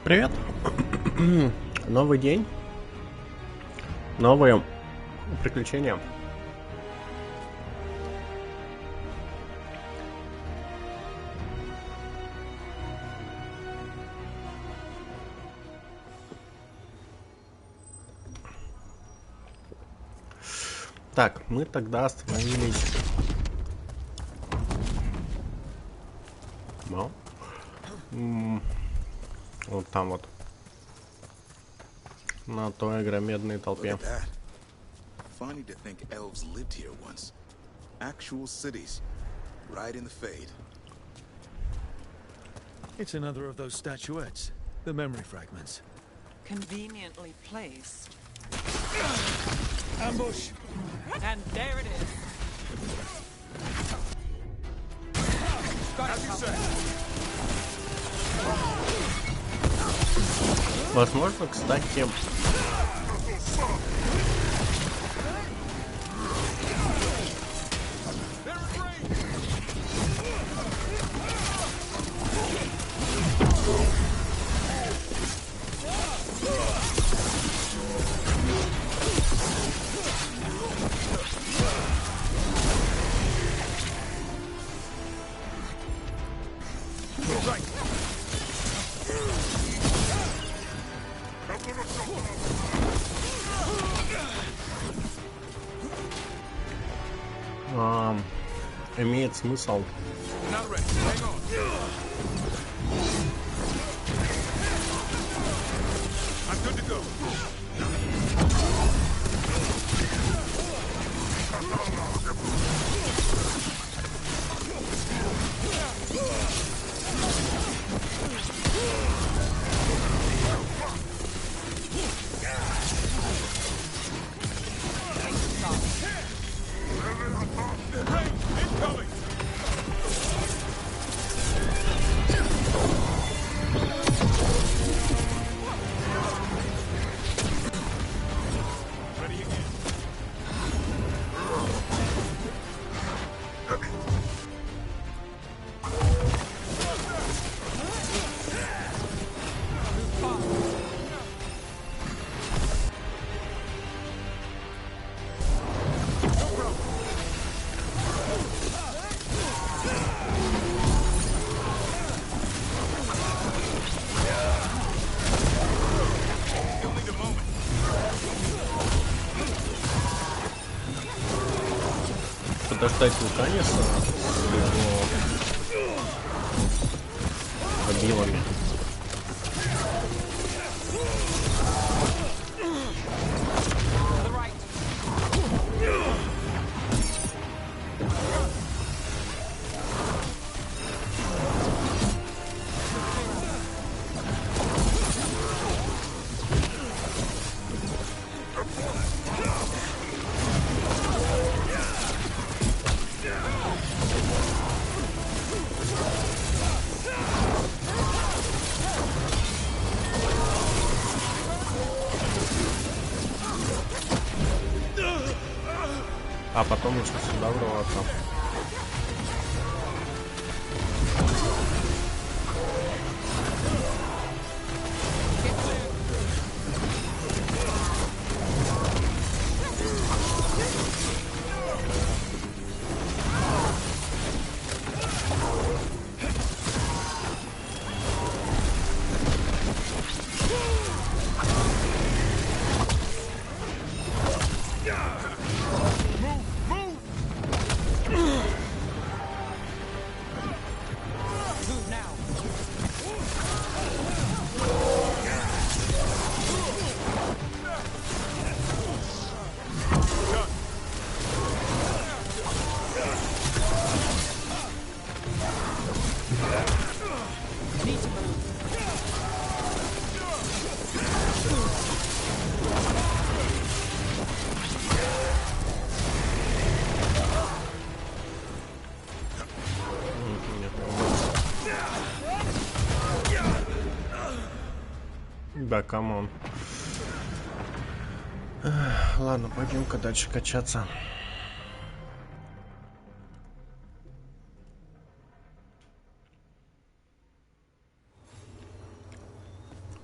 Привет! Новый день, новые приключения. Так, мы тогда остановились. Вот там вот. На той огромедной толпе. Funny to think elves lived here once. Actual cities, right in the fade. It's another of those statuettes, the memory fragments. Conveniently placed. Ambush! And there it is. As you say. Возможно, кстати, имеет смысл. Подождать Луканиса с его обилами. А потом лучше сюда врываться. Да, камон. Ладно, пойдем-ка дальше качаться.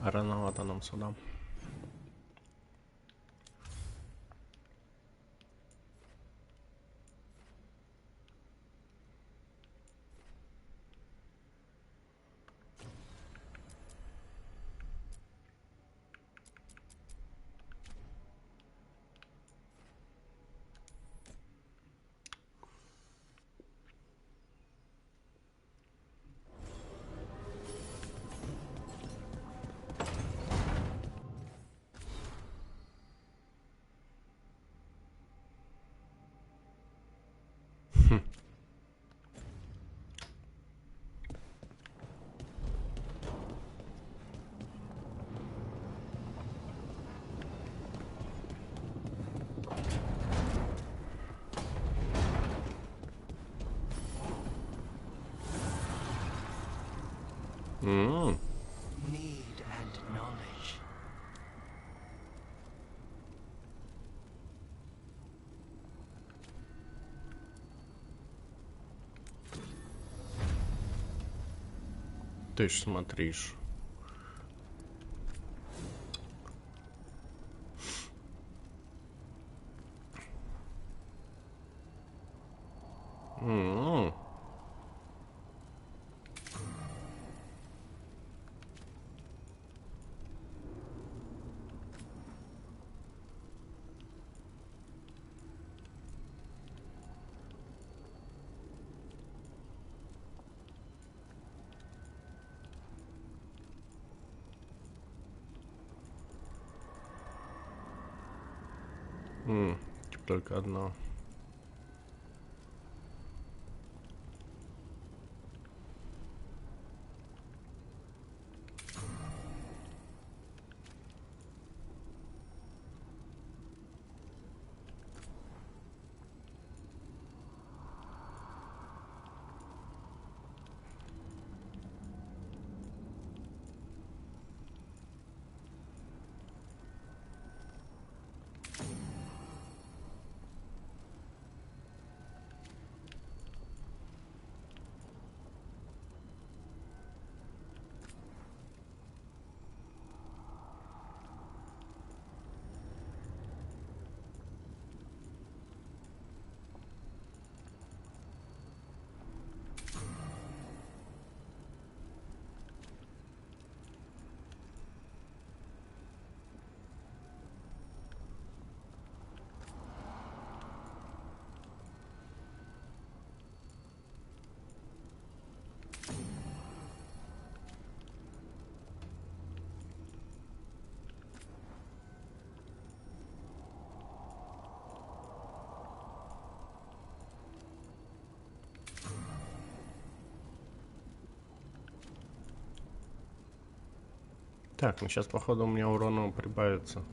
Рановато нам сюда. Need and knowledge. Ты ж смотришь. Только одно. Так, ну сейчас, походу, у меня урона прибавится.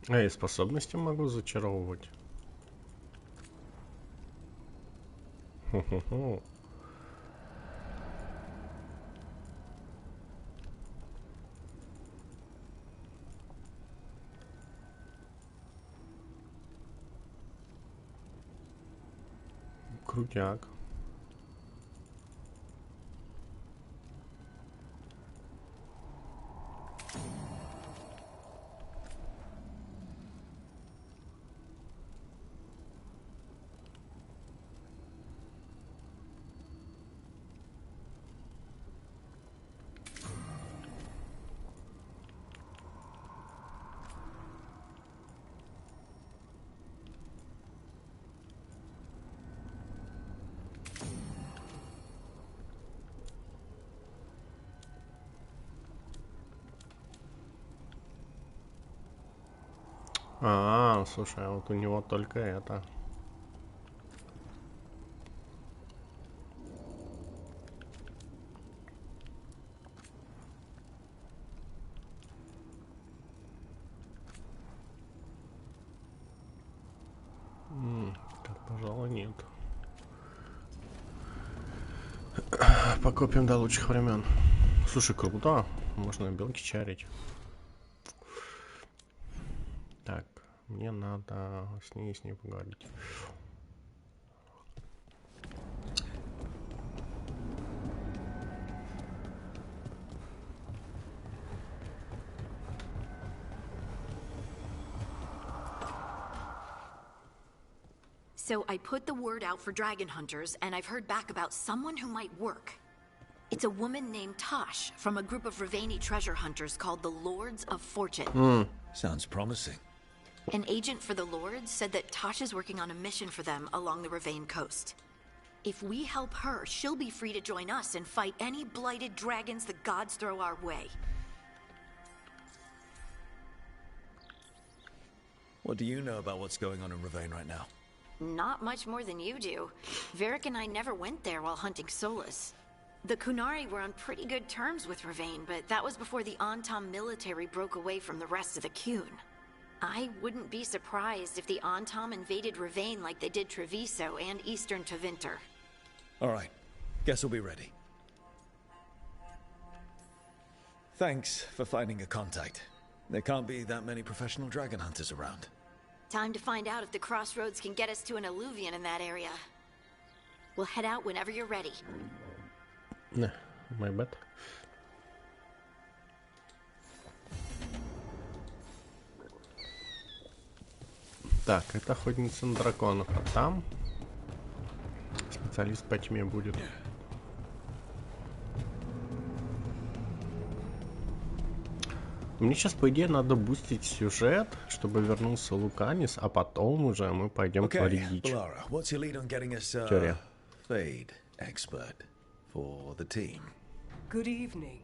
А я способности могу зачаровывать. Хо-хо-хо. Крутяк. А, слушай, а вот у него только это. нет. Покопим до лучших времен. Слушай, круто. Можно белки чарить. Так, мне надо с ней поговорить. So I put the word out for dragon hunters, and I've heard back about someone who might work. It's a woman named Taаш from a group of Ravani treasure hunters called the Lords of Fortune. Sounds promising. An agent for the Lords said that Taаш is working on a mission for them along the Ravane coast. If we help her, she'll be free to join us and fight any blighted dragons the gods throw our way. What do you know about what's going on in Ravane right now? Not much more than you do. Varric and I never went there while hunting Solus. The Kunari were on pretty good terms with Ravane, but that was before the Antam military broke away from the rest of the Kun. I wouldn't be surprised if the Antam invaded Ravane like they did Treviso and Eastern Tevinter. All right. Guess we'll be ready. Thanks for finding a contact. There can't be that many professional dragon hunters around. Time to find out if the crossroads can get us to an alluvion in that area. We'll head out whenever you're ready. Nah, my bad. Так, это охотница на драконов, а там специалист по тьме будет. Мне сейчас, по идее, надо бустить сюжет, чтобы вернулся Луканис, а потом уже мы пойдем творить дичь. Balara, what's your lead on getting us Теория. Fade expert for the team? Good evening.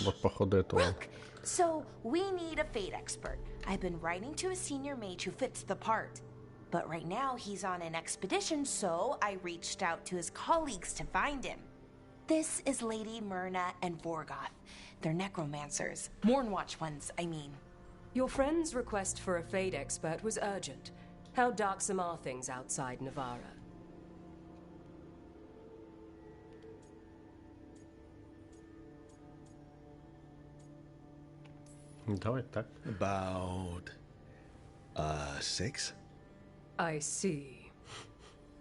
Вот походу этого. Look, so we need a fate expert. I've been writing to a senior mage who fits the part. But right now he's on an expedition, so I reached out to his colleagues to find him. This is Lady Myrna and Vorgoth. They're necromancers. Mournwatch ones, I mean. Your friend's request for a Fade expert was urgent. How darksome are things outside Navarra? Давай так. About 6? I see.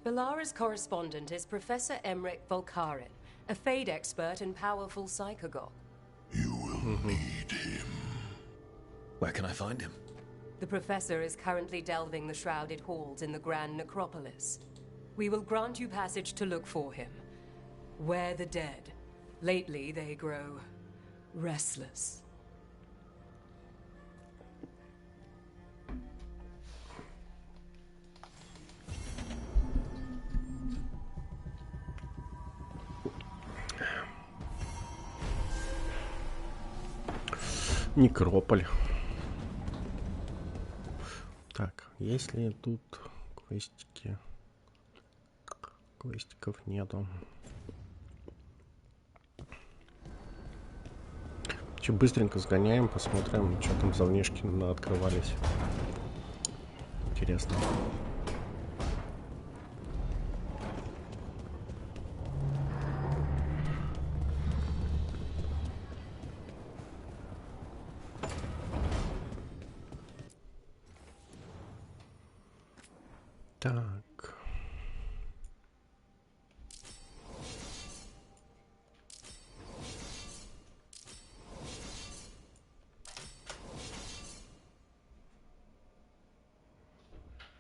Balara's correspondent is Professor Emmerich Volkarin, a Fade expert and powerful psychogog. You will need him. Where can I find him? The professor is currently delving the shrouded halls in the Grand Necropolis. We will grant you passage to look for him. Where the dead. Lately they grow restless. Некрополь. Так, есть ли тут квестики? Квестиков нету. Че, быстренько сгоняем, посмотрим, что там за внешки открывались. Интересно. Так.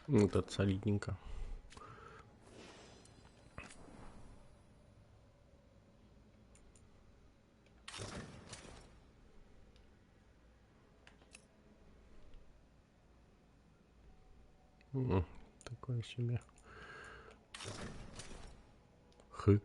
Вот это солидненько. Такое себе. Хы.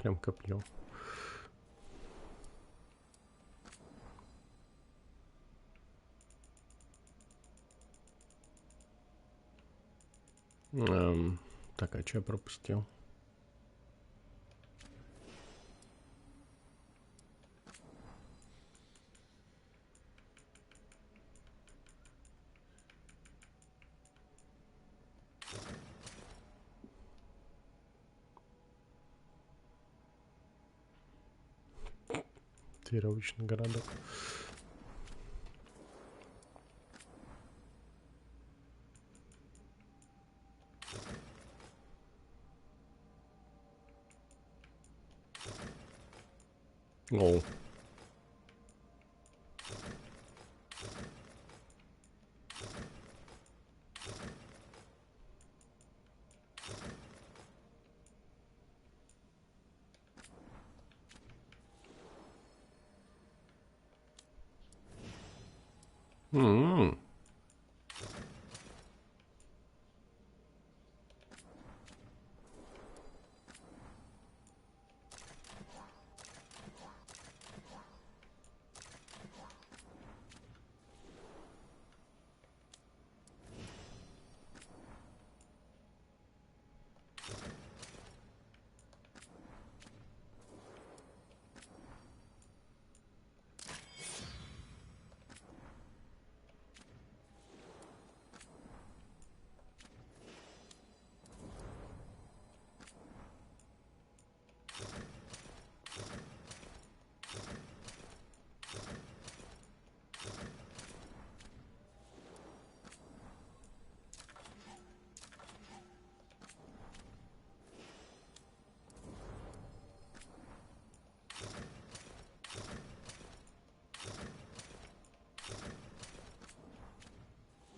Прям копье. Так, а что я пропустил? Тренировочный городок. Оу.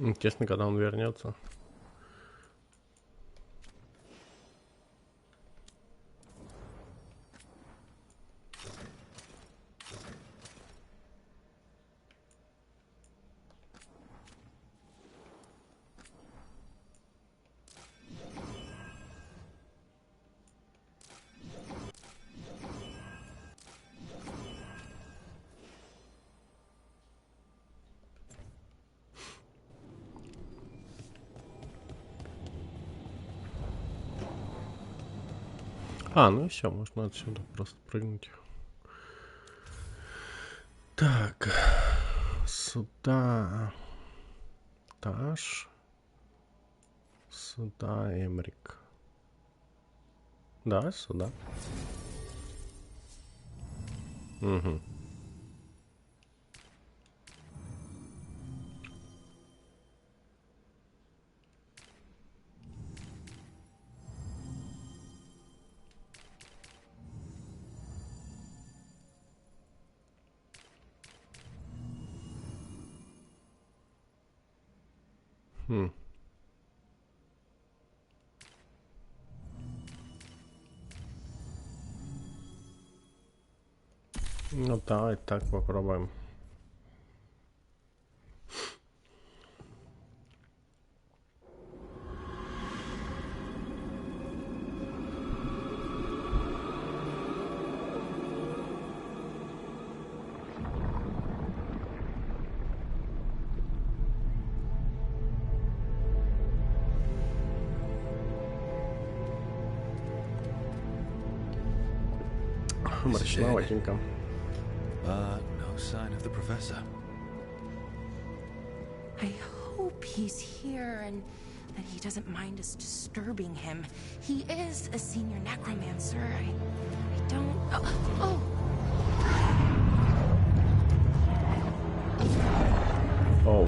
Интересно, когда он вернется. Ну и все, можно отсюда просто прыгнуть. Так, сюда Тааш, сюда Эмрик. Да, сюда. Угу. Ну давай так попробуем. Мрачноватенько. No sign of the professor. I hope he's here and that he doesn't mind us disturbing him. He is a senior necromancer. I don't... Oh! Oh.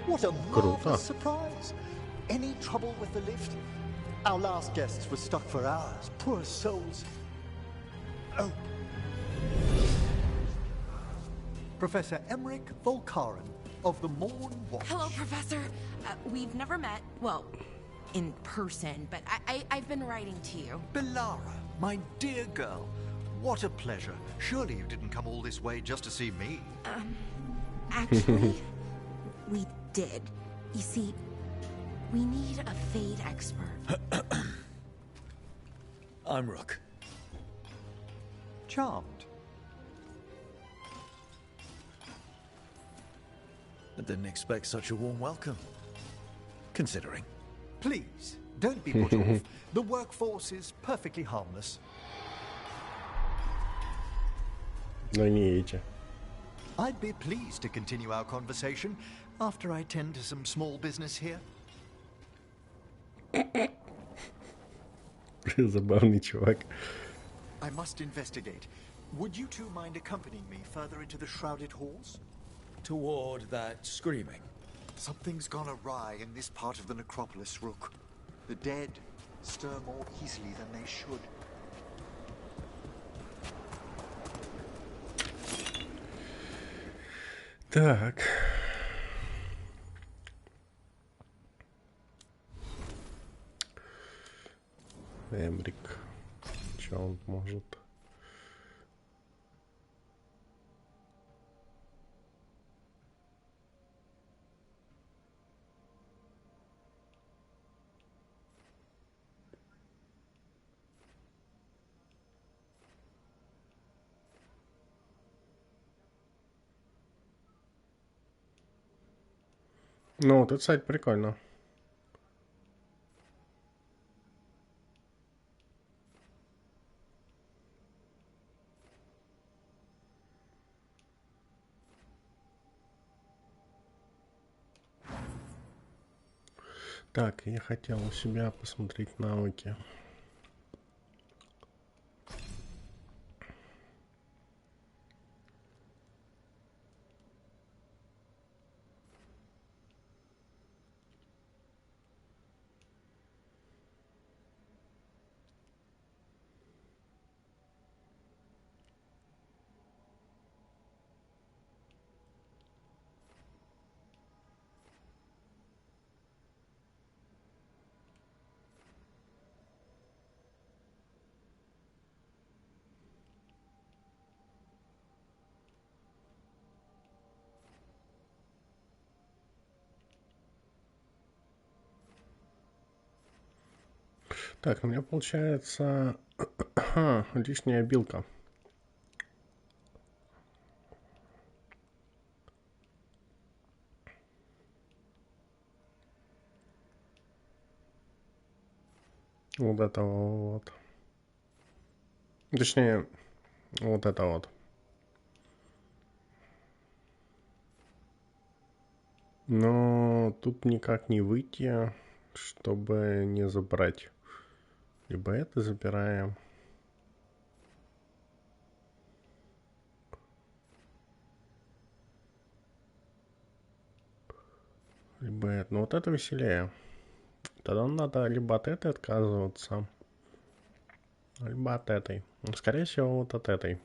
What a marvelous surprise! Any trouble with the lift? Our last guests were stuck for hours. Poor souls. Oh. Professor Emmerich Volkaren of the Morn Watch. Hello, Professor. We've never met, well, in person, but I've been writing to you. Belara, my dear girl, what a pleasure. Surely you didn't come all this way just to see me. Actually, we did. You see, we need a fate expert. I'm Rook. Charmed. I didn't expect such a warm welcome. Considering. Please, don't be put off. The workforce is perfectly harmless. Но не эти. I'd be pleased to continue our conversation after I tend to some small business here. Забавный чувак. I must investigate. Would you two mind accompanying me further into the shrouded halls? Toward that screaming. Something's gone awry in this part of the necropolis, Rook. The dead stir more easily than they should. Так. Эмрик. Что он может? Ну, вот этот сайт прикольно. Так, я хотел у себя посмотреть навыки. Так, у меня получается лишняя обилка. Вот это вот. Точнее, вот это вот. Но тут никак не выйти, чтобы не забрать. Либо это забираем. Либо это. Ну вот это веселее. Тогда надо либо от этой отказываться, либо от этой. Ну, скорее всего, вот от этой.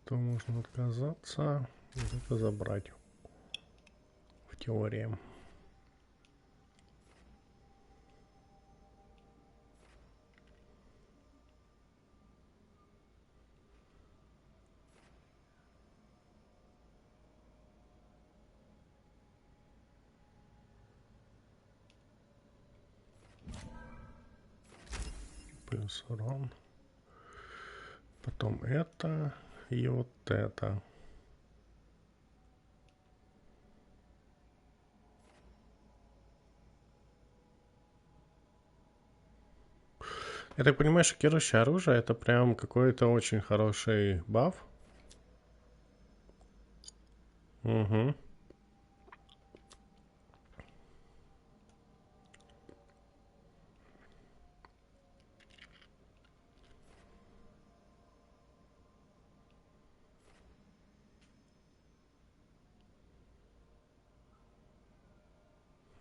То можно отказаться, это забрать в теории. Плюс урон. Потом это и вот это. Я так понимаю, шокирующее оружие это прям какой-то очень хороший баф. Угу.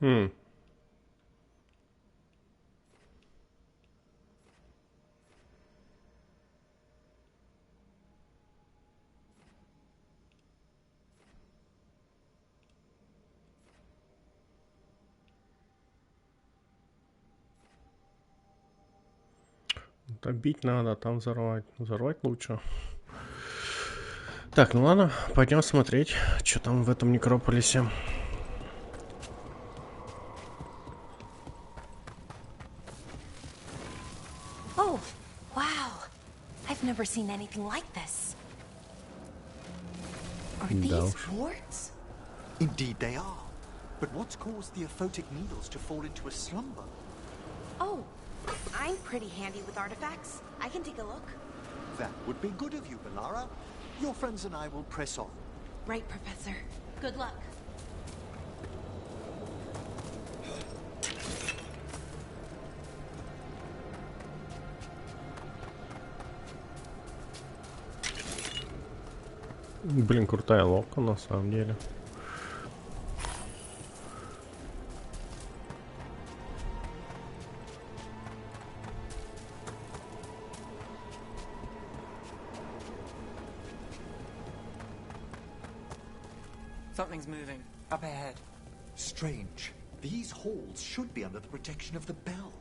Хм. Бить надо, там взорвать. Взорвать лучше. Так, ну ладно, пойдем смотреть, что там в этом некрополисе. Oh, wow. I've never seen anything like this. Are these warts? Indeed they are. But what's caused the aphotic needles to fall into a slumber? Oh, I'm pretty handy with artifacts. I can take a look. That would be good of you, Balara. Your friends and I will press on. Right, Professor. Good luck. Блин, крутая ловка на самом деле. Something's moving. Up ahead. Strange. These halls should be under the protection of the bell.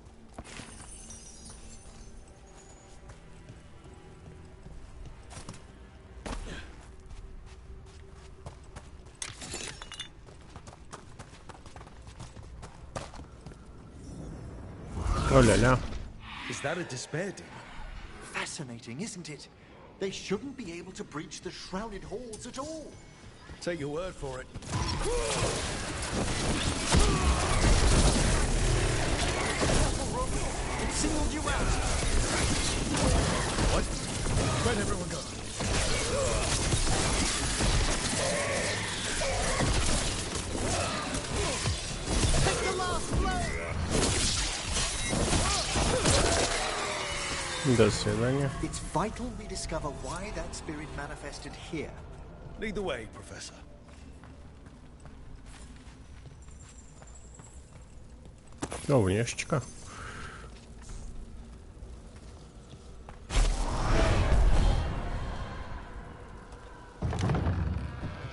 Oh la la. Is that a despair demon? Fascinating, isn't it? They shouldn't be able to breach the shrouded halls at all. Take your word for it. It singled you out. What? Where'd everyone go? Take the last blow. До свидания. It's vital we discover why that spirit manifested here. Lead the way, Professor. О, внешечка.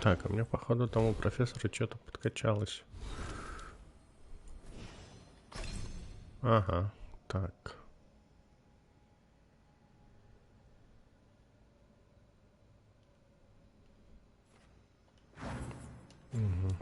Так, а мне походу тому профессору что-то подкачалось. Ага, так. Угу.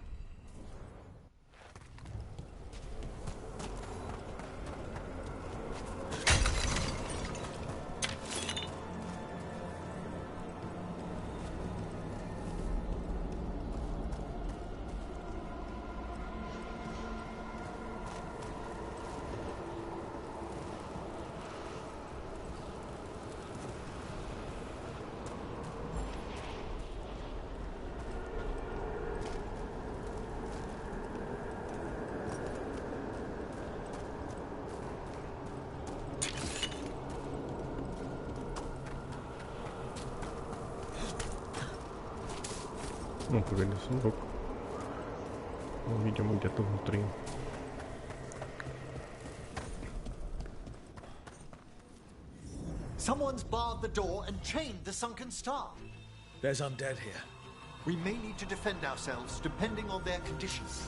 Ну, погоди, сундук. Ну, видимо, где-то внутри. Someone's barred the door and chained the sunken star. There's undead here. We may need to defend ourselves depending on their conditions.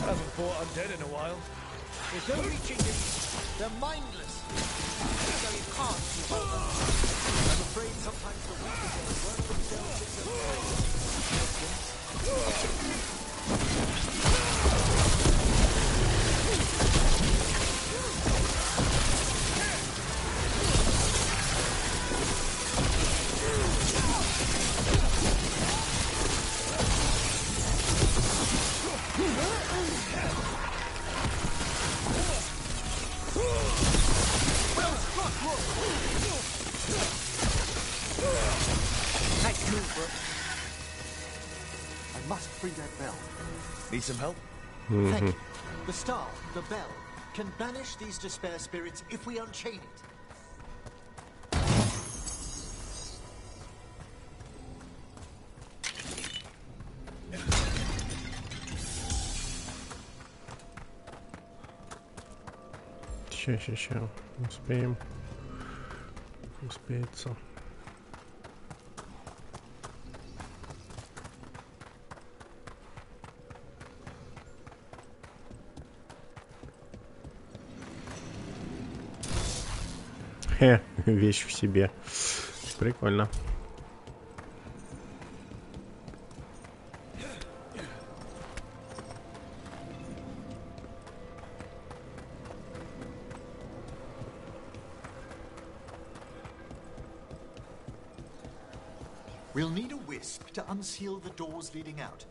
Haven't fought undead in a while. There's no reaching them. They're mindless. So you can't control them. I'm afraid sometimes the weaker ones work themselves into Nice move, bro. I must free that bell. Need some help? Thank you. The star, the bell, can banish these despair spirits if we unchain it. Ща. Успеем. Успеется. Вещь в себе. Прикольно. We'll need a wisp to unseal the doors leading out.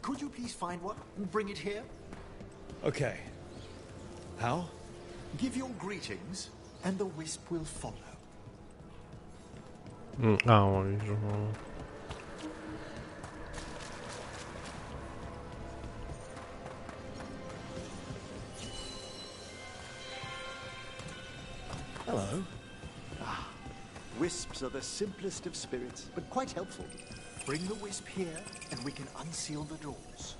Could you please find one and bring it here? Okay. How? Give your greetings, and the wisp will follow. Вижу. Hello. Wisps are the simplest of spirits, but quite helpful. Bring the wisp here, and we can unseal the doors.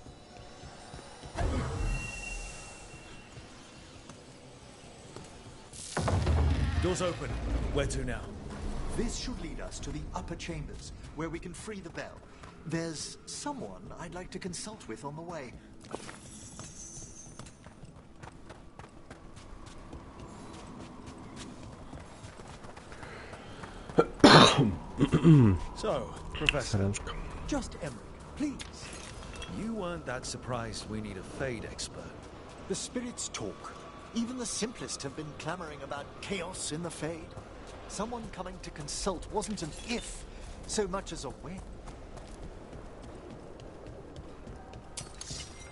Doors open. Where to now? This should lead us to the upper chambers, where we can free the bell. There's someone I'd like to consult with on the way. So, Professor. Just Emmerich, please. You weren't that surprised we need a Fade expert. The spirits talk. Even the simplest have been clamoring about chaos in the Fade. Someone coming to consult wasn't an if, so much as a when.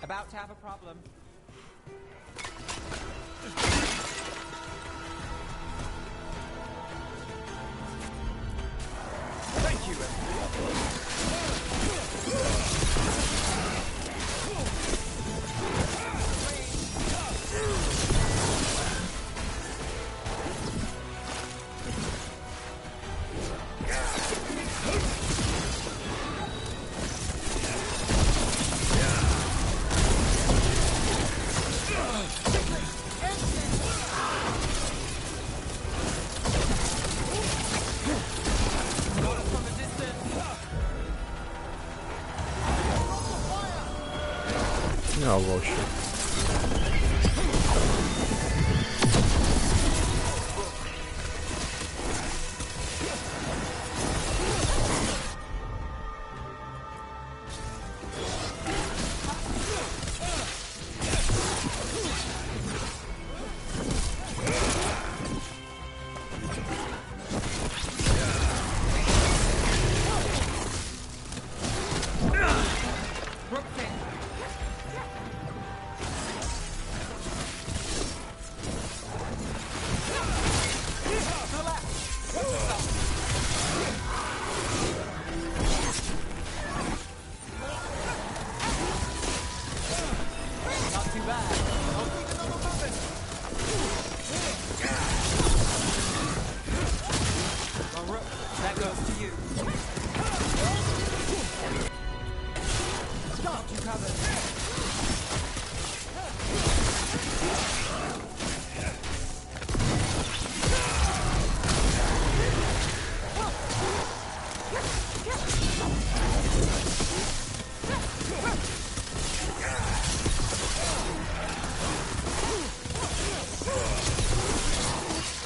About to have a problem. Thank you, В общем.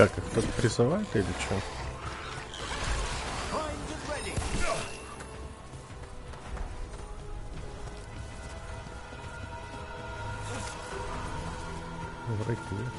Так, их кто-то призывает или что? Вроде нет.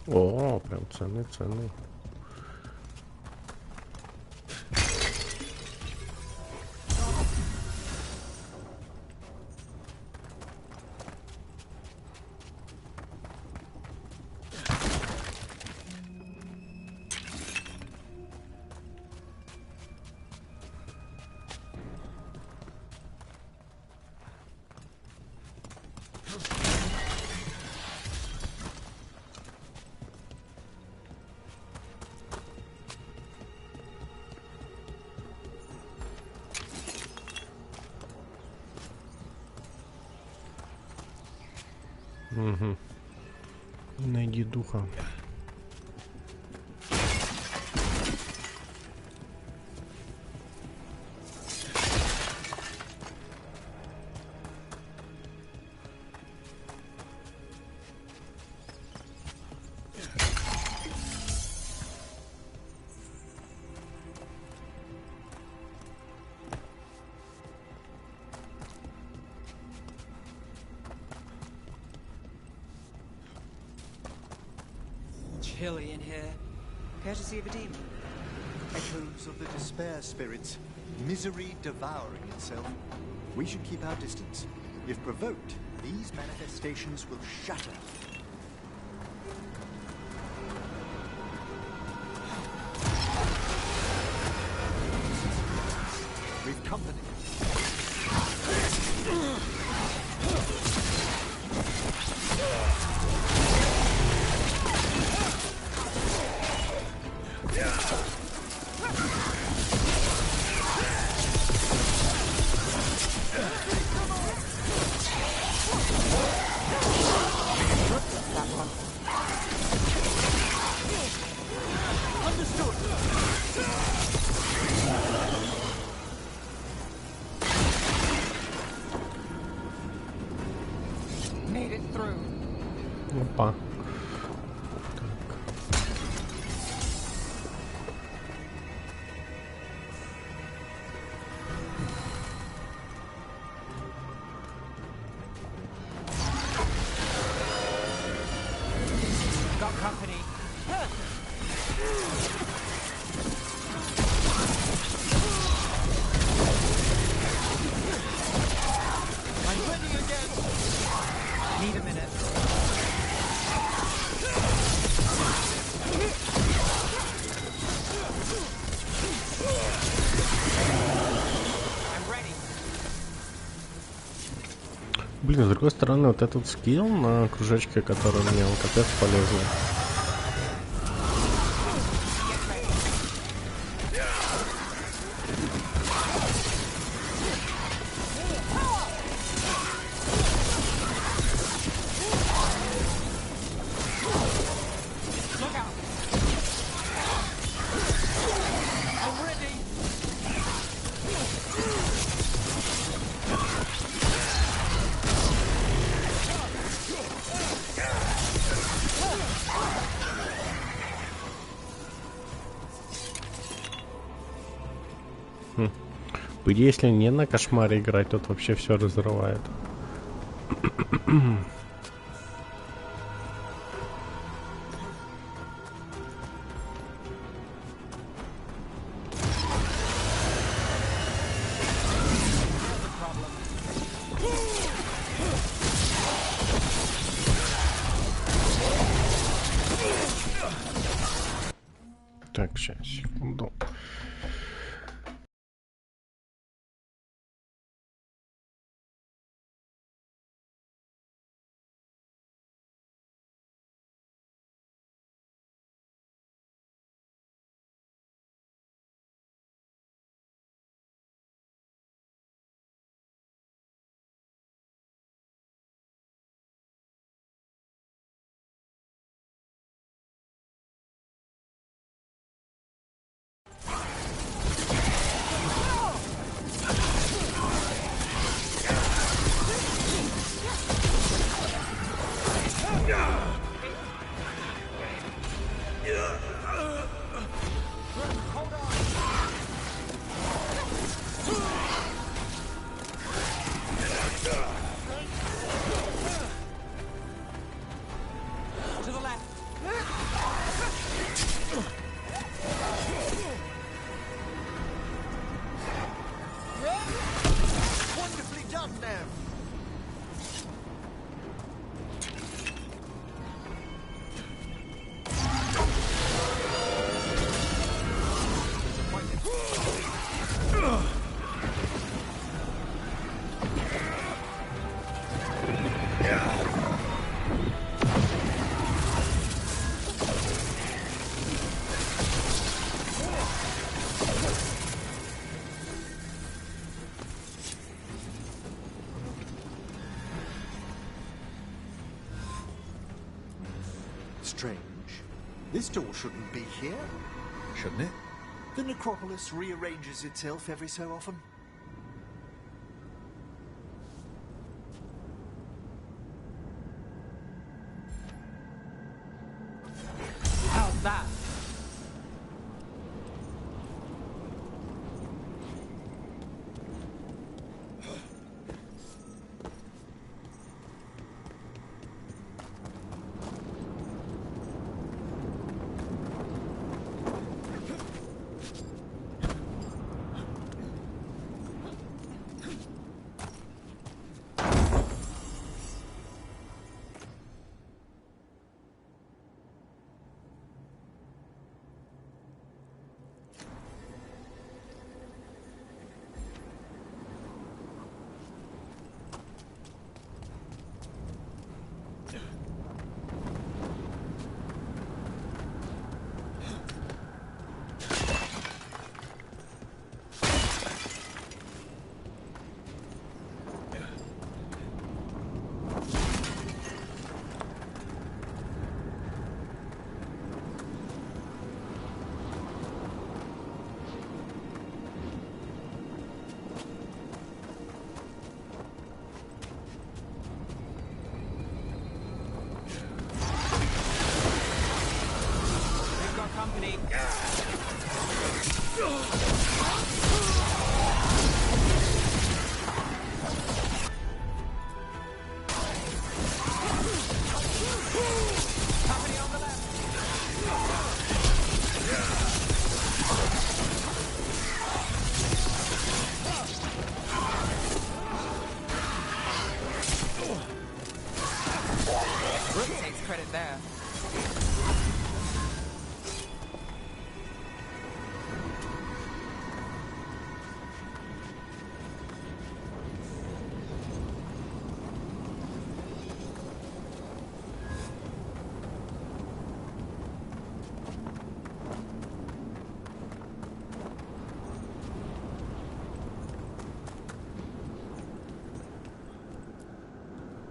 О, прям ценный, ценный. Угу. Найди духа. Chilly in here. Courtesy of a demon. Echoes of the despair spirits, misery devouring itself. We should keep our distance. If provoked, these manifestations will shatter. We've company. Made it through. Опа. Got company. I'm ready again. Need a minute. I'm ready. Блин, с другой стороны, вот этот скилл на кружочке, который у меня, он капец полезный. Look out. I'm ready. По идее, если не на кошмаре играть, тут вообще все разрывает. Так, сейчас, секунду. Strange. This door shouldn't be here. Shouldn't it? The necropolis rearranges itself every so often. How's that?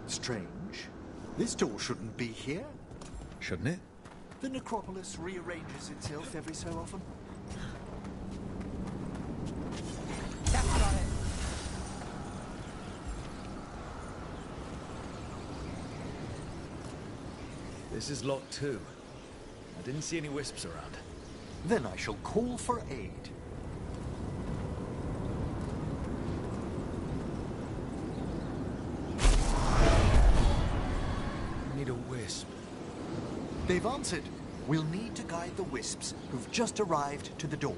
Strange. This door shouldn't be here. Shouldn't it? The necropolis rearranges itself every so often. That's got it. This is locked too. I didn't see any wisps around. Then I shall call for aid. Need a wisp. They've answered. We'll need to guide the wisps who've just arrived to the door.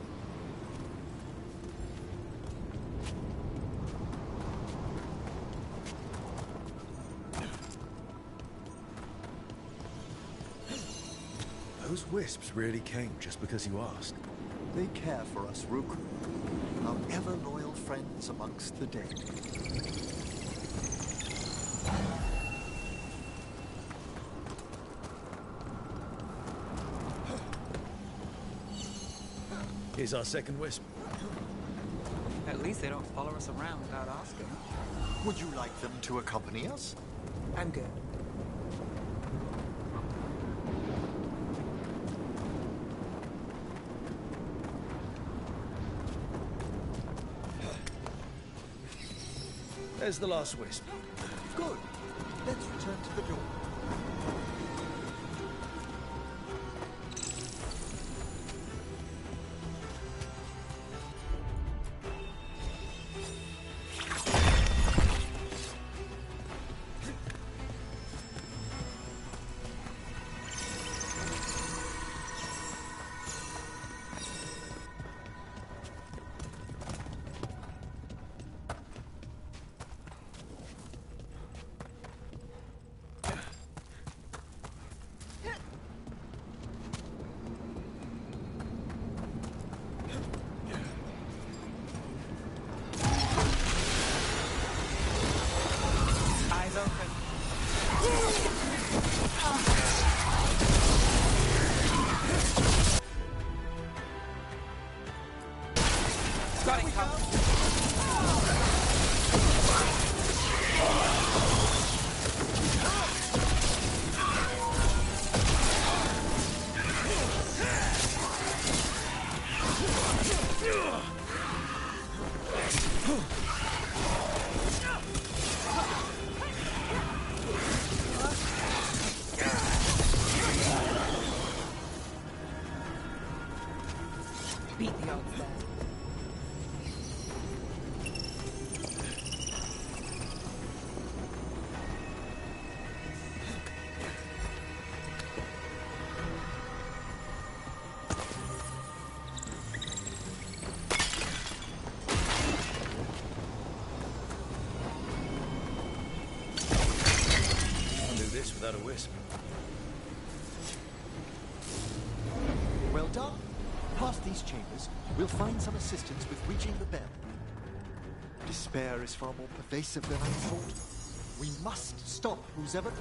Those wisps really came just because you asked. They care for us, Rook. Our ever-loyal friends amongst the dead. Here's our second wisp. At least they don't follow us around without asking. Would you like them to accompany us? I'm good. There's the last wisp. Good. Let's return to the door. without a wisp. Well done. Past these chambers, we'll find some assistance with reaching the bell. Despair is far more pervasive than I thought. We must stop who's ever...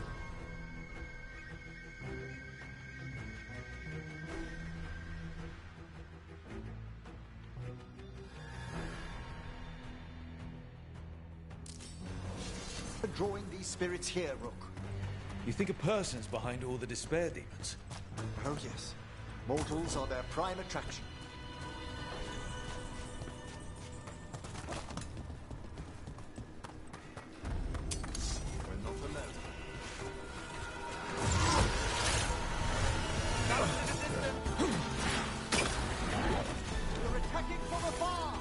drawing these spirits here, Rook. You think a person's behind all the despair demons? Oh yes. Mortals are their prime attraction. We're not alone. You're attacking from afar!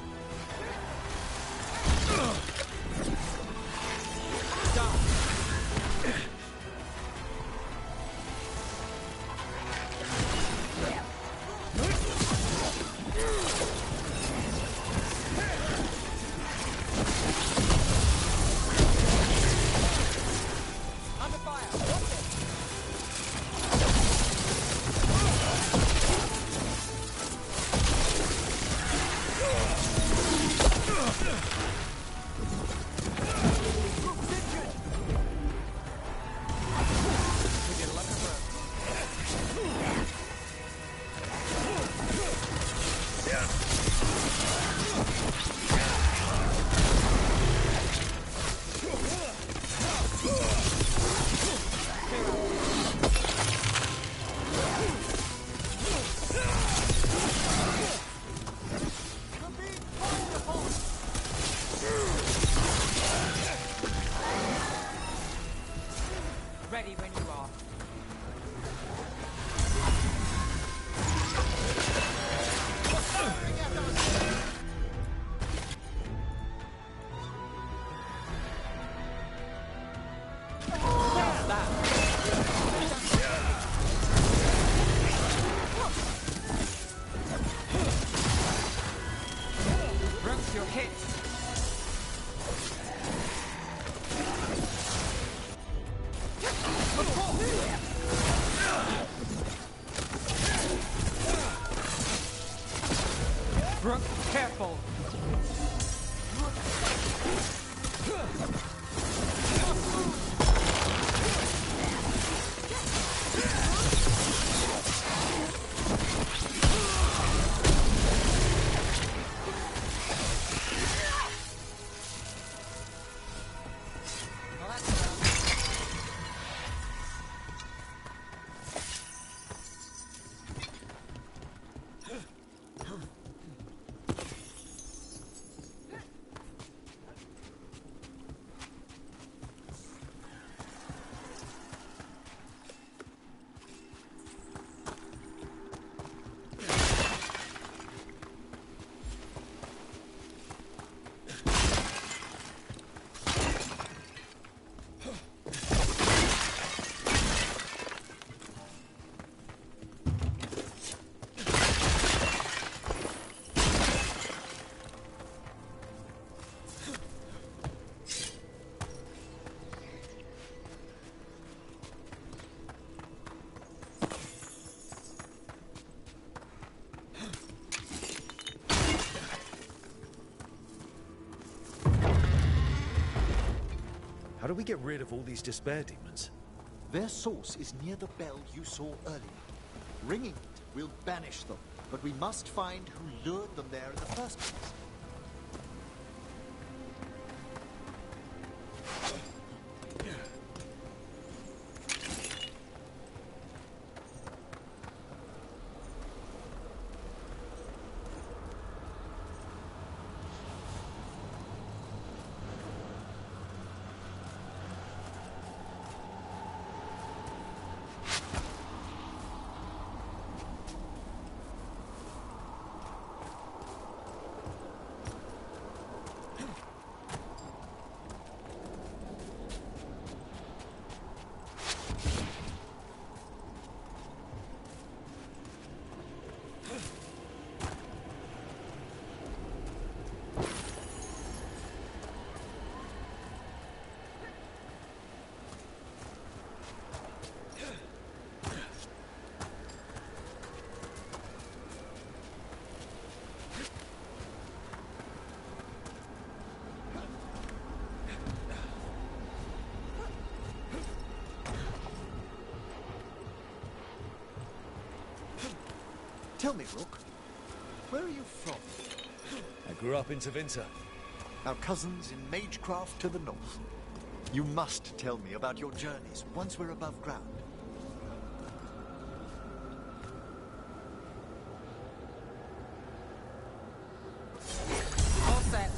Careful! How do we get rid of all these despair demons? Their source is near the bell you saw earlier. Ringing it will banish them, but we must find who lured them there in the first place. Tell me, Rook, where are you from? I grew up in Tevinter. Our cousins in Magecraft to the north. You must tell me about your journeys once we're above ground. All set.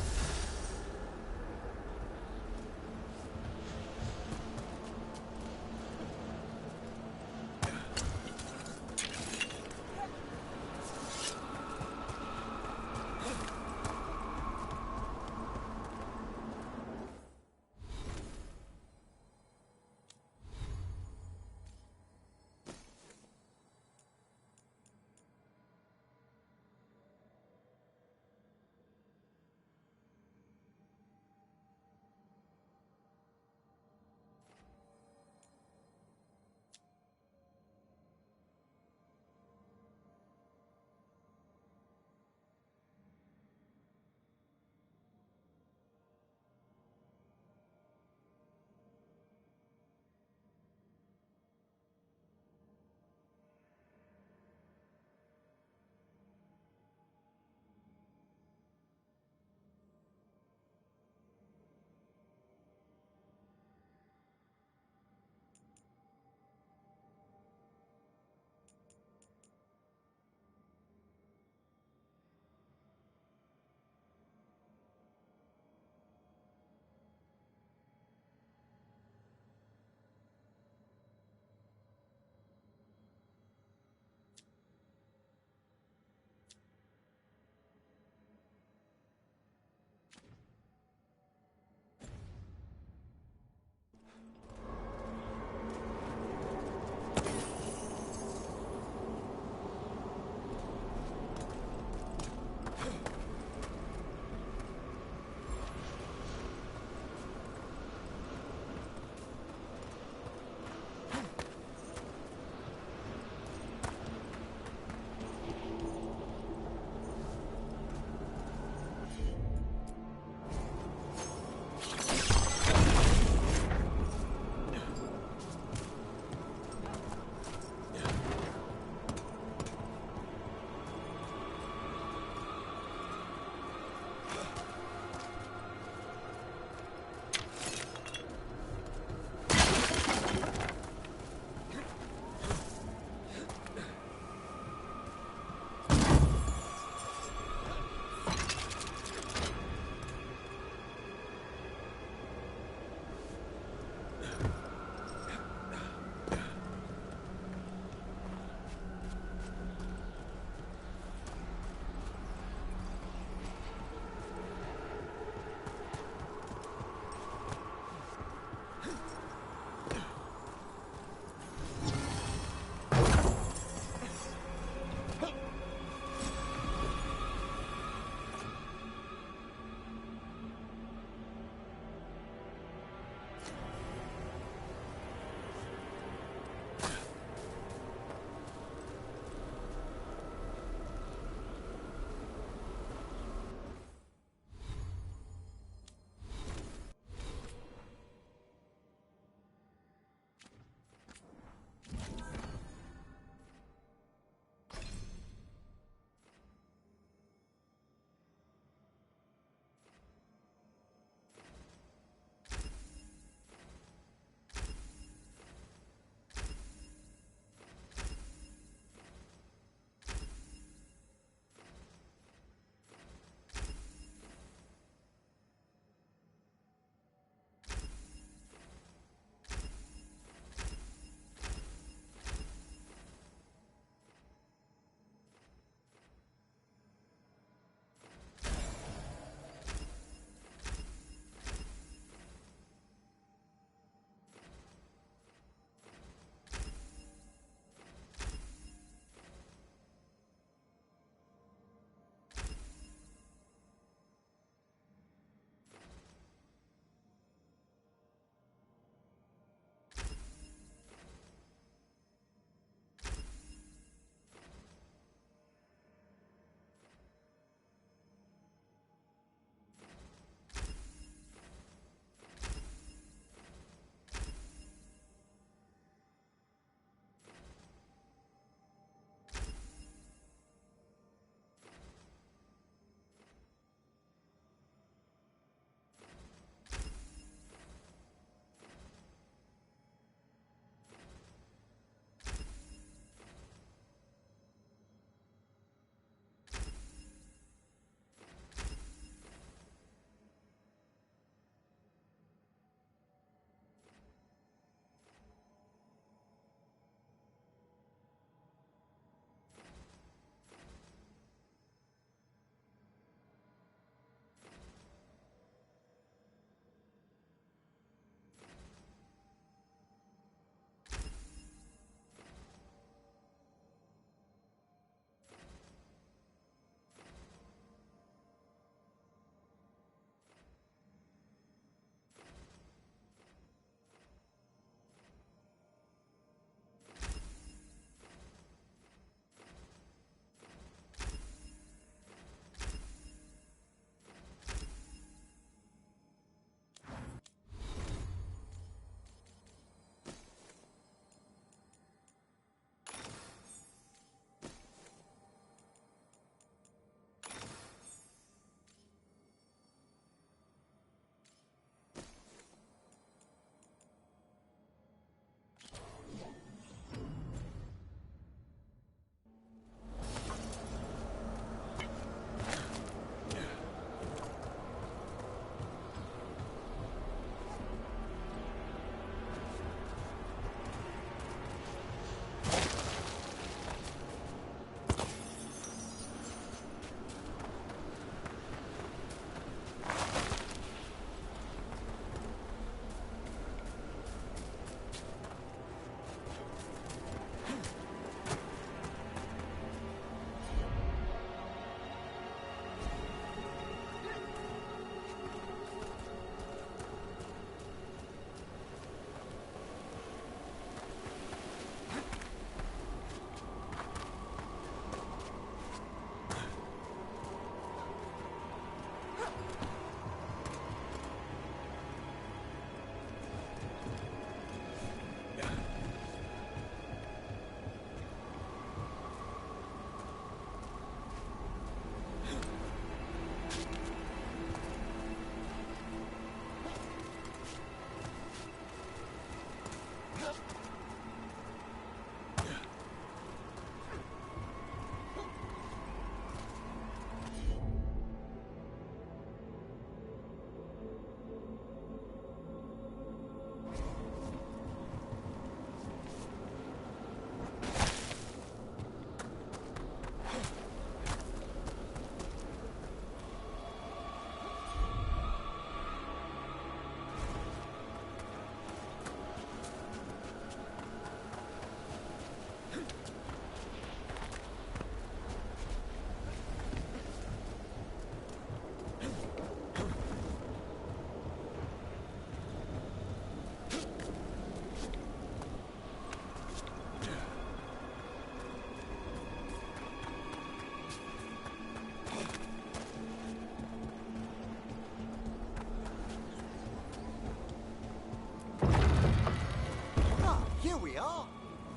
here we are.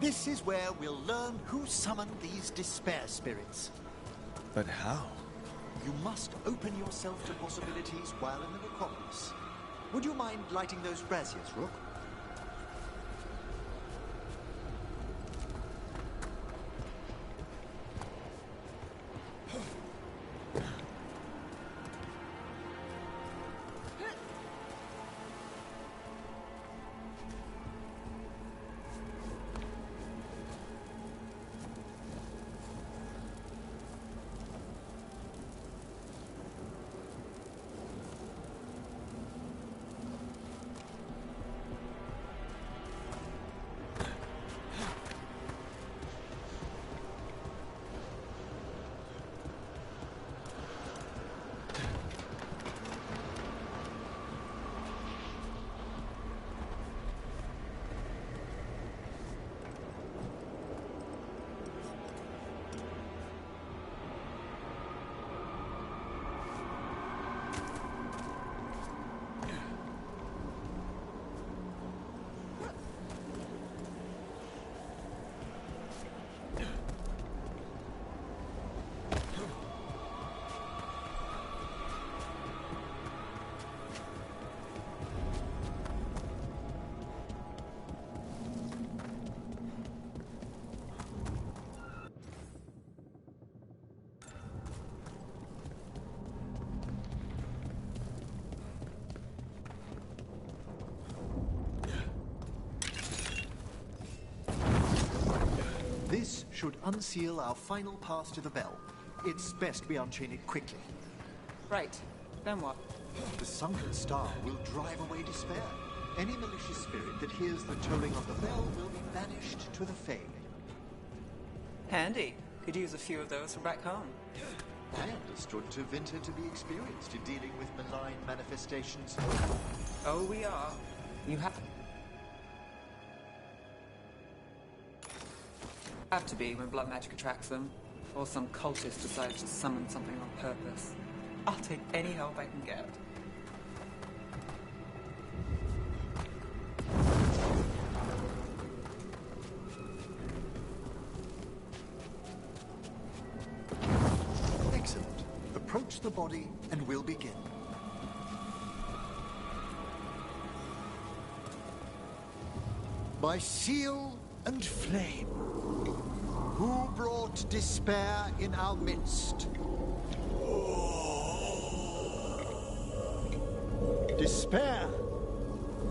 This is where we'll learn who summoned these despair spirits. But how? You must open yourself to possibilities while in the necropolis. Would you mind lighting those braziers, Rook? This should unseal our final path to the bell. It's best we unchain it quickly. Right. Then what? The sunken star will drive away despair. Any malicious spirit that hears the tolling of the bell will be banished to the Fae. Handy. Could use a few of those for back home. I understood Tevinter to be experienced in dealing with malign manifestations. Oh, we are. You have to be when blood magic attracts them, or some cultist decides to summon something on purpose. I'll take any help I can get. Excellent. Approach the body and we'll begin. By seal and flame, who brought despair in our midst? Despair?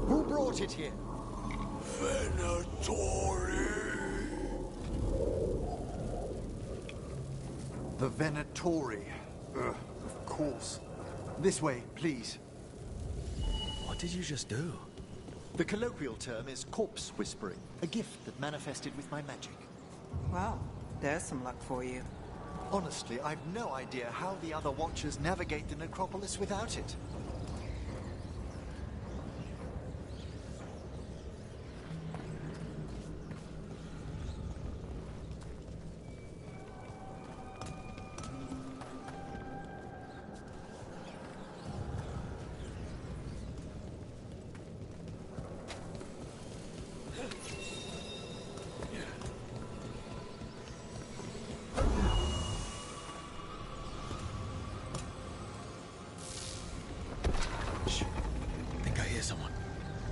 Who brought it here? Venatori. The Venatori. Of course. This way, please. What did you just do? The colloquial term is corpse whispering, a gift that manifested with my magic. Well, there's some luck for you. Honestly, I've no idea how the other Watchers navigate the necropolis without it.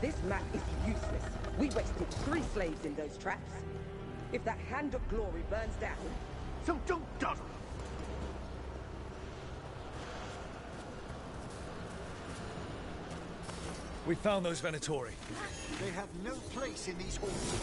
This map is useless. We wasted 3 slaves in those traps. If that hand of glory burns down, so don't dawdle. We found those Venatori. They have no place in these halls.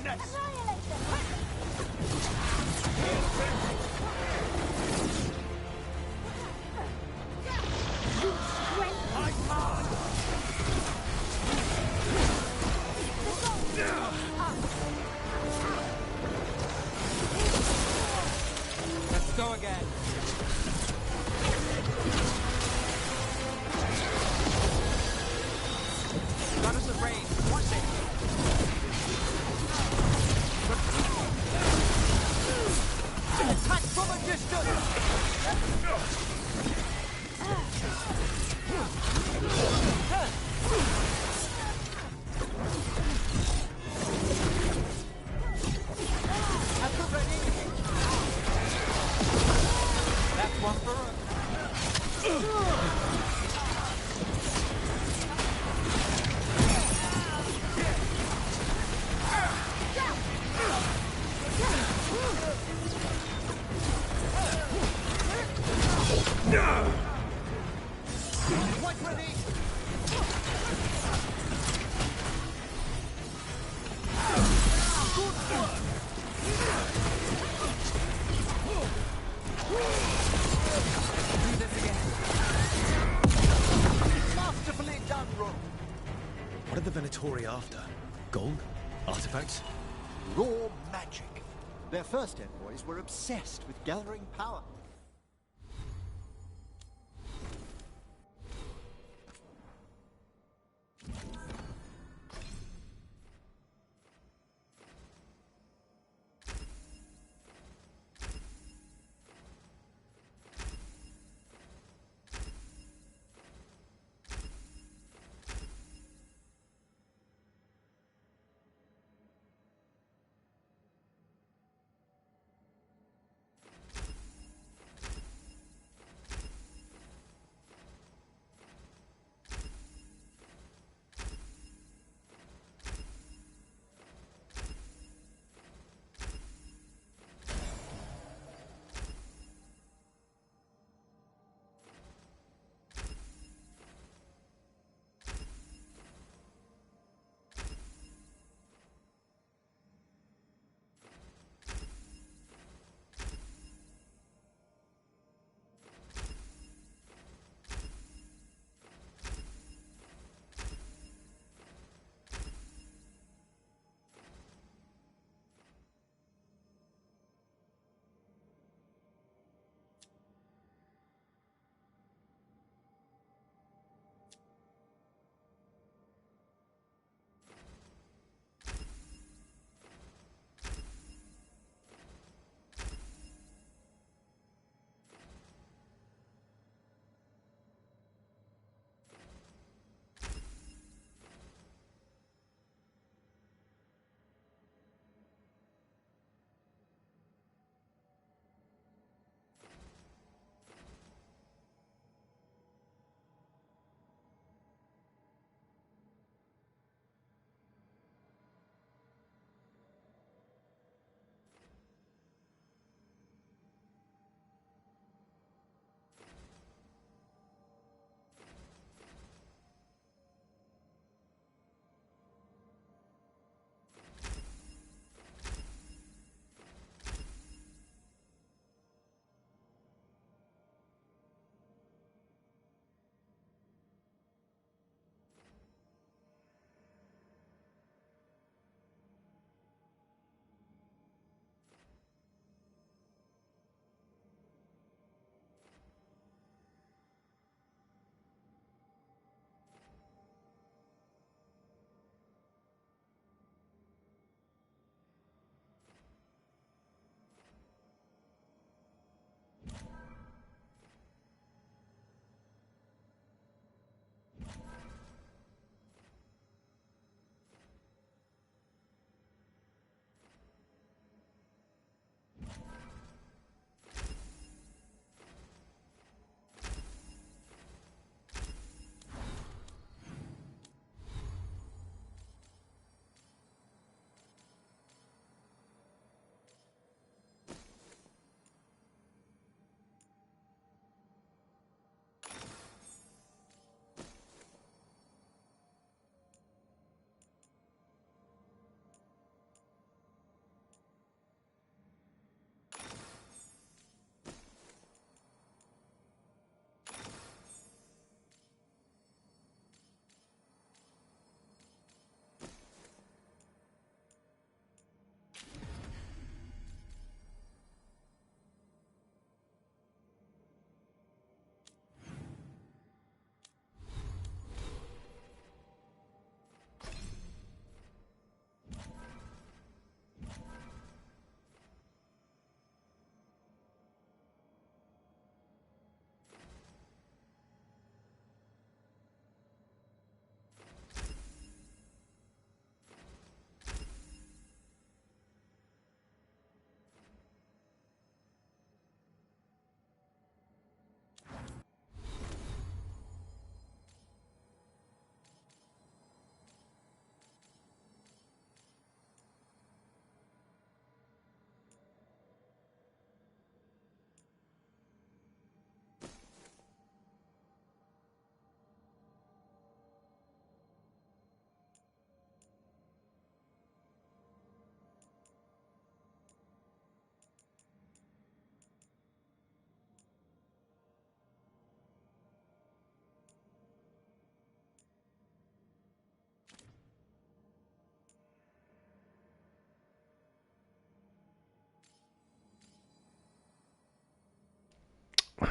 darkness! Let's go again. Got us a range. Watch it. Attack from a distance! At the ready. That's one for us. Quite ready! Good work! Do this again. Masterfully done, Rogue. What are the Venatori after? Gold? Artifacts? Raw magic. Their first envoys were obsessed with gathering power.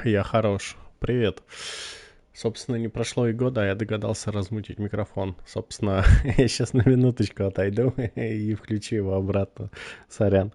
Я хорош. Привет. Собственно, не прошло и года, а я догадался размутить микрофон. Собственно, я сейчас на минуточку отойду и включу его обратно. Сорян.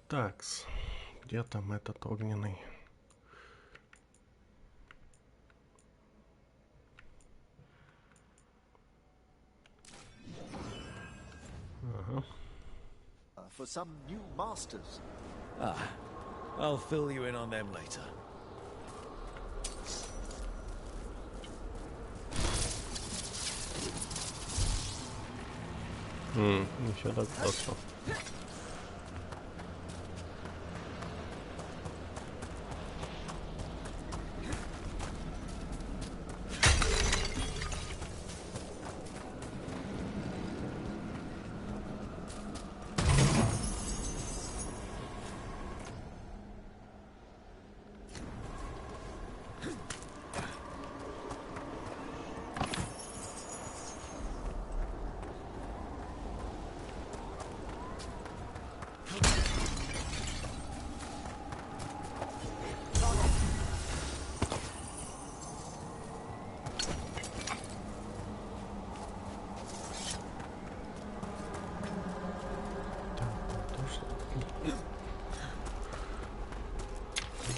Такс, где там этот огненный? Ага. For some new masters. Ah, I'll fill you in on them later. Еще так просто.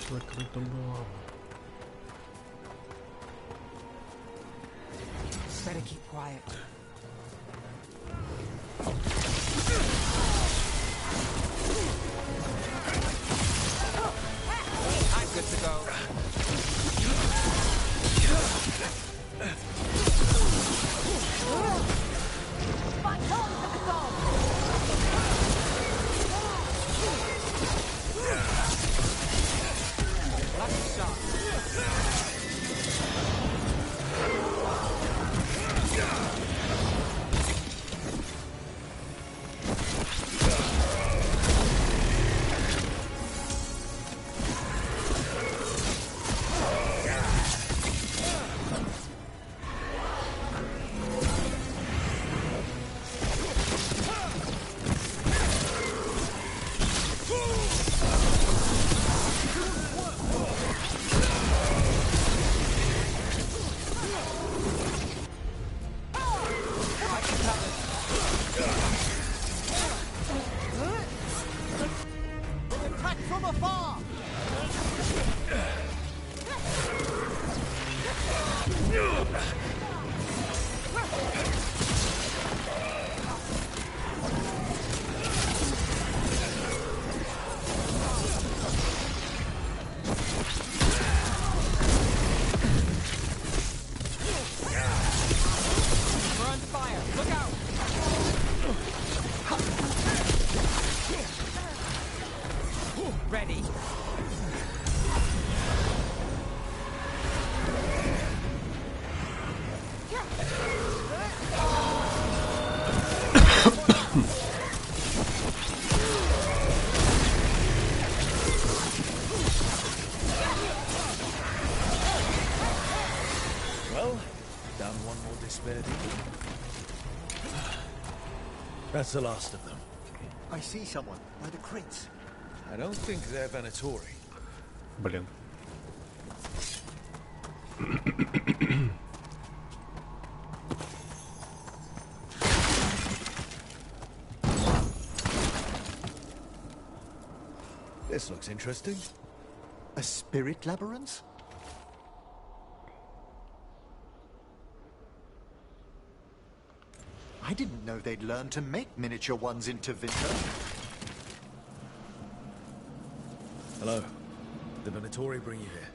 Закрыто было. Better keep quiet. I'm good to go. That's the last of them. I see someone by the crates. I don't think they're Venatori. Блин. This looks interesting. A spirit labyrinth? I didn't know they'd learn to make miniature ones into Vinter. Hello. Did Venatori bring you here?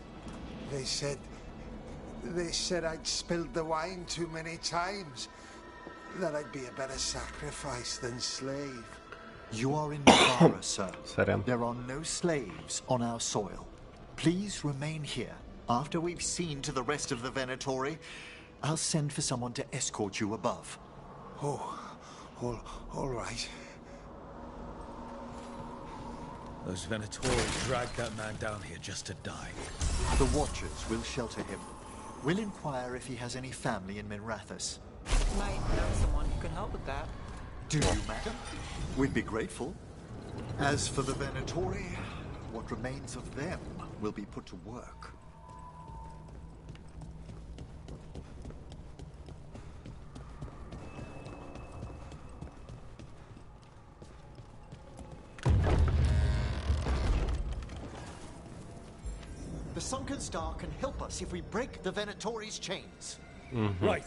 They said I'd spilled the wine too many times. That I'd be a better sacrifice than slave. You are in Navarra, sir. Сорян. There are no slaves on our soil. Please remain here. After we've seen to the rest of the Venatori, I'll send for someone to escort you above. Oh, all right. Those Venatori dragged that man down here just to die. The Watchers will shelter him. We'll inquire if he has any family in Minrathous. Might know someone who can help with that. Do you, madam? We'd be grateful. As for the Venatori, what remains of them will be put to work. sunken star can help us if we break the Venatori's chains. Right.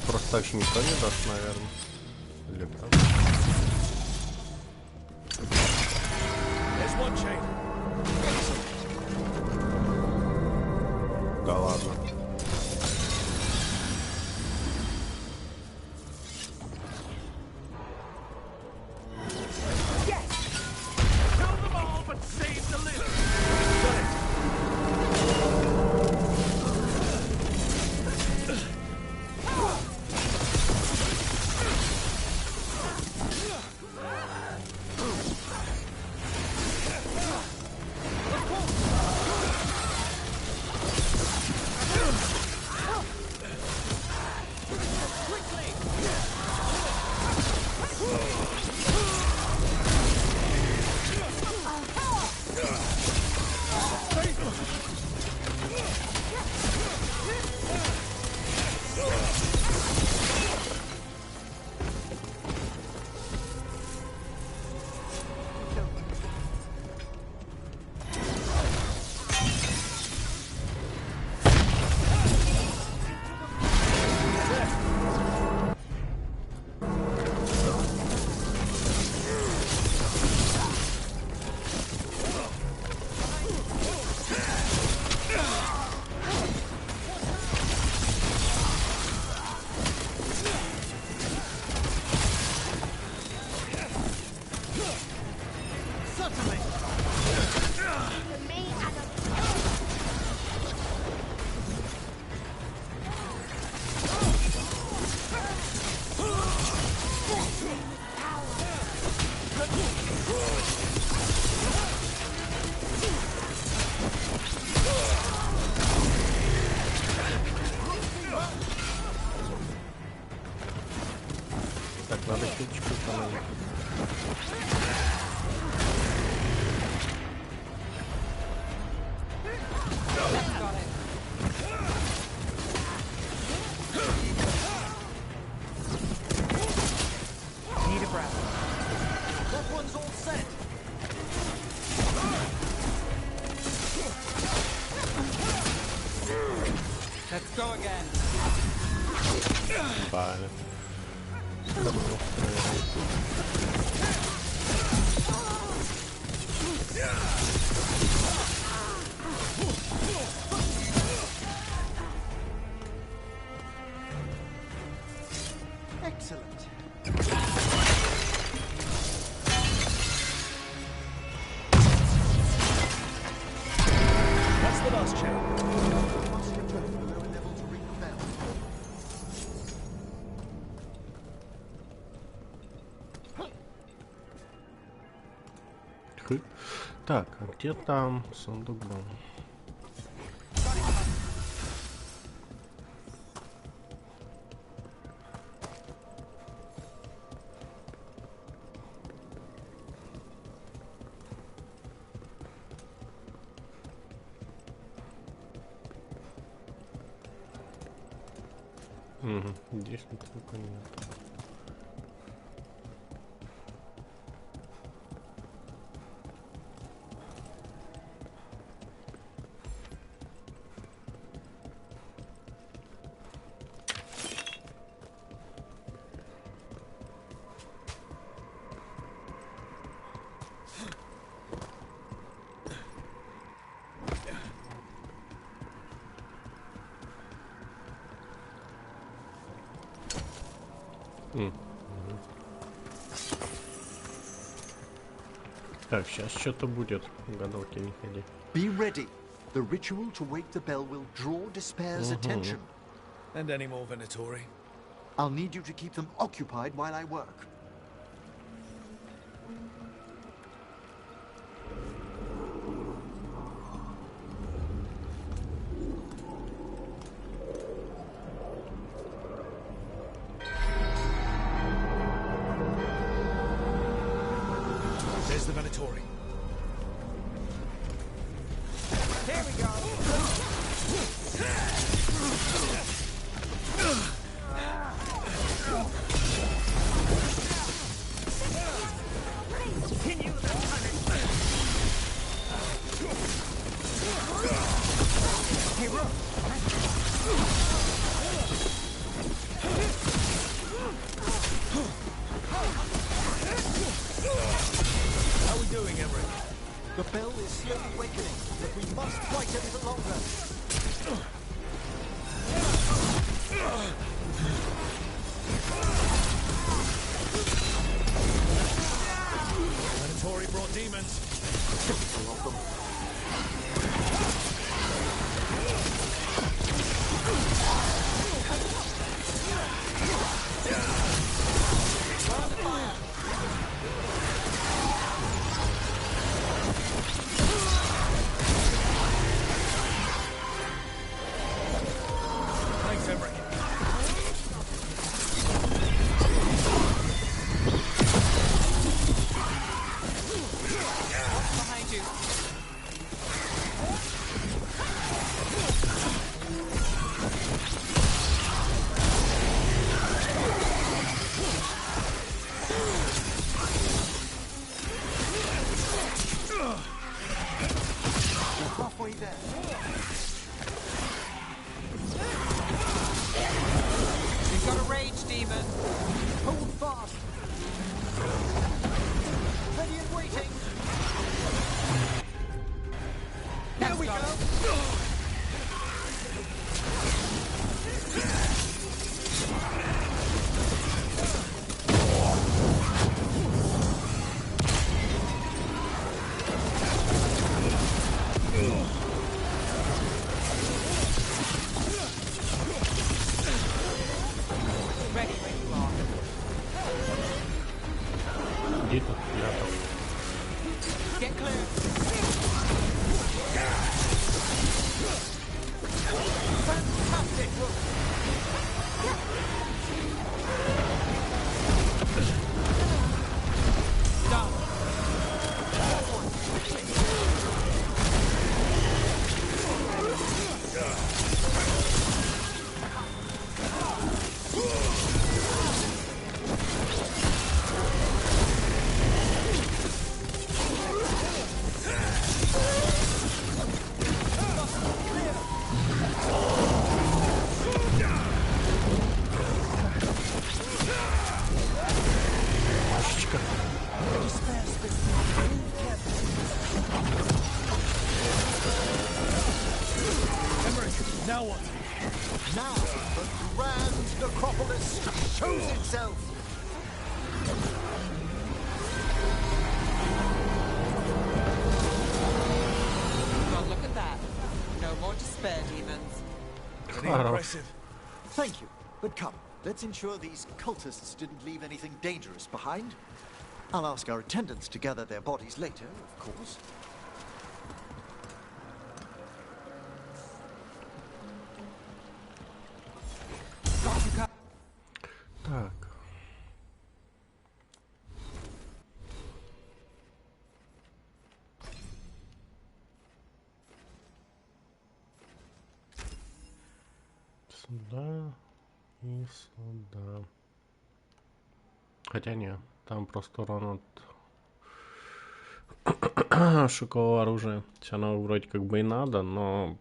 Просто так никто не даст, наверное. Или как? There's one chain. Да ладно. Kill them all, but save the living. Так, надо ключку установить. Need a breath. That one's all set. Let's go again. Правильно. Excellent. That's the last chain. We must return to the lower level to ring the bell. Так, а где там сундук был? Здесь ничего нет. Так, сейчас что-то будет. Гадалки не ходи. Be ready. The ritual to wake the bell will draw Despair's attention. And any more Venatori? I'll need you to keep them occupied while I work. There's the Venatori. Here we go. The bell is slowly awakening, but we must fight a little longer. Predatory brought demons. Typical of them. Thanks, Emmerich. Behind you. We're halfway there. We've got a rage demon. Hold fast. Ready and waiting. Here we go. Ready when you are. Иди тут, я там. Get clear. Fantastic. Done. Emmerich, now what? Now the grand necropolis shows itself. Well, look at that. No more despair demons. Pretty impressive. Thank you. But come, let's ensure these cultists didn't leave anything dangerous behind. I'll ask our attendants to gather their bodies later, of course. Так. Сюда и сюда. Хотя нет, там просто урон от шокового оружия. Все оно вроде как бы и надо, но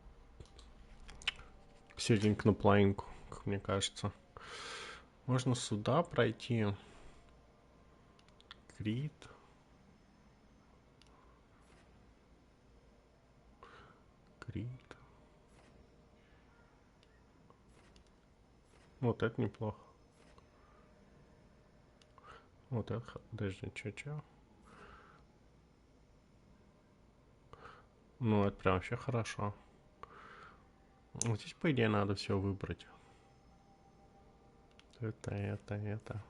сетинг на половинку, как мне кажется. Можно сюда пройти. Крит. Крит. Вот это неплохо. Вот это, подожди, чё? Ну, это прям вообще хорошо. Вот здесь, по идее, надо все выбрать. Это.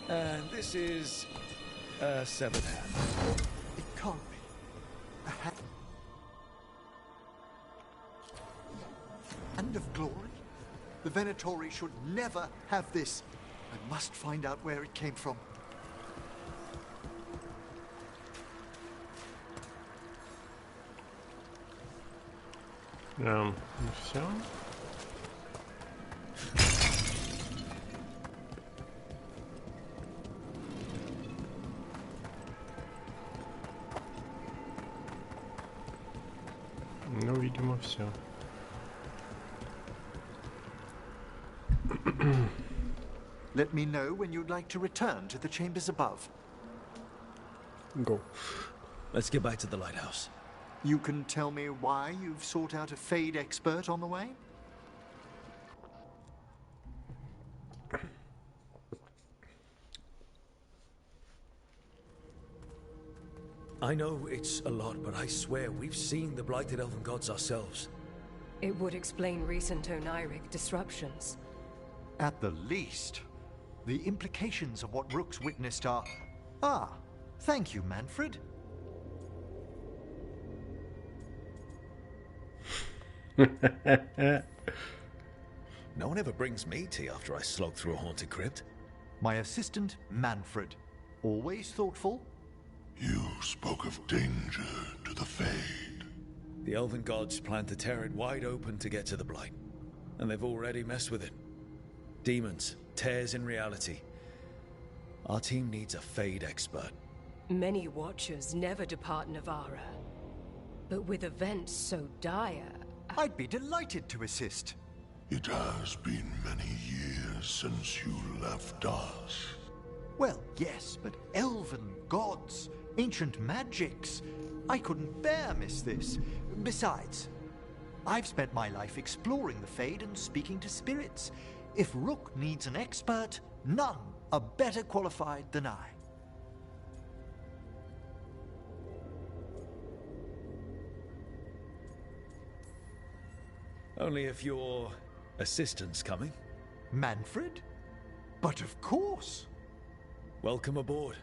And this is a severed hand. It can't be. A hand of glory? The Venatori should never have this. I must find out where it came from. Все. видимо, все. Let me know when you'd like to return to the chambers above. Go. Let's get back to the lighthouse. You can tell me why you've sought out a Fade expert on the way? I know it's a lot, but I swear we've seen the blighted elven gods ourselves. It would explain recent oniric disruptions. At the least, the implications of what Rook's witnessed are... Ah, thank you, Manfred. No one ever brings me tea after I slog through a haunted crypt. My assistant, Manfred. Always thoughtful. You spoke of danger to the Fade. The elven gods plan to tear it wide open to get to the blight. And they've already messed with it. Demons, tears in reality. Our team needs a Fade expert. Many Watchers never depart Navara. But with events so dire... I'd be delighted to assist. It has been many years since you left us. Well, yes, but elven gods, ancient magics. I couldn't bear miss this. Besides, I've spent my life exploring the Fade and speaking to spirits. If Rook needs an expert, none are better qualified than I. Only if your assistant's coming. Manfred? But of course. Welcome aboard.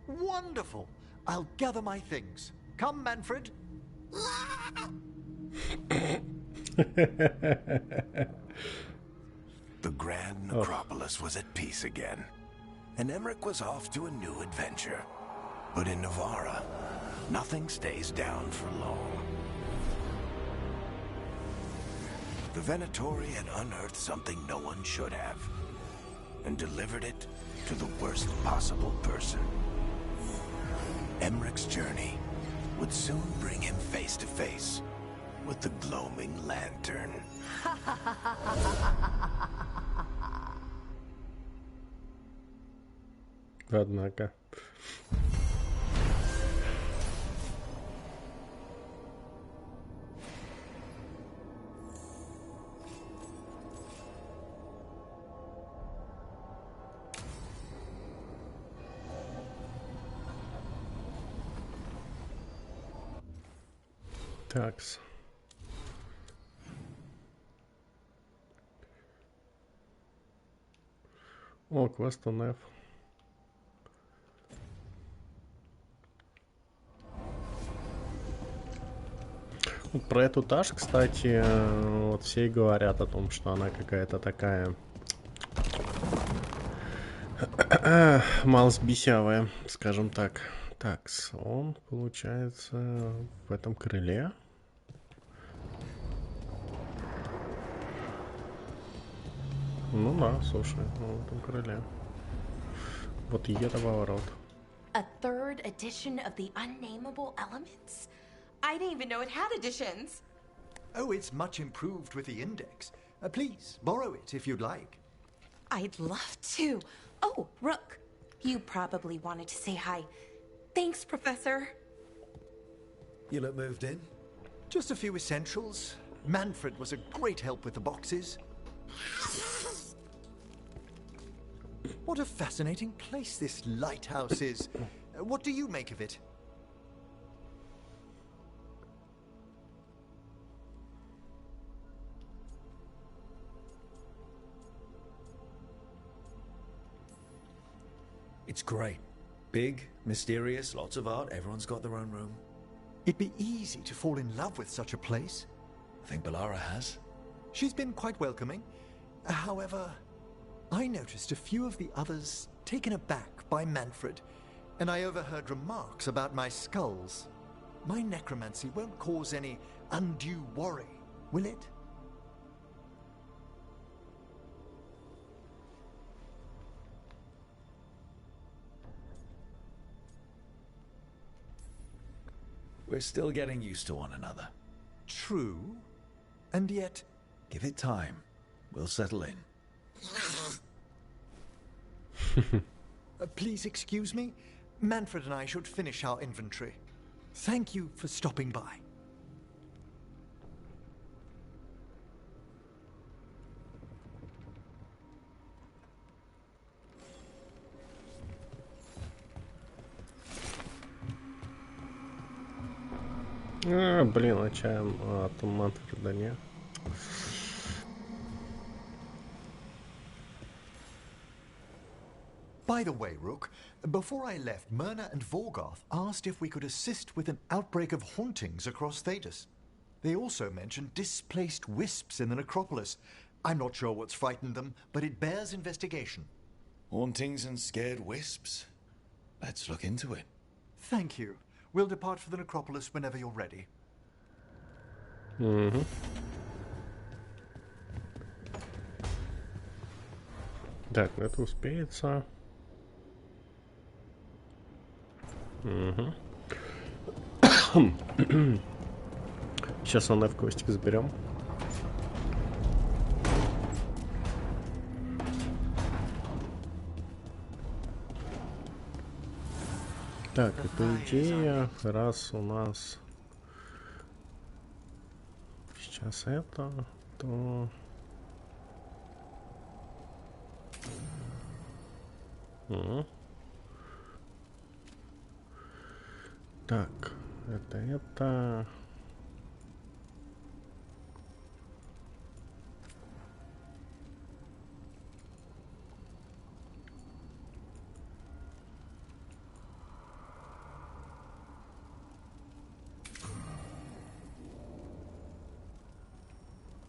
Wonderful. I'll gather my things. Come, Manfred. The Grand Necropolis was at peace again, and Emmerich was off to a new adventure. But in Navara, nothing stays down for long. The Venatori had unearthed something no one should have, and delivered it to the worst possible person. Emmerich's journey would soon bring him face to face with the gloaming lantern. Однако. Такс. О, квест on F. Вот про эту Тааш, кстати, вот все и говорят о том, что она какая-то такая малосбесявая, скажем так. Такс, он получается в этом крыле. Ну да, слушай, в этом крыле. Вот это поворот. A third edition of the unnameable elements? I didn't even know it had editions. Oh, it's much improved with the index. Please, borrow it if you'd like. I'd love to. Oh, Rook, you probably wanted to say hi. Thanks, Professor. You look moved in? Just a few essentials. Manfred was a great help with the boxes. What a fascinating place this lighthouse is. What do you make of it? It's great. Big, mysterious, lots of art. Everyone's got their own room. It'd be easy to fall in love with such a place. I think Balara has. She's been quite welcoming. However, I noticed a few of the others taken aback by Manfred, and I overheard remarks about my skulls. My necromancy won't cause any undue worry, will it? We're still getting used to one another. True. And yet... Give it time. We'll settle in. Please excuse me. Manfred and I should finish our inventory. Thank you for stopping by. Блин, отчаян от Манфреда, не? By the way, Rook, before I left, Myrna and Vorgoth asked if we could assist with an outbreak of hauntings across Thedas. They also mentioned displaced wisps in the necropolis. I'm not sure what's frightened them, but it bears investigation. Hauntings and scared wisps? Let's look into it. Thank you. We'll depart for the necropolis whenever you're ready. Угу. Так, это успеется. Угу. Сейчас он в костик заберем. Так, это идея. Раз у нас сейчас это, то... Так, это...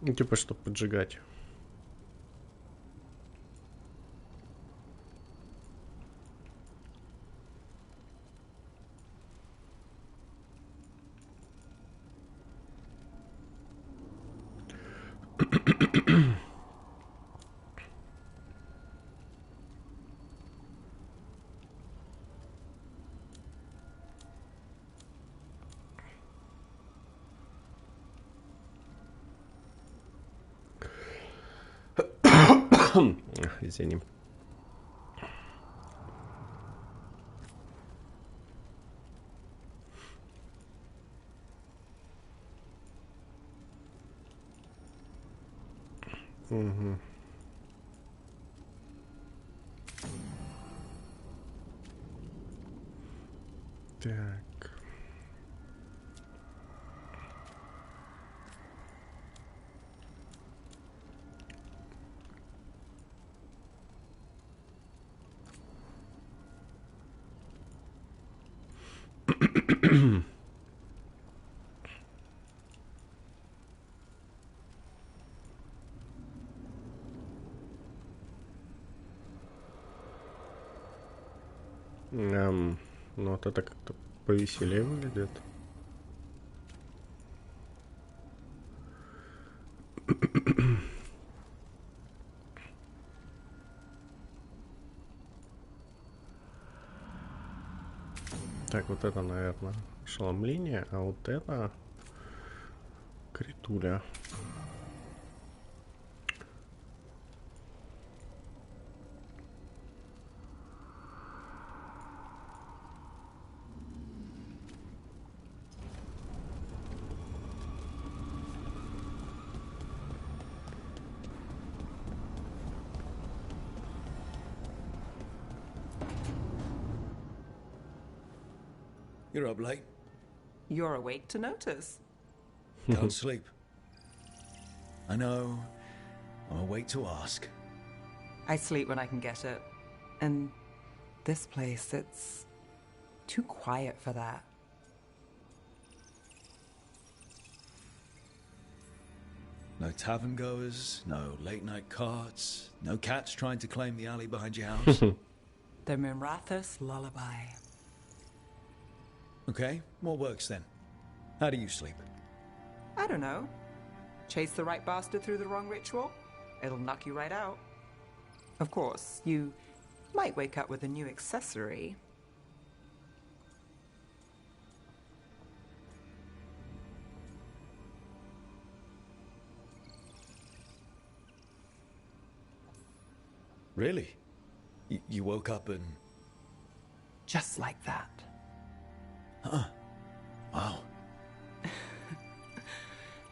Ну, типа, чтобы поджигать. Извини. Угу. Так. Ну вот это как-то повеселее выглядит. Так, вот это, наверное, ошеломление, а вот это критуля. You're up late. You're awake to notice. Don't sleep. I know. I'm awake to ask. I sleep when I can get it. And this place, it's too quiet for that. No tavern goers, no late night carts, no cats trying to claim the alley behind your house. The Mimrathus lullaby. Okay, what works then? How do you sleep? I don't know. Chase the right bastard through the wrong ritual? It'll knock you right out. Of course, you might wake up with a new accessory. Really? You woke up and... Just like that. Huh. Wow.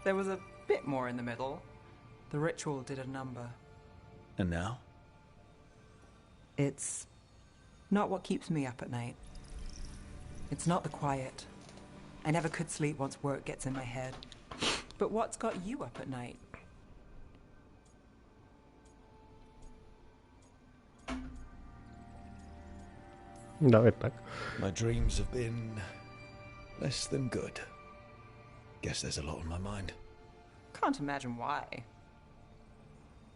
There was a bit more in the middle. The ritual did a number. And now? It's not what keeps me up at night. It's not the quiet. I never could sleep once work gets in my head. But what's got you up at night? Давай так. My dreams have been less than good. Guess there's a lot on my mind. Can't imagine why.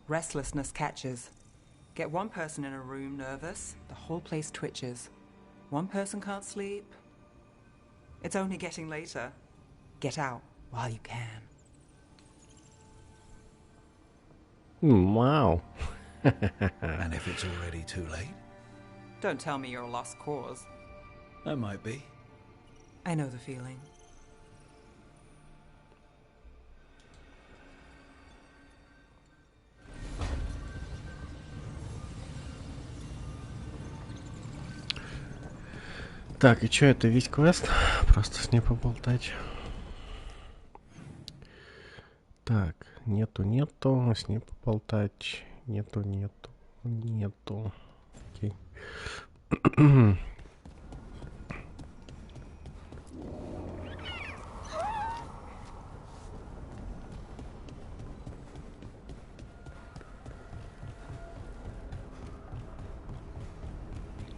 Restlessness catches. Get one person in a room nervous, the whole place twitches. One person can't sleep. It's only getting later. Get out while you can. Wow. And if it's already too late? Don't tell me you're a lost cause. I might be. I know the feeling. Так, и чё, это весь квест? Просто с ней поболтать. Так, нету, с ней поболтать. Нету. Окей.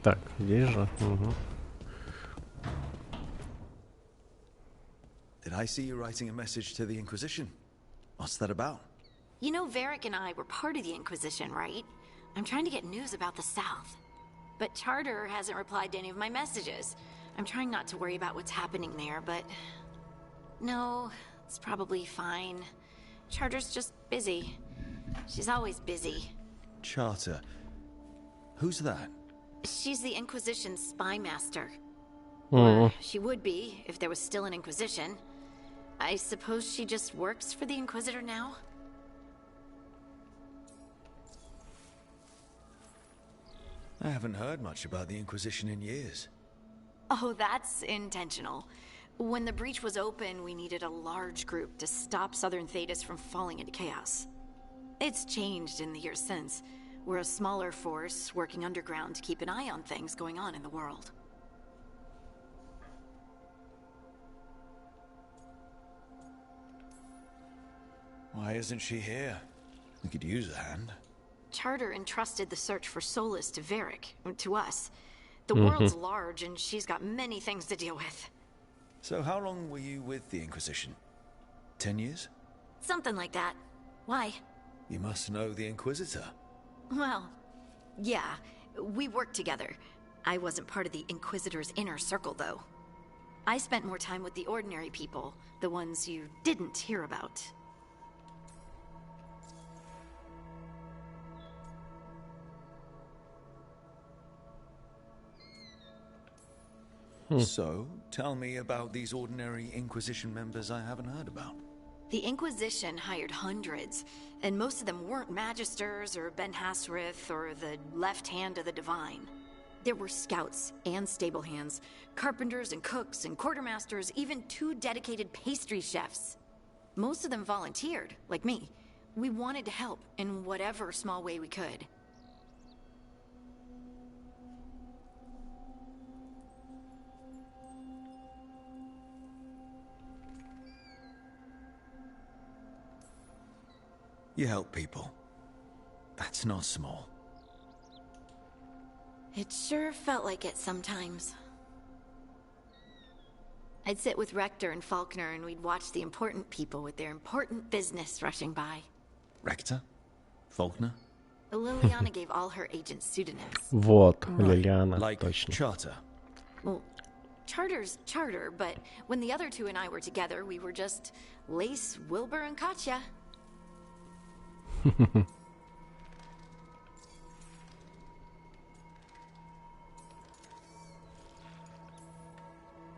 Так, здесь же. Угу. Did I see you writing a message to the Inquisition? What's that about? You know, Varric and I were part of the Inquisition, right? I'm trying to get news about the South. But Charter hasn't replied to any of my messages. I'm trying not to worry about what's happening there, but... No, it's probably fine. Charter's just busy. She's always busy. Charter. Who's that? She's the Inquisition's spy master. Mm. Or she would be, if there was still an Inquisition. I suppose she just works for the Inquisitor now? I haven't heard much about the Inquisition in years. Oh, that's intentional. When the breach was open, we needed a large group to stop Southern Thedas from falling into chaos. It's changed in the years since. We're a smaller force working underground to keep an eye on things going on in the world. Why isn't she here? We could use a hand. Charter entrusted the search for Solus to Varric, to us. The world's large and she's got many things to deal with. So how long were you with the Inquisition? 10 years? Something like that. Why? You must know the Inquisitor. Well, yeah, we worked together. I wasn't part of the Inquisitor's inner circle, though. I spent more time with the ordinary people, the ones you didn't hear about. So, tell me about these ordinary Inquisition members I haven't heard about. The Inquisition hired hundreds, and most of them weren't Magisters or Ben Hasrith or the left hand of the Divine. There were scouts and stable hands, carpenters and cooks and quartermasters, even 2 dedicated pastry chefs. Most of them volunteered, like me. We wanted to help in whatever small way we could. You help people. That's not small. It sure felt like it sometimes. I'd sit with Rector and Faulkner and we'd watch the important people with their important business rushing by. Rector? Faulkner? Liliana gave all her agents pseudonyms. Вот, Лилиана, Like точно. Charter. Well, Charter's Charter, but when the other 2 and I were together, we were just Lace, Wilbur, and Katya.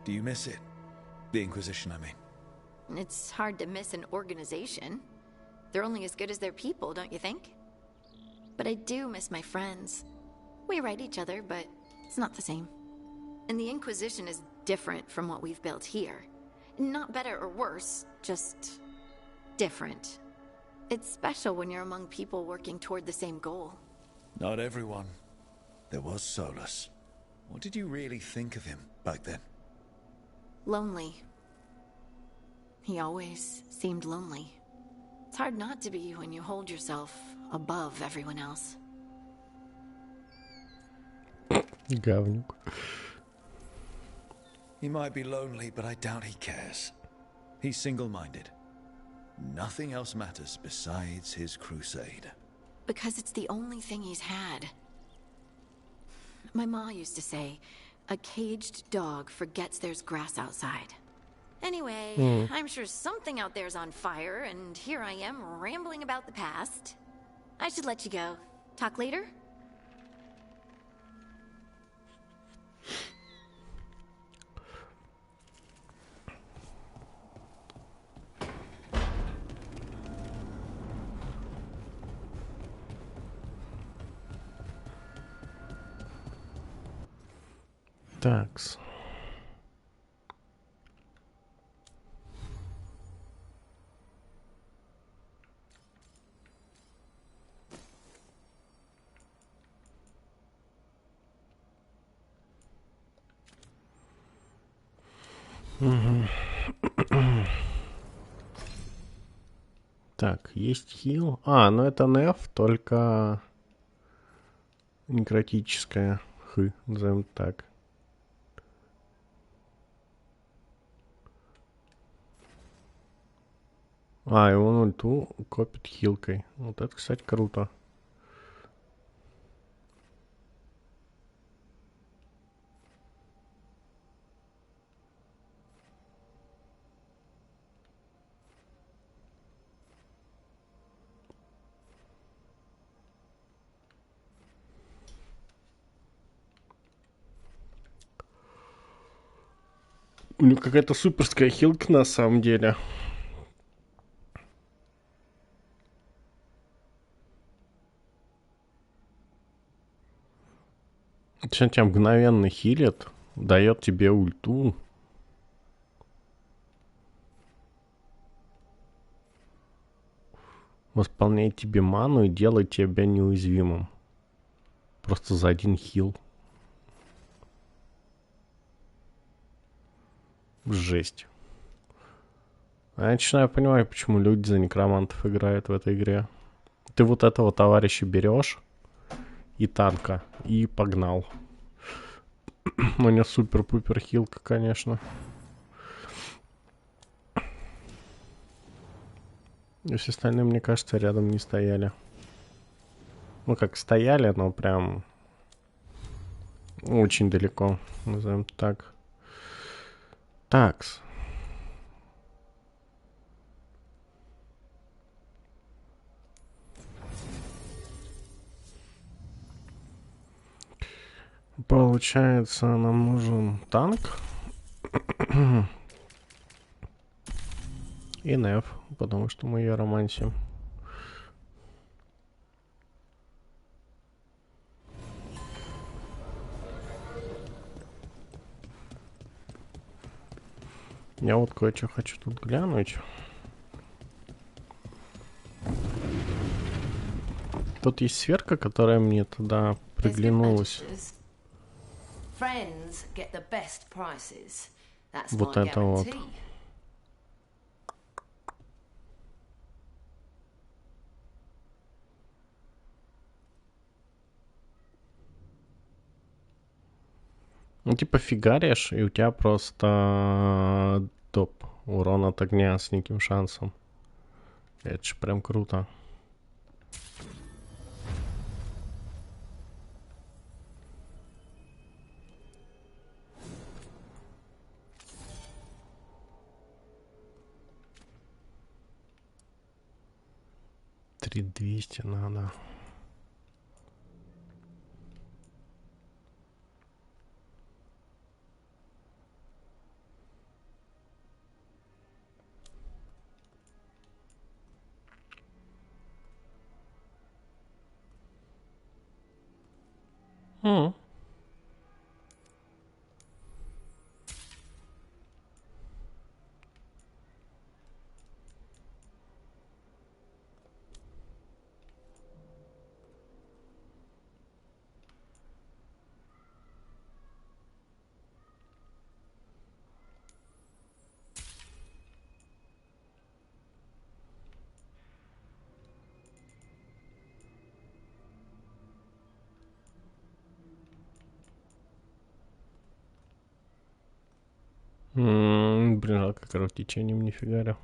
Do you miss it? The Inquisition, I mean. It's hard to miss an organization. They're only as good as their people, don't you think? But I do miss my friends. We write each other, but it's not the same. And the Inquisition is different from what we've built here. Not better or worse, just different. It's special when you're among people working toward the same goal. Not everyone. There was Solus. What did you really think of him back then? Lonely. He always seemed lonely. It's hard not to be when you hold yourself above everyone else. Говнюк. He might be lonely, but I doubt he cares. He's single-minded. Nothing else matters besides his crusade. Because it's the only thing he's had. My ma used to say, a caged dog forgets there's grass outside. Anyway, I'm sure something out there's on fire, and here I am rambling about the past. I should let you go. Talk later? Такс. Так, есть хил. Ну это неф, только некротическое. Назовем так. И он ульту копит хилкой. Вот это, кстати, круто. У него какая-то суперская хилка на самом деле. Он тебя мгновенно хилит, дает тебе ульту. Восполняет тебе ману и делает тебя неуязвимым. Просто за один хил. Жесть. Я начинаю понимать, почему люди за некромантов играют в этой игре. Ты вот этого товарища берешь и танка, и погнал. У него супер-пупер хилка, конечно. И все остальные, мне кажется, рядом не стояли. Ну, как стояли, но прям очень далеко, назовем так. Такс. Получается, нам нужен танк и неф, потому что мы ее романсим. Я вот кое-что хочу тут глянуть. Тут есть сферка, которая мне туда приглянулась. Вот это вот. Ну, типа фигаришь, и у тебя просто топ урон от огня с неким шансом. Это же прям круто. $3200 надо. Блин, жалко, кровотечением не фигарил.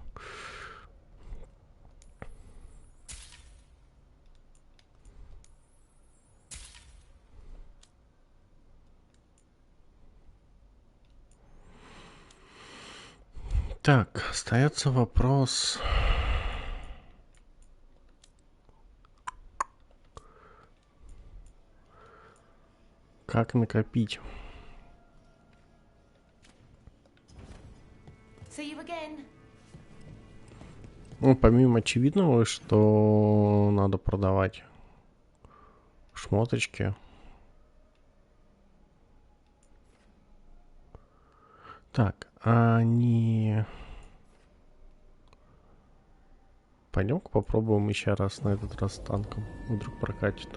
Так, остается вопрос. Как накопить? See you again. Ну, помимо очевидного, что надо продавать шмоточки. Так, они... Пойдем-ка попробуем еще раз, на этот раз с танком. Вдруг прокатит.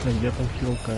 Где там хилка?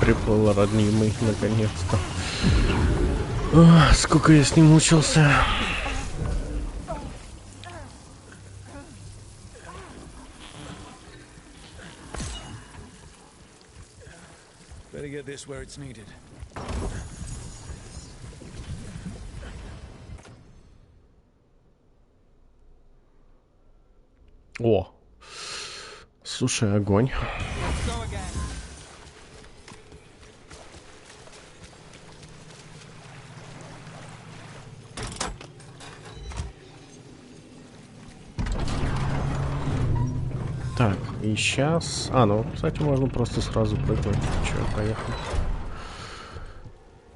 приплыл роднимый, наконец-то. Сколько я с ним мучился. Better get this where it's needed. О, слушай, огонь. Так, и сейчас... ну, кстати, можно просто сразу прыгнуть. Че, поехали.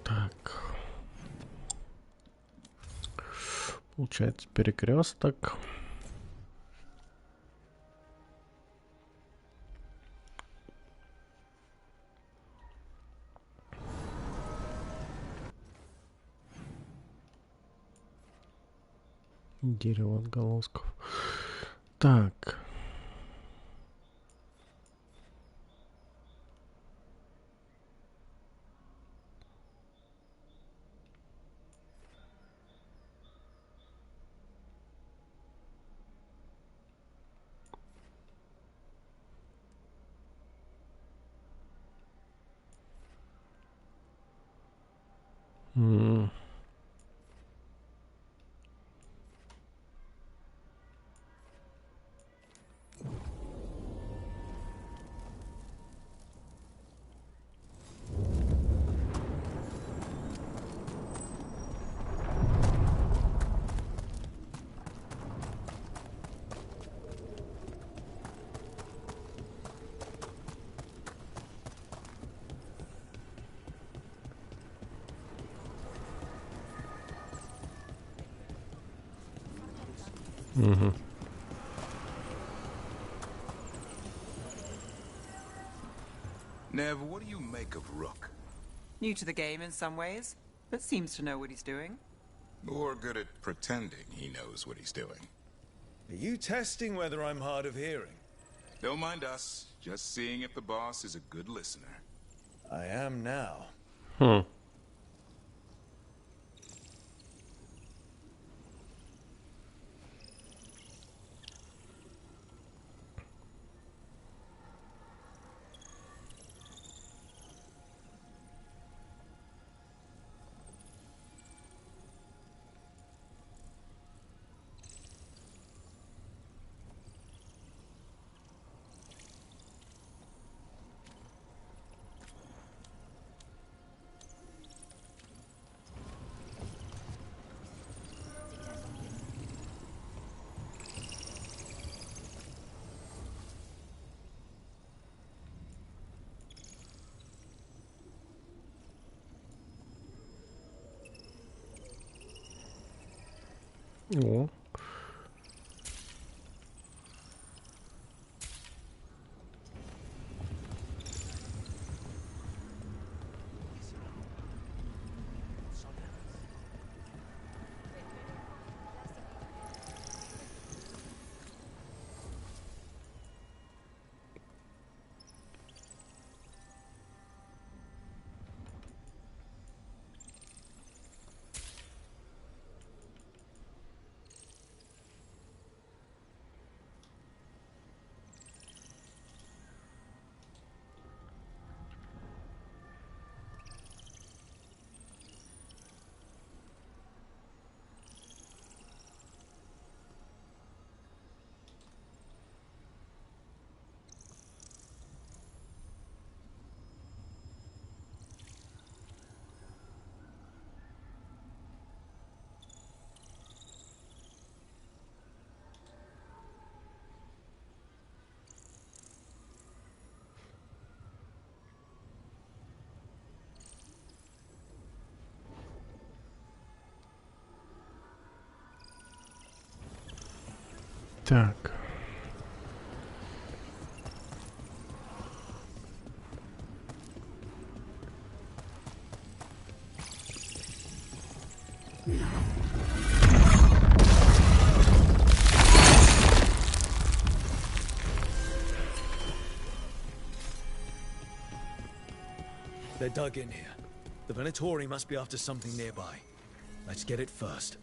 Так. Получается перекресток. Дерево отголосков. Так. Nev, what do you make of Rook? New to the game in some ways, but seems to know what he's doing. Or good at pretending he knows what he's doing. Are you testing whether I'm hard of hearing? Don't mind us. Just seeing if the boss is a good listener. I am now. О. Так. They're dug in here. The Venatori must be after something nearby. Let's get it first.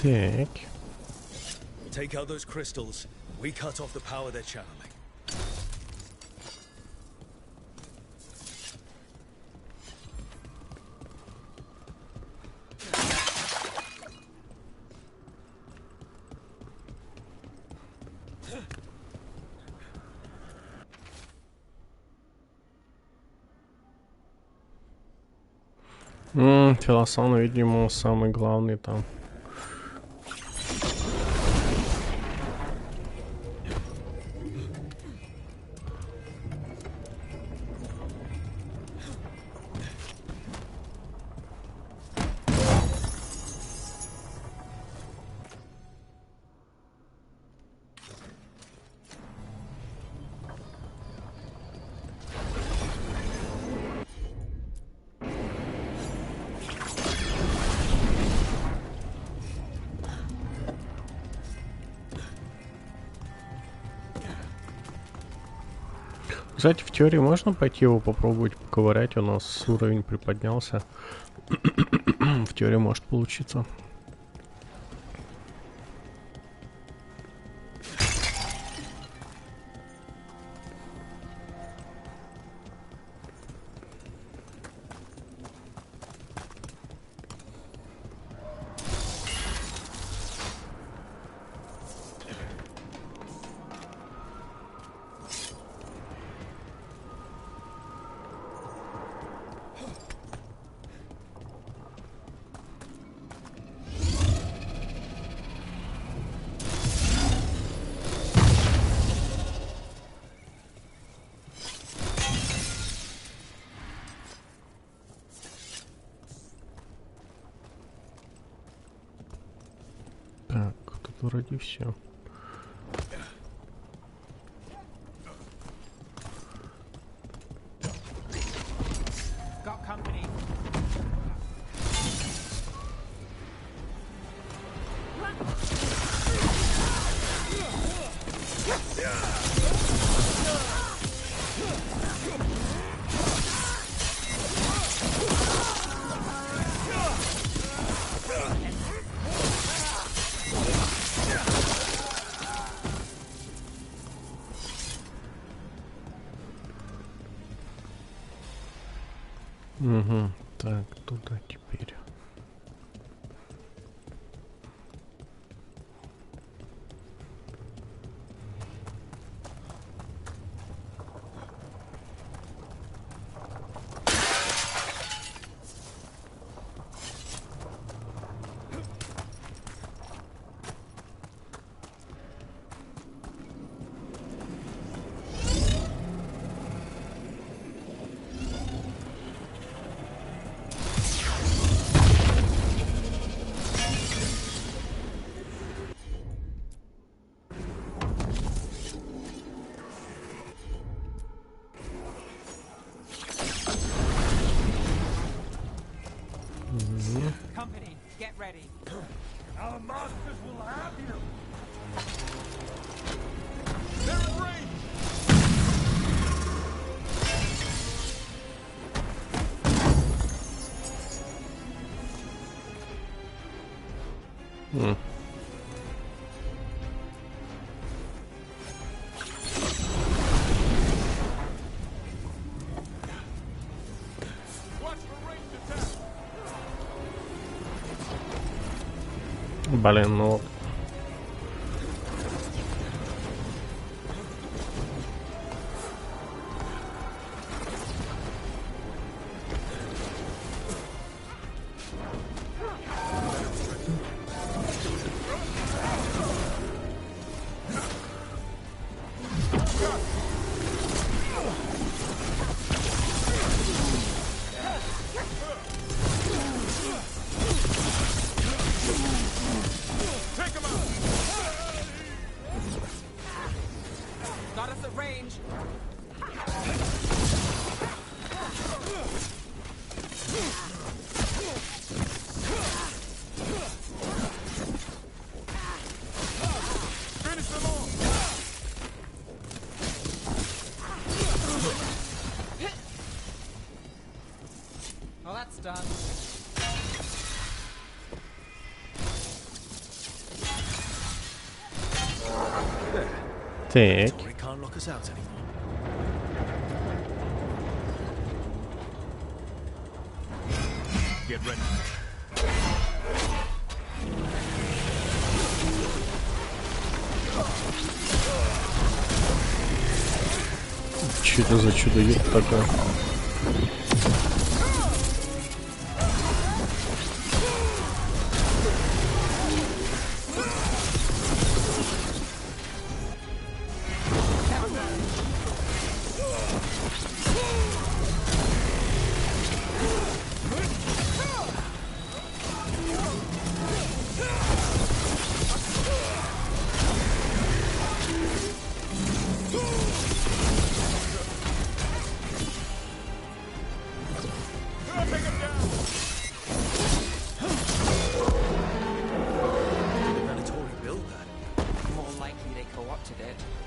Так. Take out those crystals. We cut off the power they're channeling. Филосан, видимо, самый главный там. Кстати, в теории можно пойти его попробовать поковырять, у нас уровень приподнялся. В теории может получиться. Так, тут вроде все. Угу, так, туда теперь. Company, get ready. Our masters will have you. They're in range. Блин, ну... Well, that's done. Так. Tori can't lock us out anymore. Get ready. Что это за чудо-юбка такая?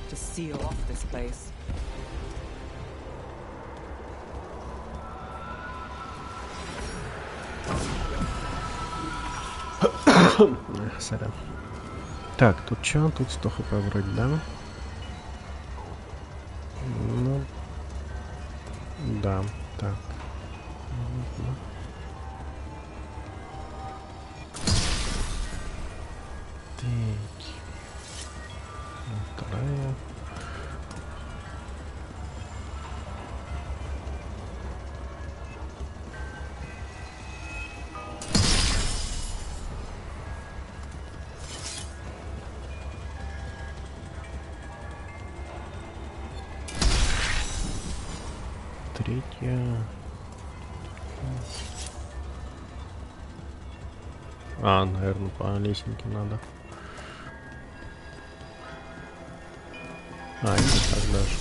To seal off this place. Сорян. Так, тут что? Тут 100 хп вроде, да? Ну... Да, так. Так. Вторая. Третья. А, наверное, по лесенке надо. А, не так даже.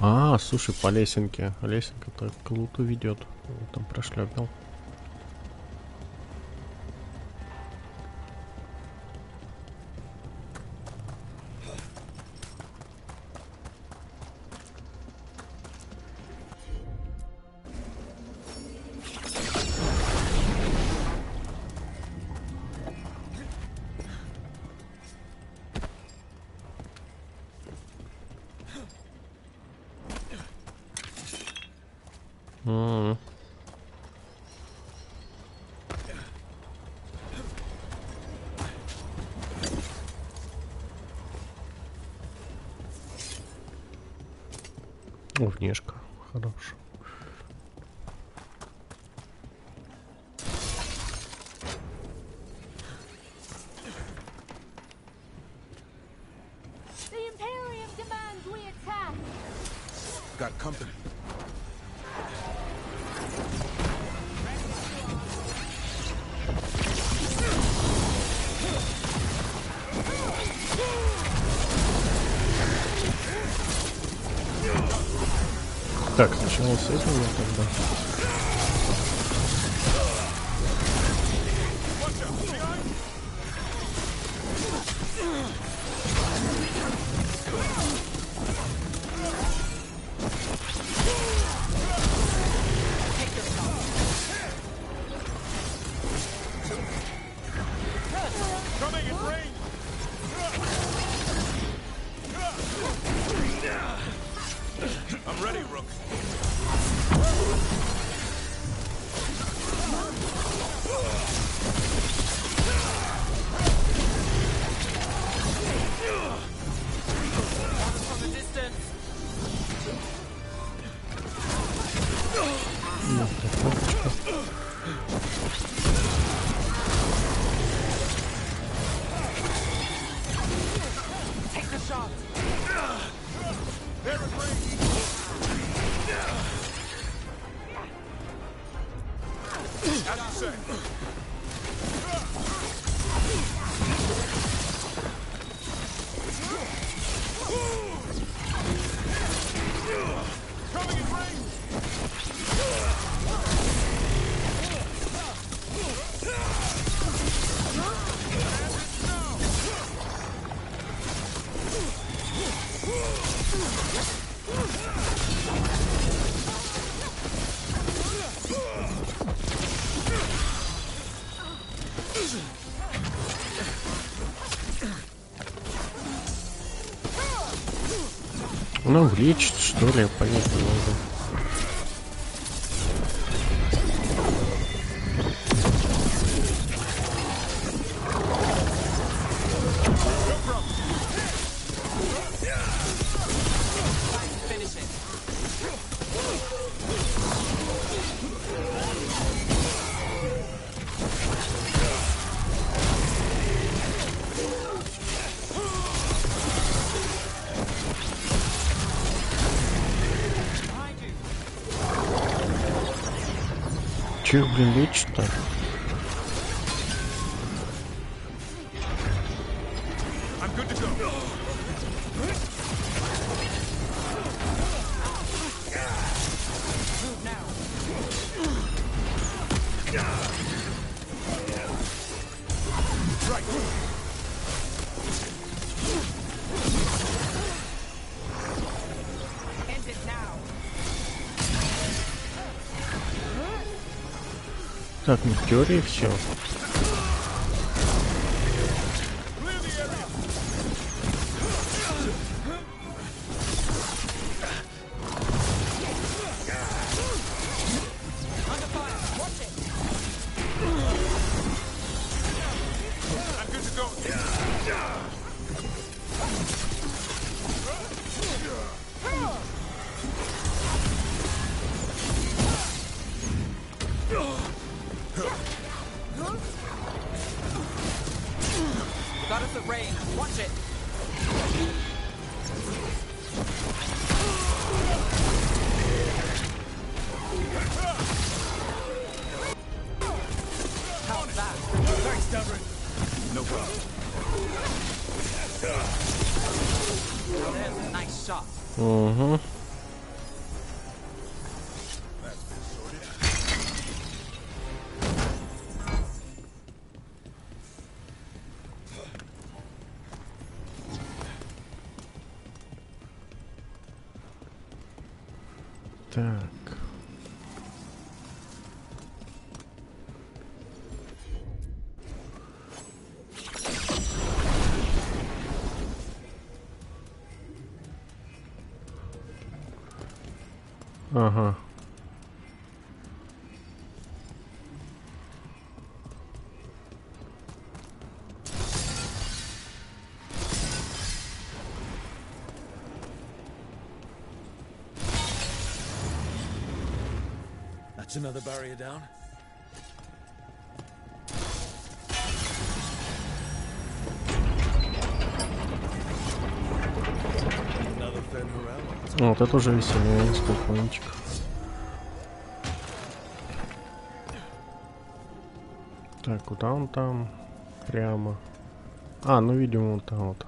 А, слушай, по лесенке. Лесенка-то к луту ведет. Там прошлепил. Внешка хорош. Got company. Так, сначала с этим я тогда. Ну, влечит, что ли, понять не могу. Че, блин, лечит-то? Так, ну в теории все. Угу. Так. Ага. That's another barrier down. Another Fenrirella. Вот это уже веселее, спокойничек. Так, куда он там? Прямо. А, ну видимо вот там вот.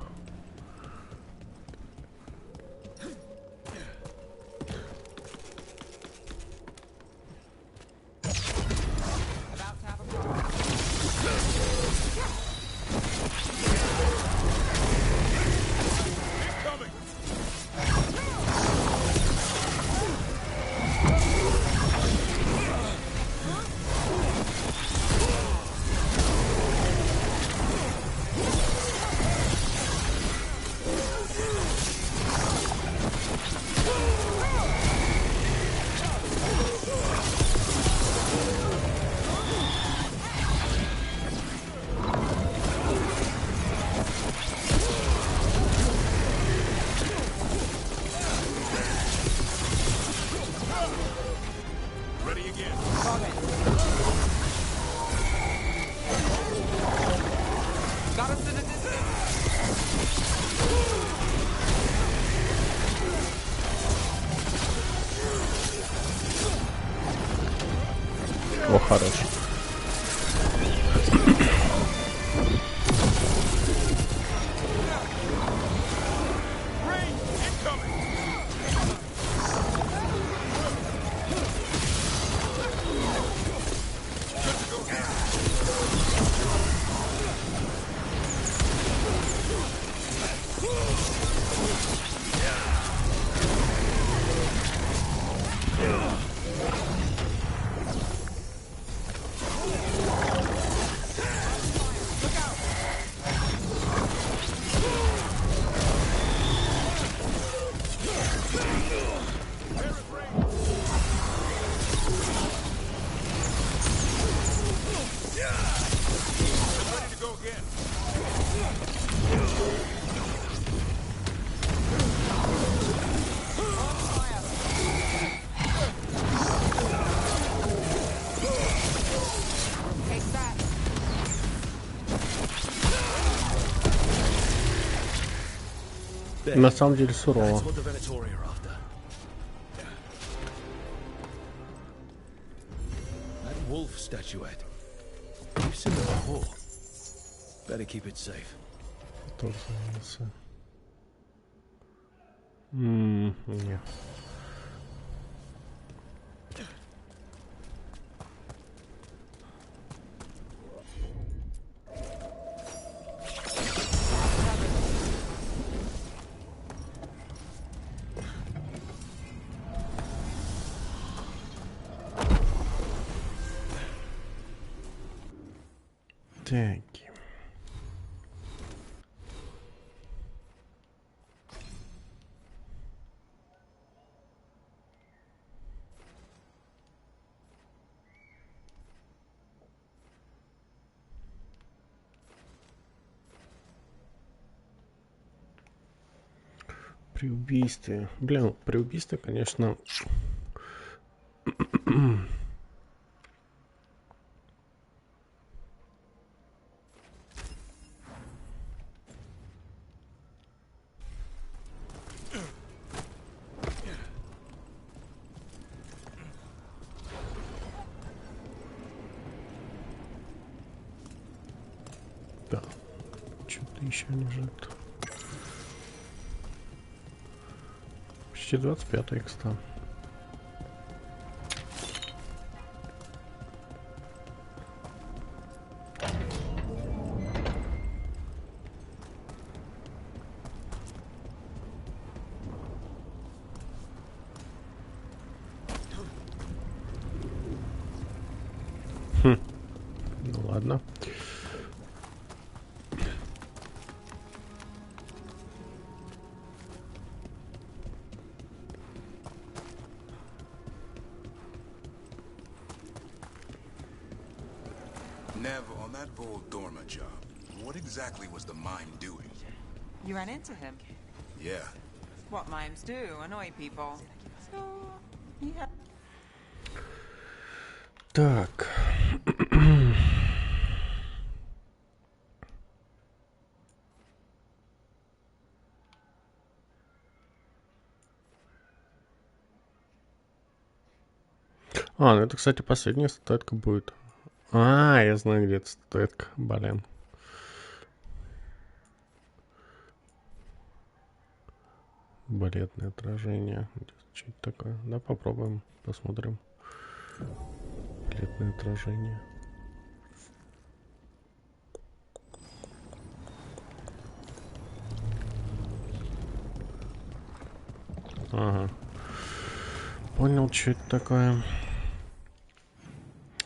хорош. На самом деле сурово. Wolf statuette. You've seen it before. Better keep it safe. Кто занялся? Нет. Так. При убийстве. Блин, при убийстве, конечно... Да, что-то еще лежит. Почти 25 экста. Ну ладно. Nev, on that bold dorma job, what exactly was the mime doing? You ran into him. Yeah. What mimes do, annoy people. So, yeah. Так. А, ну это, кстати, последняя статуэтка будет. А, я знаю, где эта статуэтка. Блин. Балетное отражение. Что это такое? Да, попробуем, посмотрим. Балетное отражение. Ага. Понял, что это такое.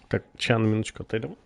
Так, ча, на минуточку отойдем.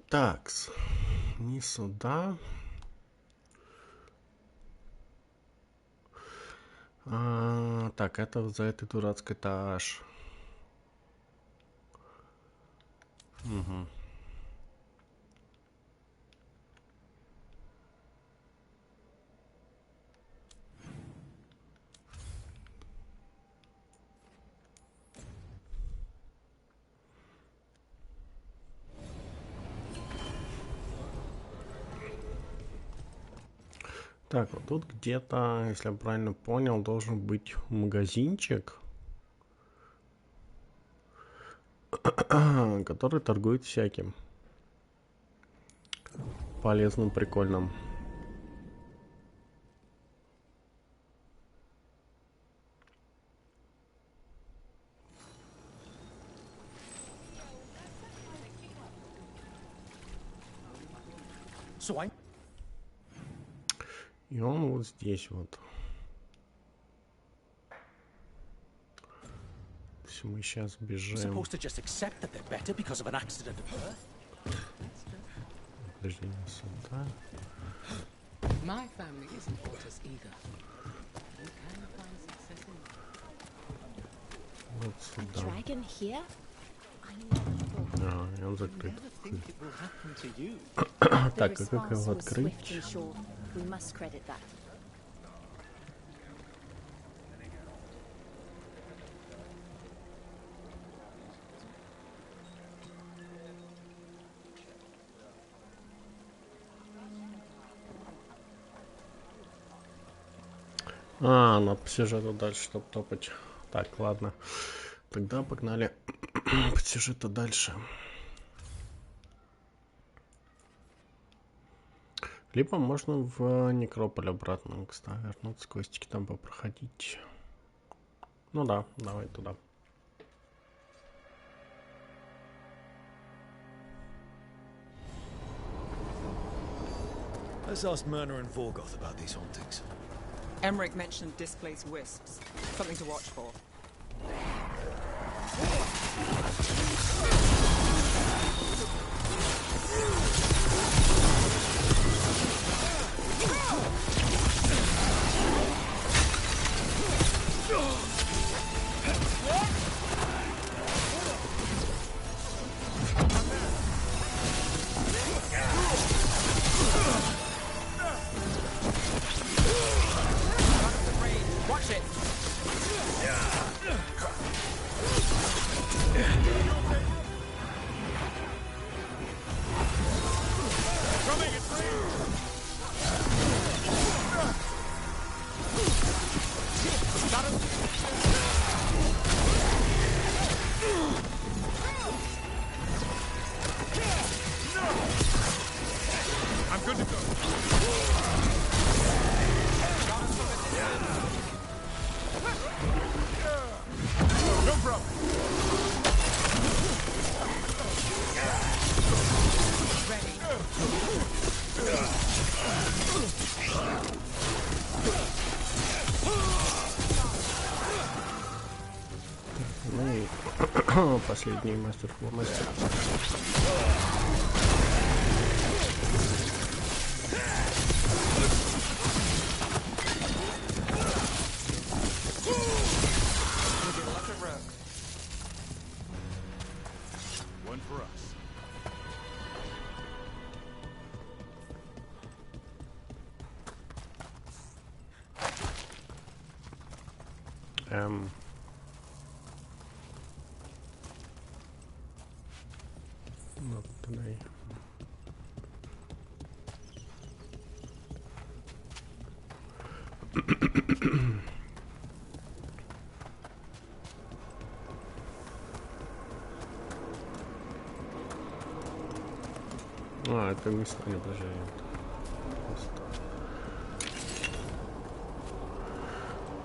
Такс. Не сюда. Так, это вот за этой дурацкой Тааш. Угу. Так, вот тут где-то, если я правильно понял, должен быть магазинчик, который торгует всяким полезным, прикольным. И он вот здесь вот. Если мы сейчас бежим. Подождение сюда. Вот сюда. И он закрыт. Так, а как его открыть? Надо по сюжету дальше, чтобы топать. Так, ладно. Тогда погнали по сюжету дальше. Либо можно в некрополь обратно, кстати, вернуться, костики там попроходить. Ну да, давай туда. Let's ask Myrna and Vorgoth about these hauntings. Emmerich mentioned displaced wisps. Something to watch for. Watch it! I'm good to go. No problem. Ну и последний мастер. One for us. Вот туда и. Это место не обожаю.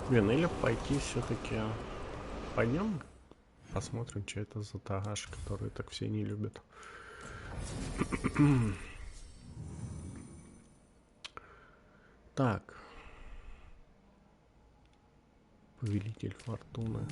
Блин, или пойти все-таки пойдем посмотрим, что это за Тааш, который так все не любят. Так. Повелитель фортуны.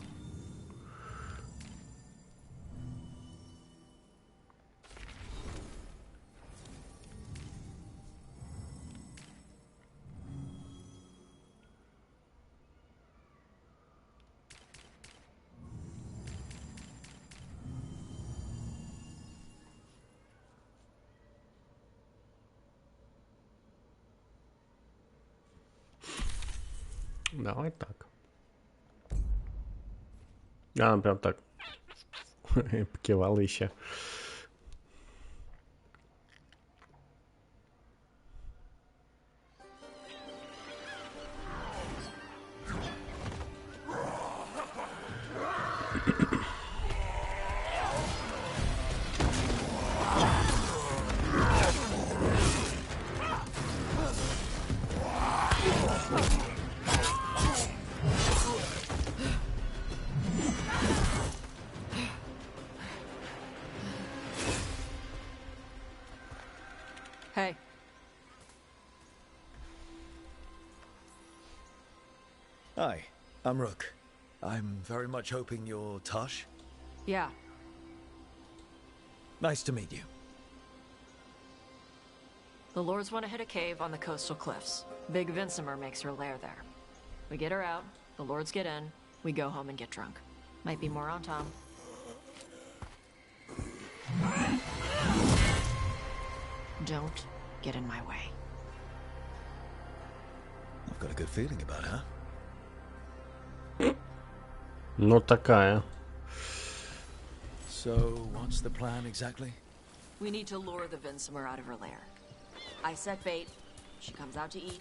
Давай так. Она прям так покивала еще. Hey. Hi, I'm Rook. I'm very much hoping you're Tash. Yeah. Nice to meet you. The Lords want to hit a cave on the coastal cliffs. Big Vincemer makes her lair there. We get her out, the Lords get in, we go home and get drunk. Might be more on Tom. Don't get in my way. I've got a good feeling about her. Ну такая. So, what's the plan exactly? We need to lure the Vincemer out of her lair. I set bait, she comes out to eat.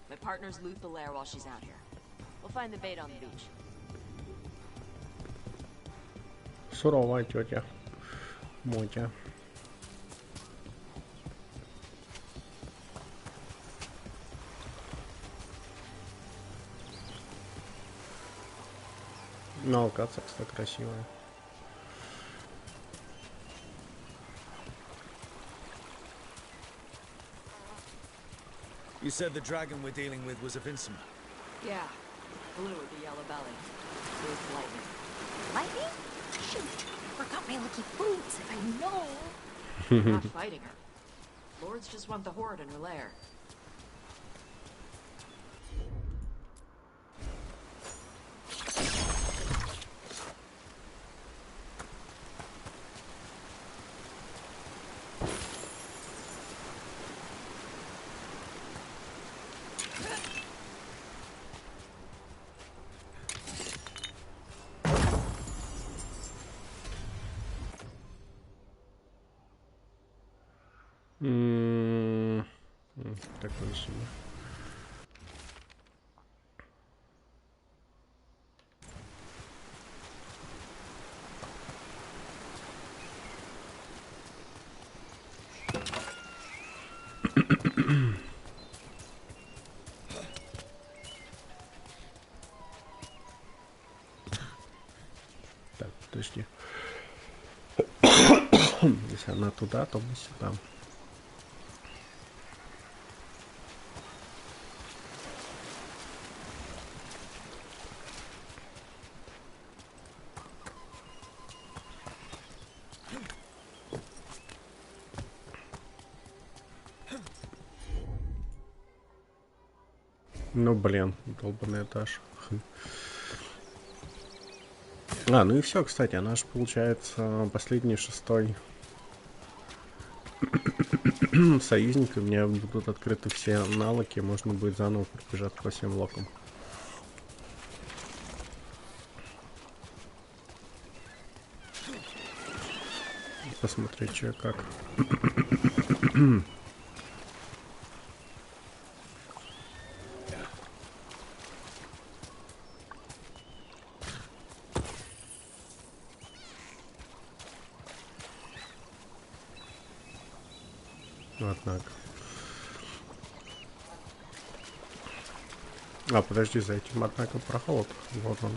My partners loot the lair while she's out here. We'll find the bait on the beach. Суровая тетя. Мотя. Но локация, кстати, красивая. You said the dragon we're dealing with was a Vincemer. Yeah, blue with the yellow belly. With lightning. Lightning? Shoot! Forgot my lucky boots, if I know. We're not fighting her. Lords just want the horde in her lair. Такой себе. Так, подожди. Если она туда, то мы сюда. Ну, блин, долбанный этаж. А, ну и все, кстати, она же, получается, последний, шестой союзник, и у меня будут открыты все навыки, можно будет заново пробежать по всем локам. Посмотреть, что как. Однако. А, подожди, за этим, однако, проход. Вот он.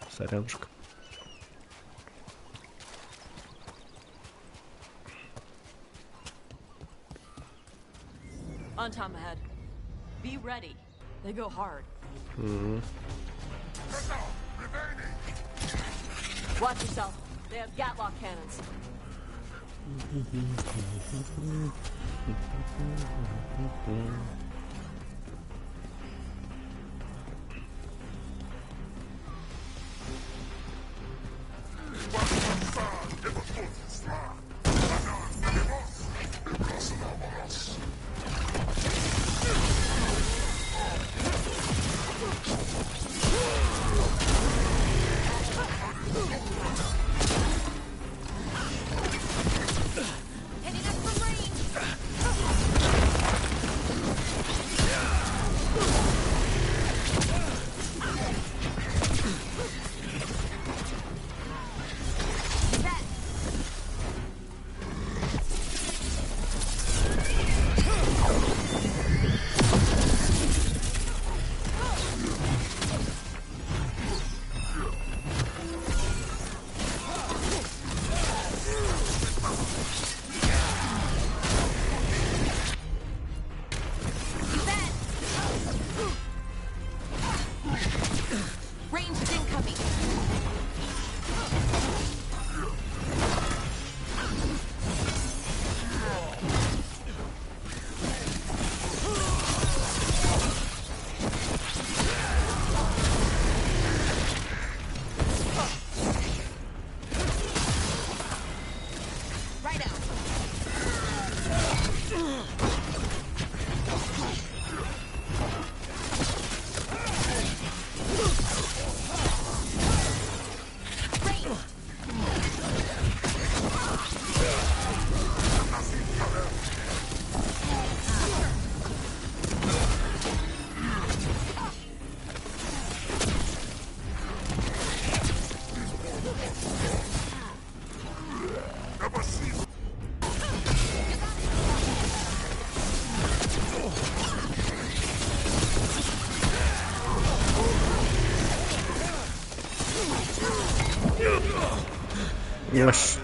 Сорянушка. On Tom ahead. Be ready. They go hard. Watch yourself. They have Gatlock cannons.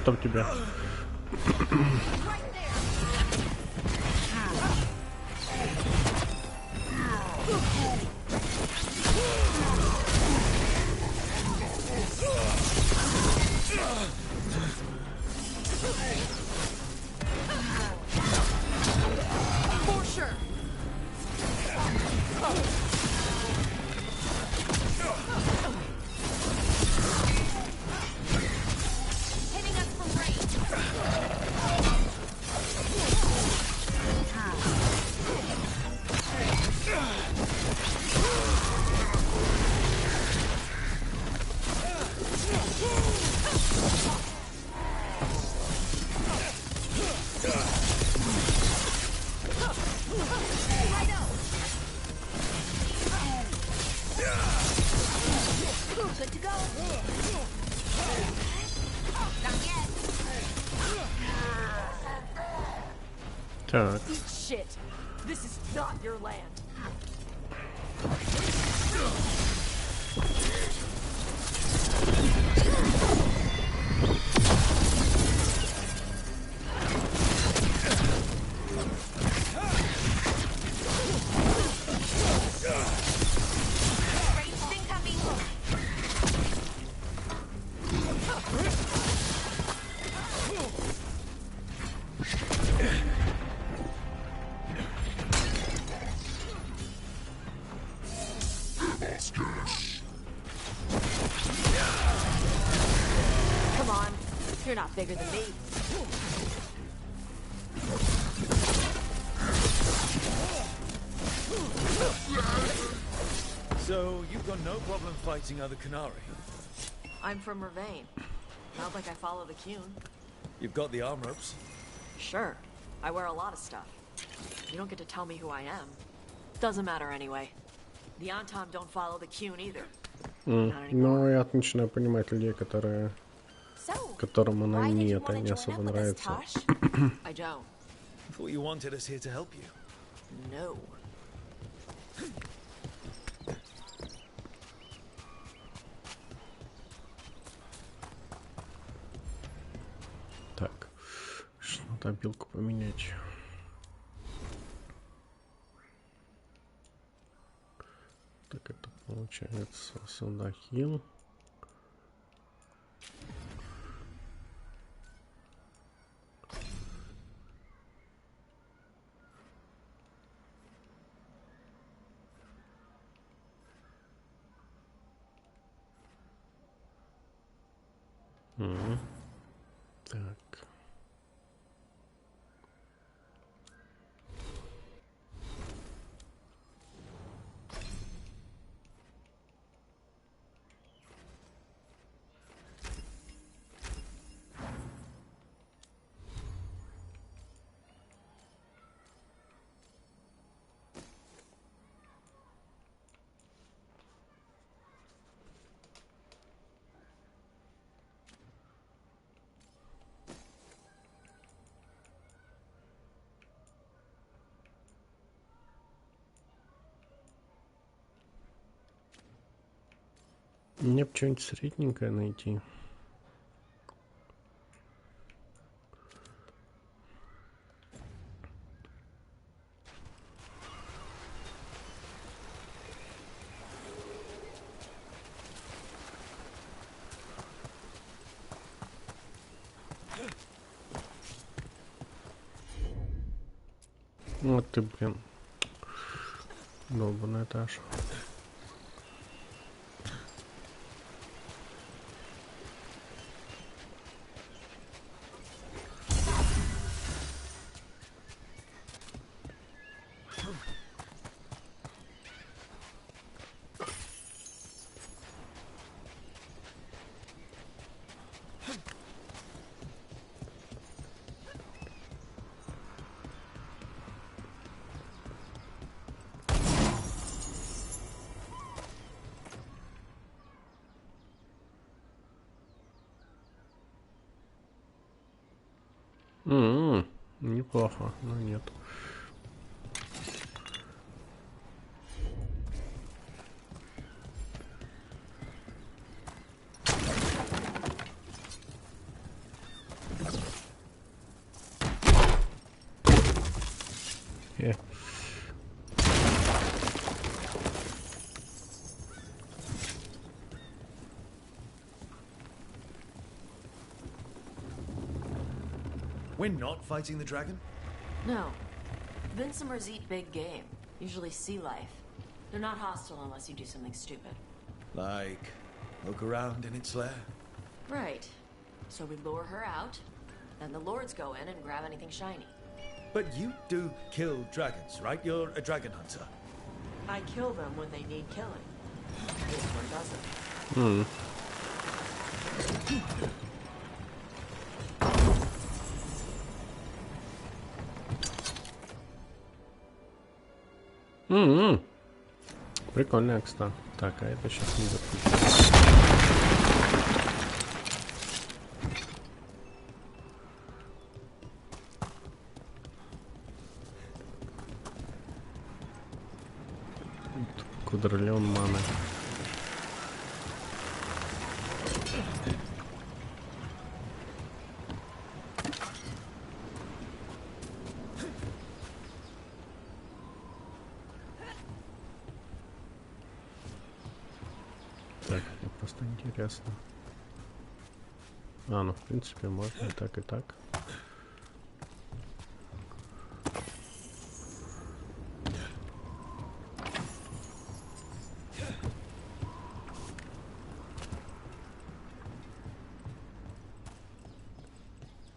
Чтоб тебя. Eat shit. This is not your land. You're not bigger than me. So, you've got no problem fighting other Kunari? I'm from Ravane. Not like I follow the Qun. You've got the arm ropes? Sure. I wear a lot of stuff. You don't get to tell me who I am. Doesn't matter anyway. The Antom don't follow the Qun either. Ну, я начинаю понимать людей, которым она не особо нравится. I don't. I thought you wanted us here to help you. No. Так, что-то обилку поменять. Так это получается Судахил. Так. Мне бы что-нибудь средненькое найти. Вот ты, блин. Долбаный Тааш. Неплохо, но нет. We're not fighting the dragon? No. Vincimers eat big game, usually sea life. They're not hostile unless you do something stupid. Like, look around in its lair? Right. So we lure her out, then the lords go in and grab anything shiny. But you do kill dragons, right? You're a dragon hunter. I kill them when they need killing. This one doesn't. Прикольная, кстати. Так, а это сейчас не запустим. Квадриллион маны. Так, мне просто интересно. Ну, в принципе, можно и так, и так.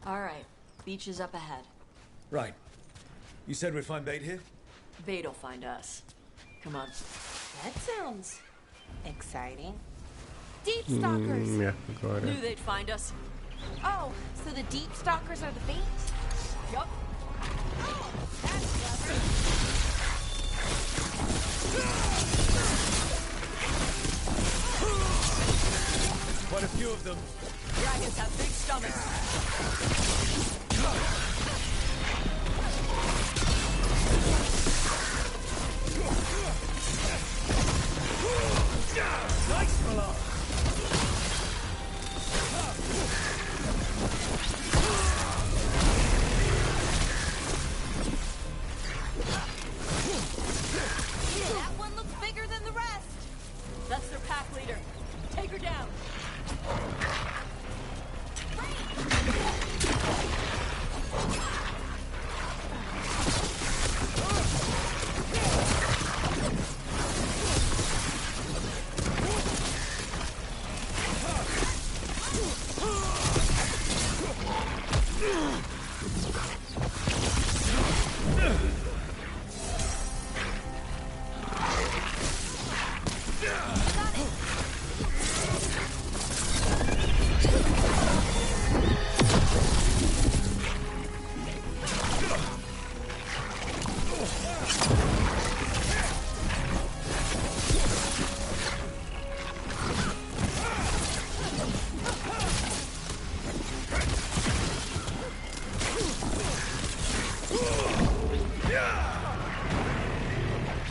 All right, beach is up ahead. Right. You said we'd find bait here? Bait'll find us. Come on. That sounds exciting. Deep stalkers! Knew they'd find us. Oh, so the deep stalkers are the bait? Yup. Oh, that's clever. Quite a few of them. Dragons have big stomachs. Nice fella! That one looks bigger than the rest.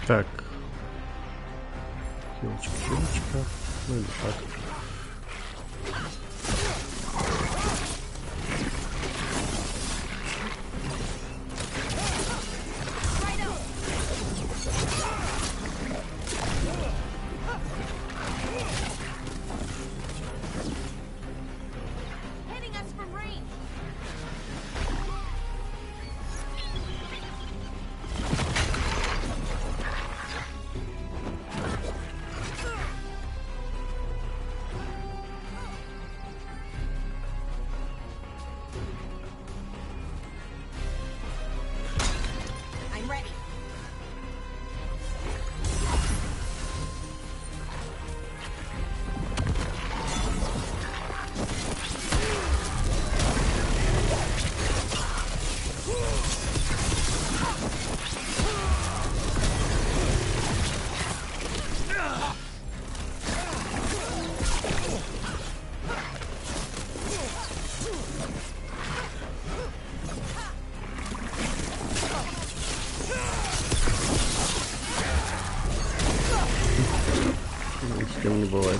Так. Хилочка. Ну или так. С кем не бывает.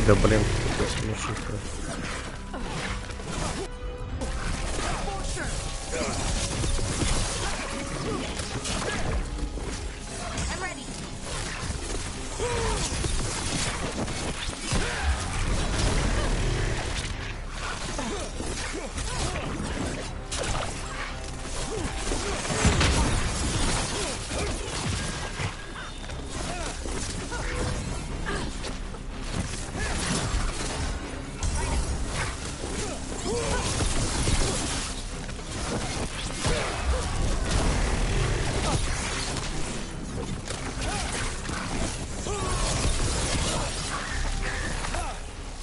Да блин, это сумасшедшее.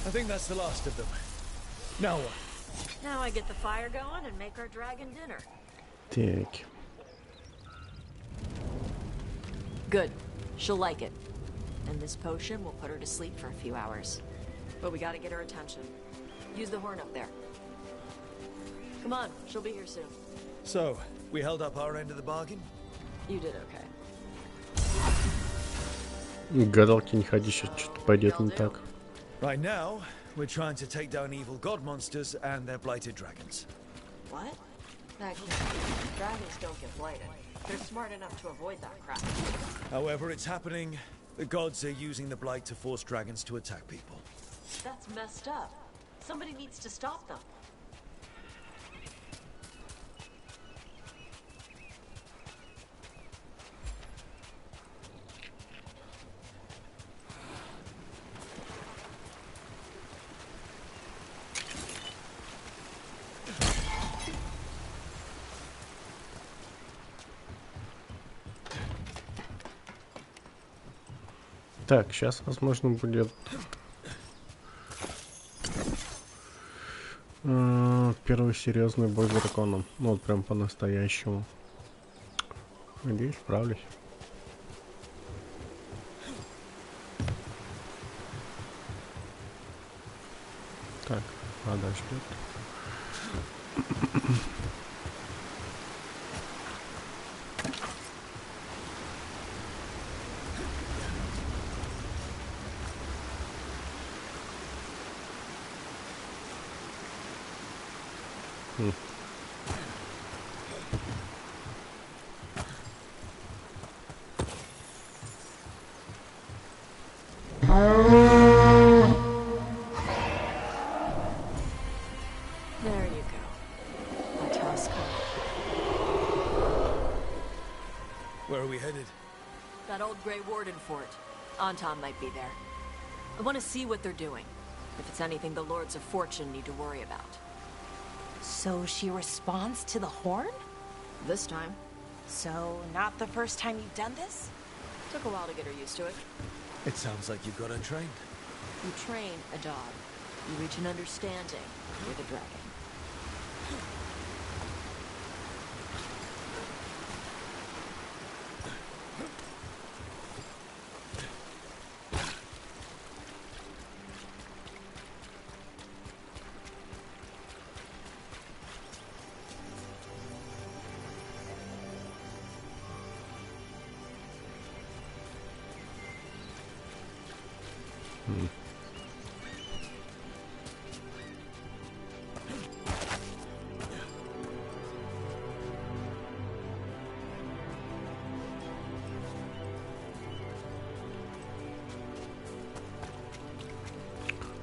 I think that's the last of them. Now what? Now I get the fire going and make our dragon dinner. Так. Good. She'll like it. And this potion will put her to sleep for a few hours. But we gotta get her attention. Use the horn up there. Come on, she'll be here soon. So, we held up our end of the bargain? You did okay. Гадалки не ходи, сейчас что-то пойдет не так. Right now, we're trying to take down evil god monsters and their blighted dragons. What? Actually, dragons don't get blighted. They're smart enough to avoid that crap. However, it's happening. The gods are using the blight to force dragons to attack people. That's messed up. Somebody needs to stop them. Так, сейчас, возможно, будет первый серьезный бой с драконом. Ну, вот прям по-настоящему. Надеюсь, справлюсь. Так, вода ждет. There you go. A tusk. Where are we headed? That old Grey Warden fort. Anton might be there. I want to see what they're doing. If it's anything the Lords of Fortune need to worry about. So she responds to the horn? This time. So, not the first time you've done this? Took a while to get her used to it. It sounds like you got untrained. You train a dog. You reach an understanding with a dragon.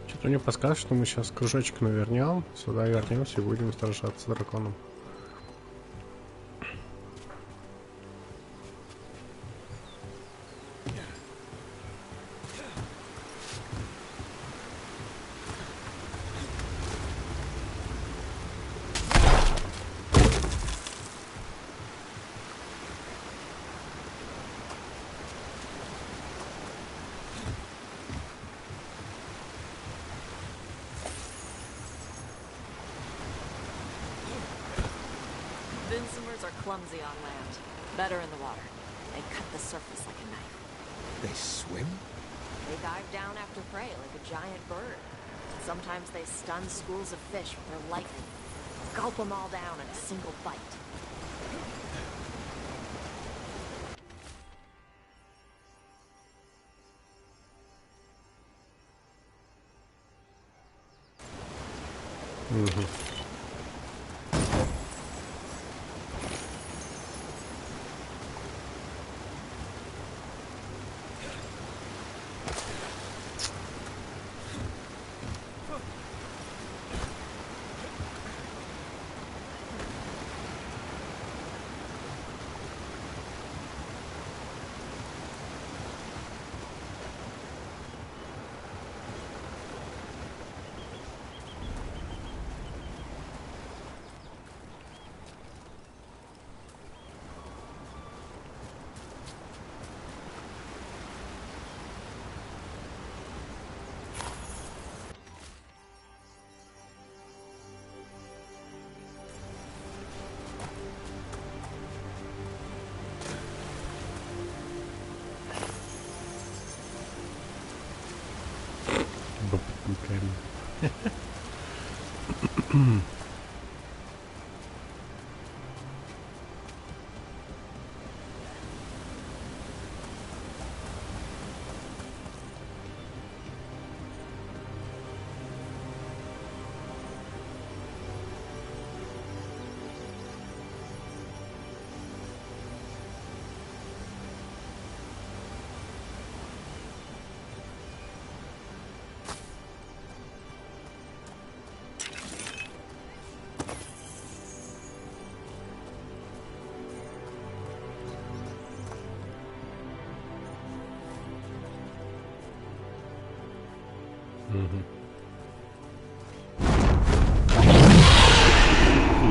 Что-то мне подсказывает, что мы сейчас кружочек навернем, сюда вернемся и будем сражаться с драконом. Clumsy on land, better in the water. They cut the surface like a knife. They swim? They dive down after prey like a giant bird. Sometimes they stun schools of fish with their lightning, gulp them all down in a single bite.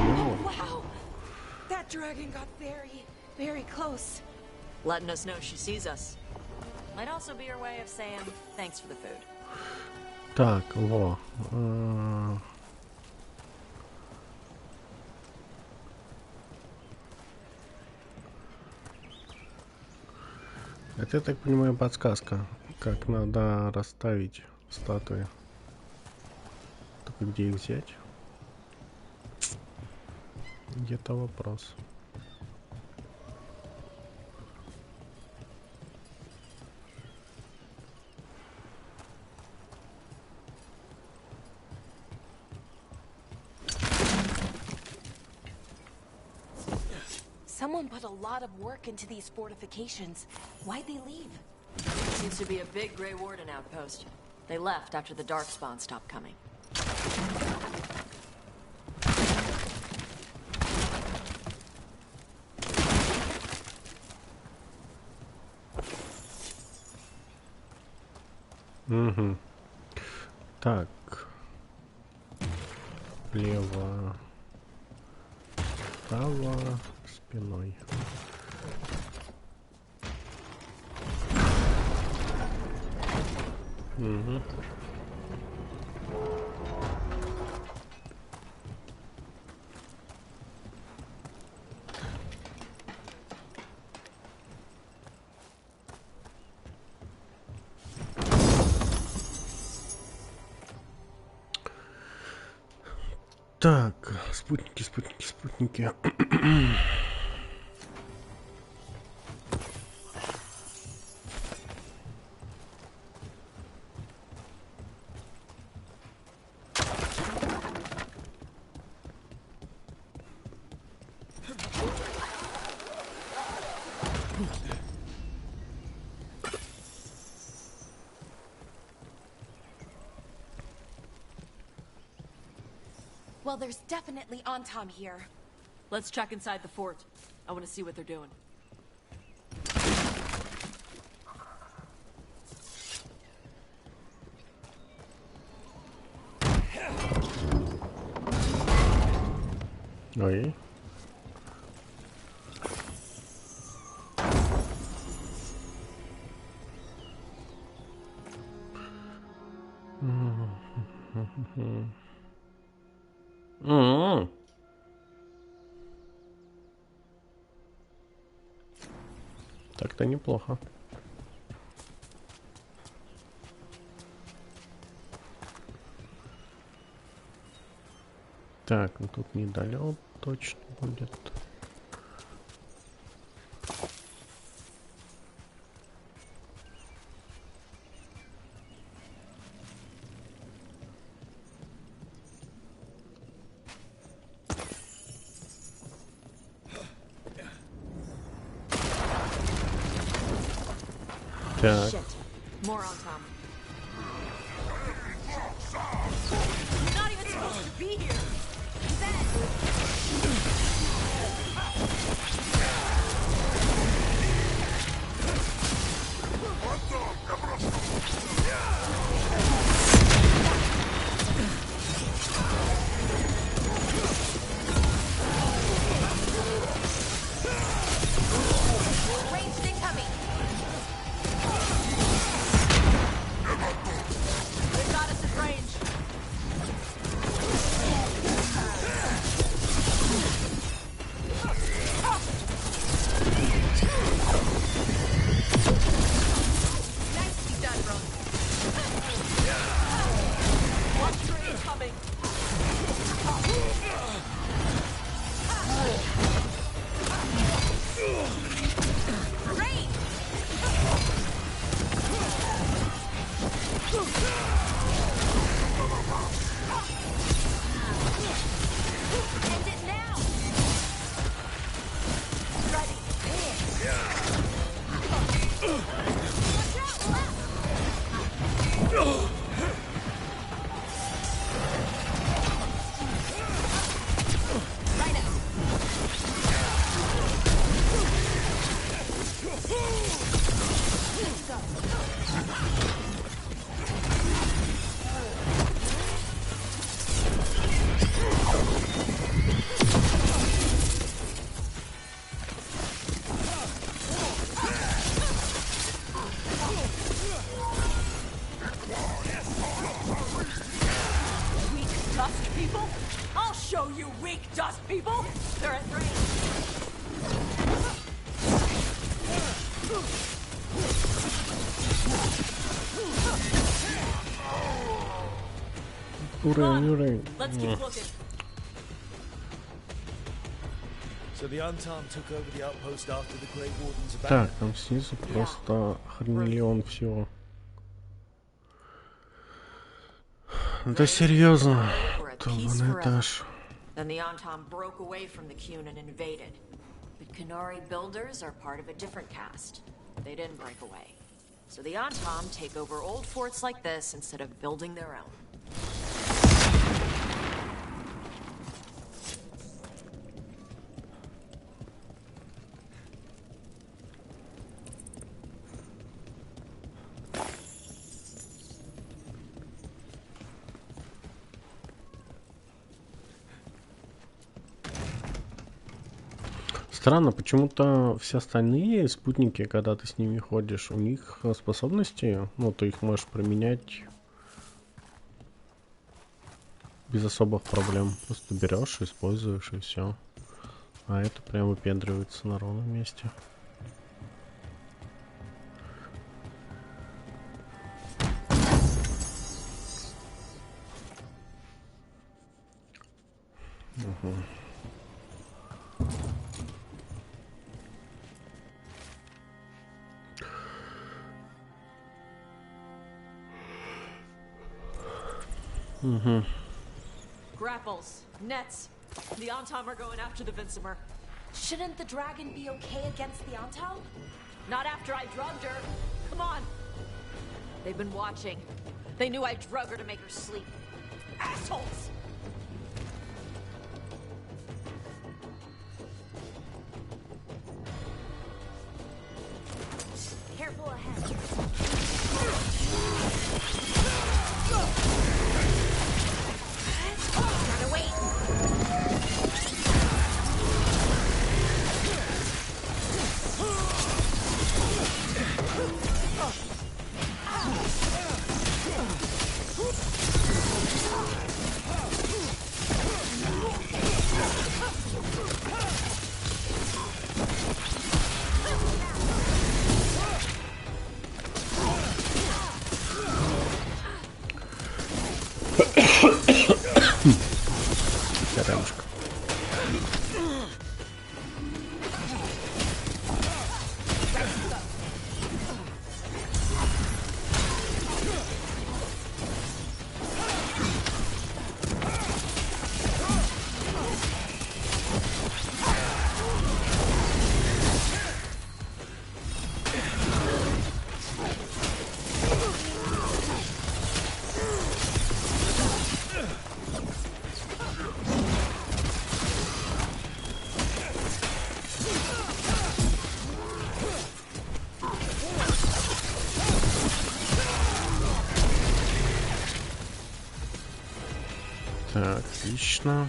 Oh, wow! That dragon got very, very close. Letting us know she sees us. Might also be her way of saying thanks for the food. Так, во. Это, я так понимаю, подсказка, как надо расставить статуи. Только где их взять? Где-то вопрос. Someone put a lot of work into these fortifications. Why'd they leave? Seems to be a big Grey Warden outpost. They left after the Darkspawn stopped coming. Угу. Так. Лево. Право. Спиной. Угу. Так, спутники. Well, there's definitely Antom here. Let's check inside the fort. I want to see what they're doing. Ой. Так-то неплохо. Так, ну тут недолет точно будет. Так. Shit. More on Tom. You're not even supposed to be here. Ranged incoming. They've got us at range. Nicely done, Ron. One train coming. Rain! End it now! Ready. Watch out, left! Right out. Let's go. Weak dust people? I'll show you weak dust people! They're at range. Уровень. Let's keep looking. So the Untom took over the outpost after the Grey Wardens Так, abandoned. там снизу просто хрениллион всего. Да серьезно. Долбаный Тааш. Then the Antom broke away from the Qun and invaded. The Kunari builders are part of a different caste. They didn't break away. So the Antom take over old forts like this instead of building their own. Странно, почему-то все остальные спутники, когда ты с ними ходишь, у них способности, ну, ты их можешь применять без особых проблем. Просто берешь, используешь и все. А это прям выпендривается на ровном месте. Grapples, nets. The Antom are going after the Vincimer. Shouldn't the dragon be okay against the Antom? Not after I drugged her. Come on. They've been watching. They knew I drug her to make her sleep. Assholes! Careful ahead. Gotta wait. Рядышком. Так, отлично.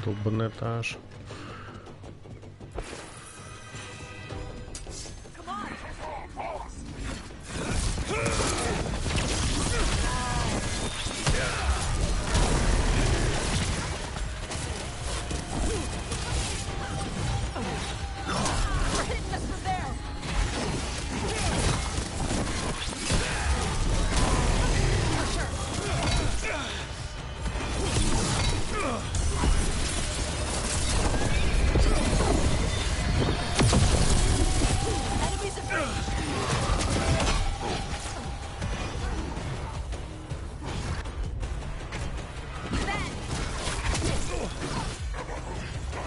Долбаный Тааш.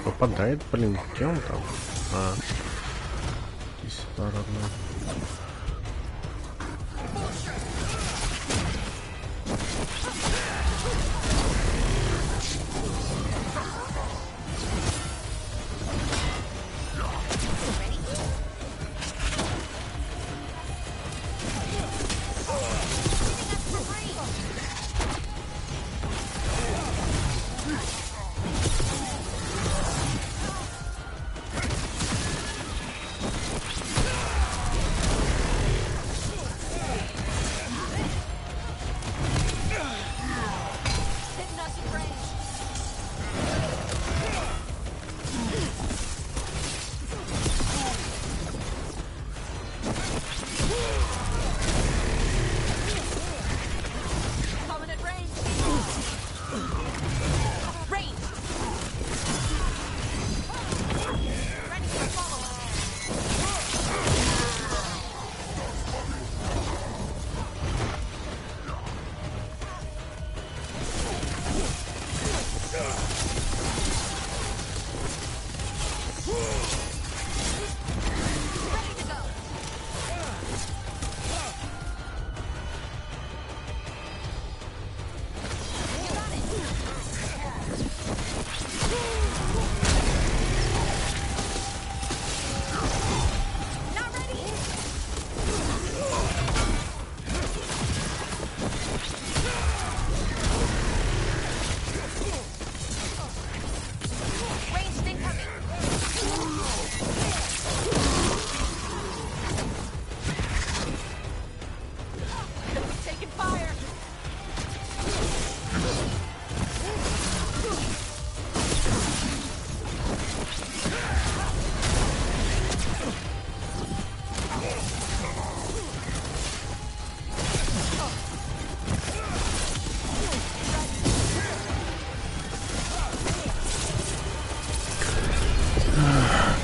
Попадает, блин, где он там? А, и сюда, родной.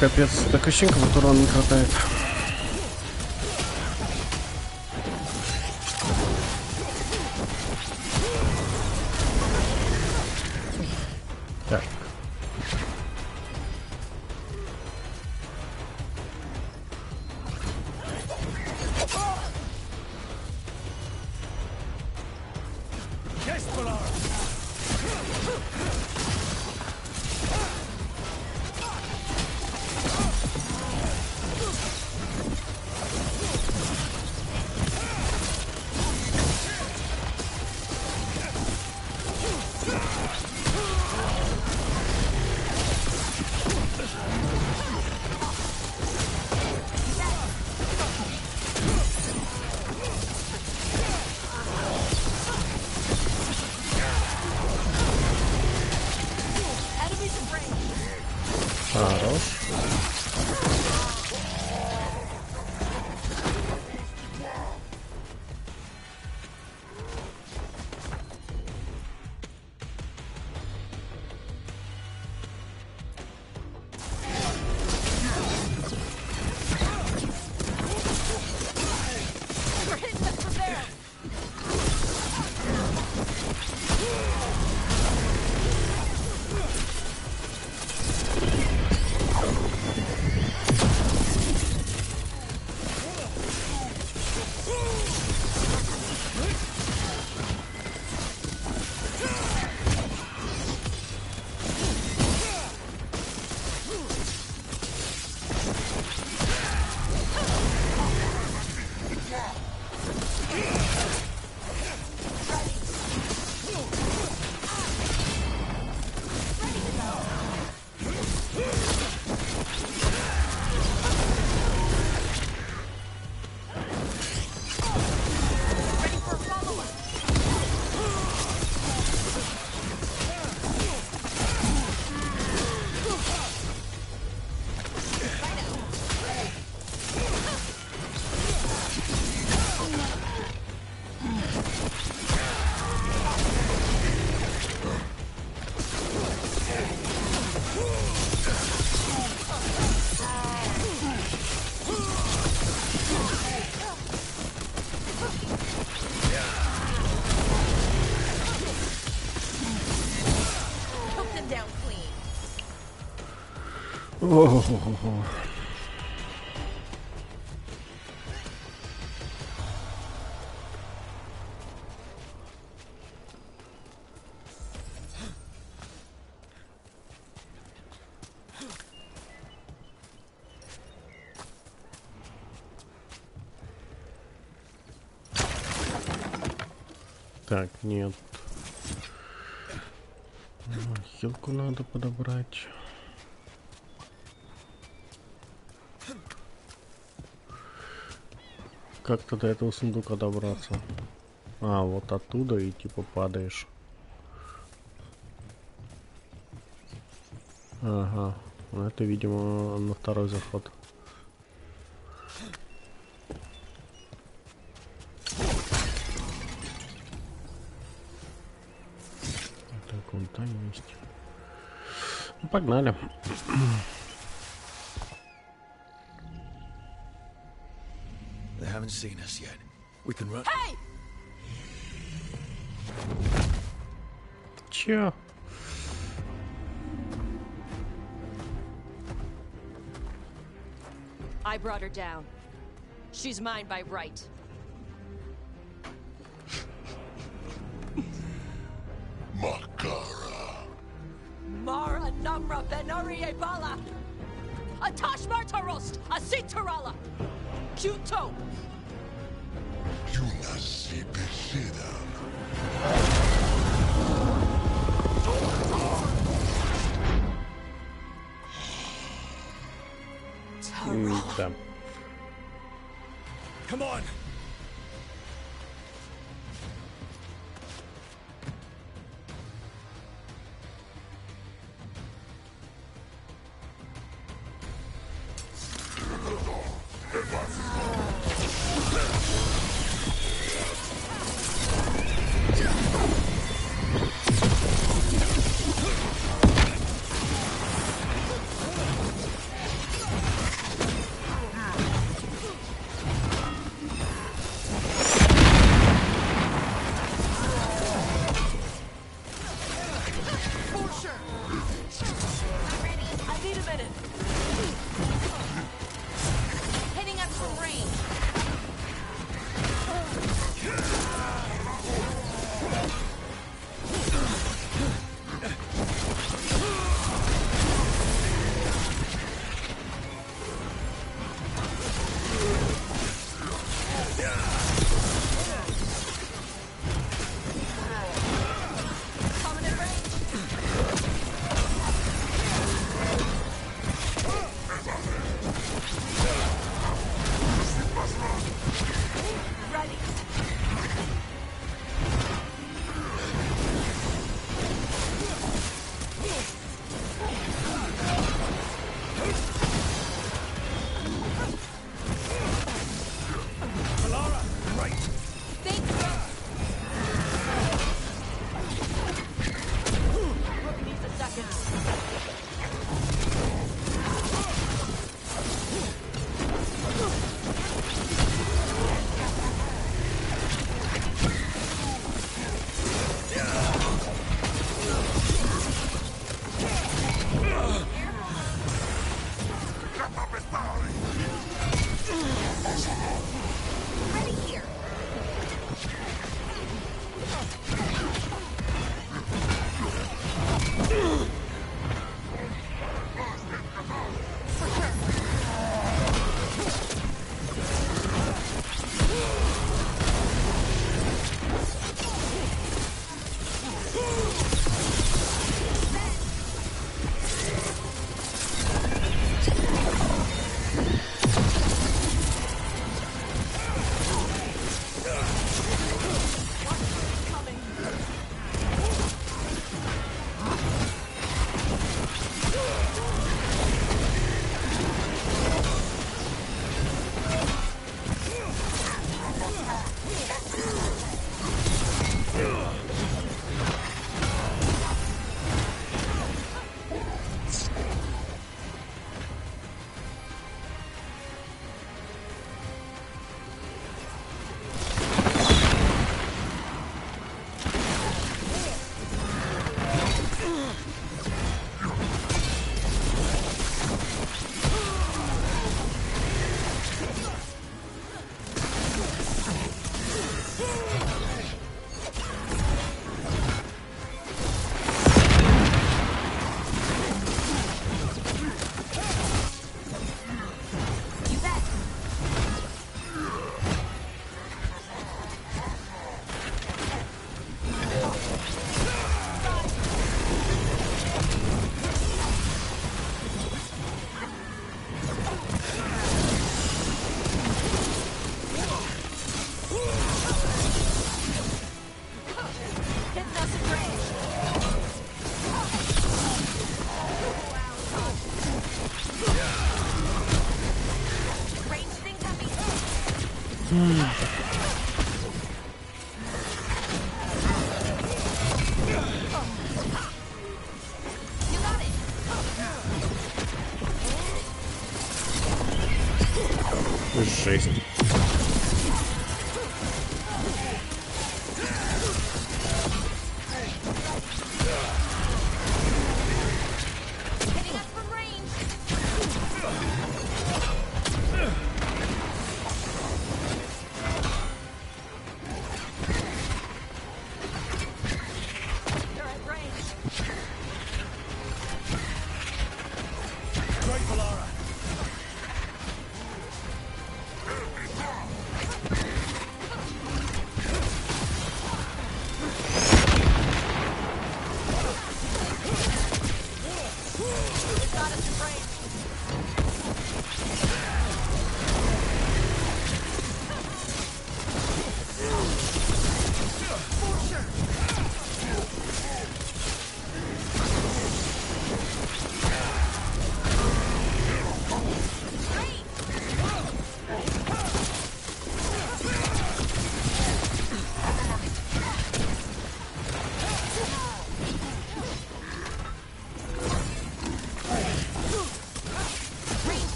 Капец, так ощущение, урон не хватает. Так. О-хо-хо-хо. Так, нет. Хилку надо подобрать. Как-то до этого сундука добраться. А, вот оттуда и типа падаешь. Ага. Это, видимо, на второй заход. Так, вон там есть. Ну, погнали. They haven't seen us yet. We can run. Hey! Чё? I brought her down. She's mine by right. Makara. Mara Namra Benari Bala. A Tashmar Tarost, a Sitarala. Kuto. Yunasi Pesida. Да. Come on. minute. Hitting us from range. Жесть.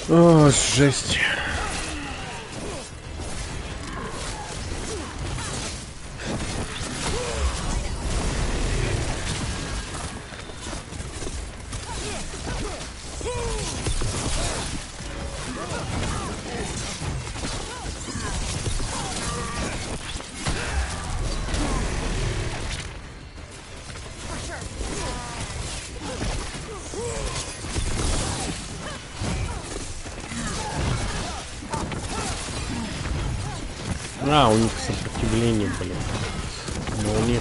О, жесть. А, у них сопротивление, блин. Но у них...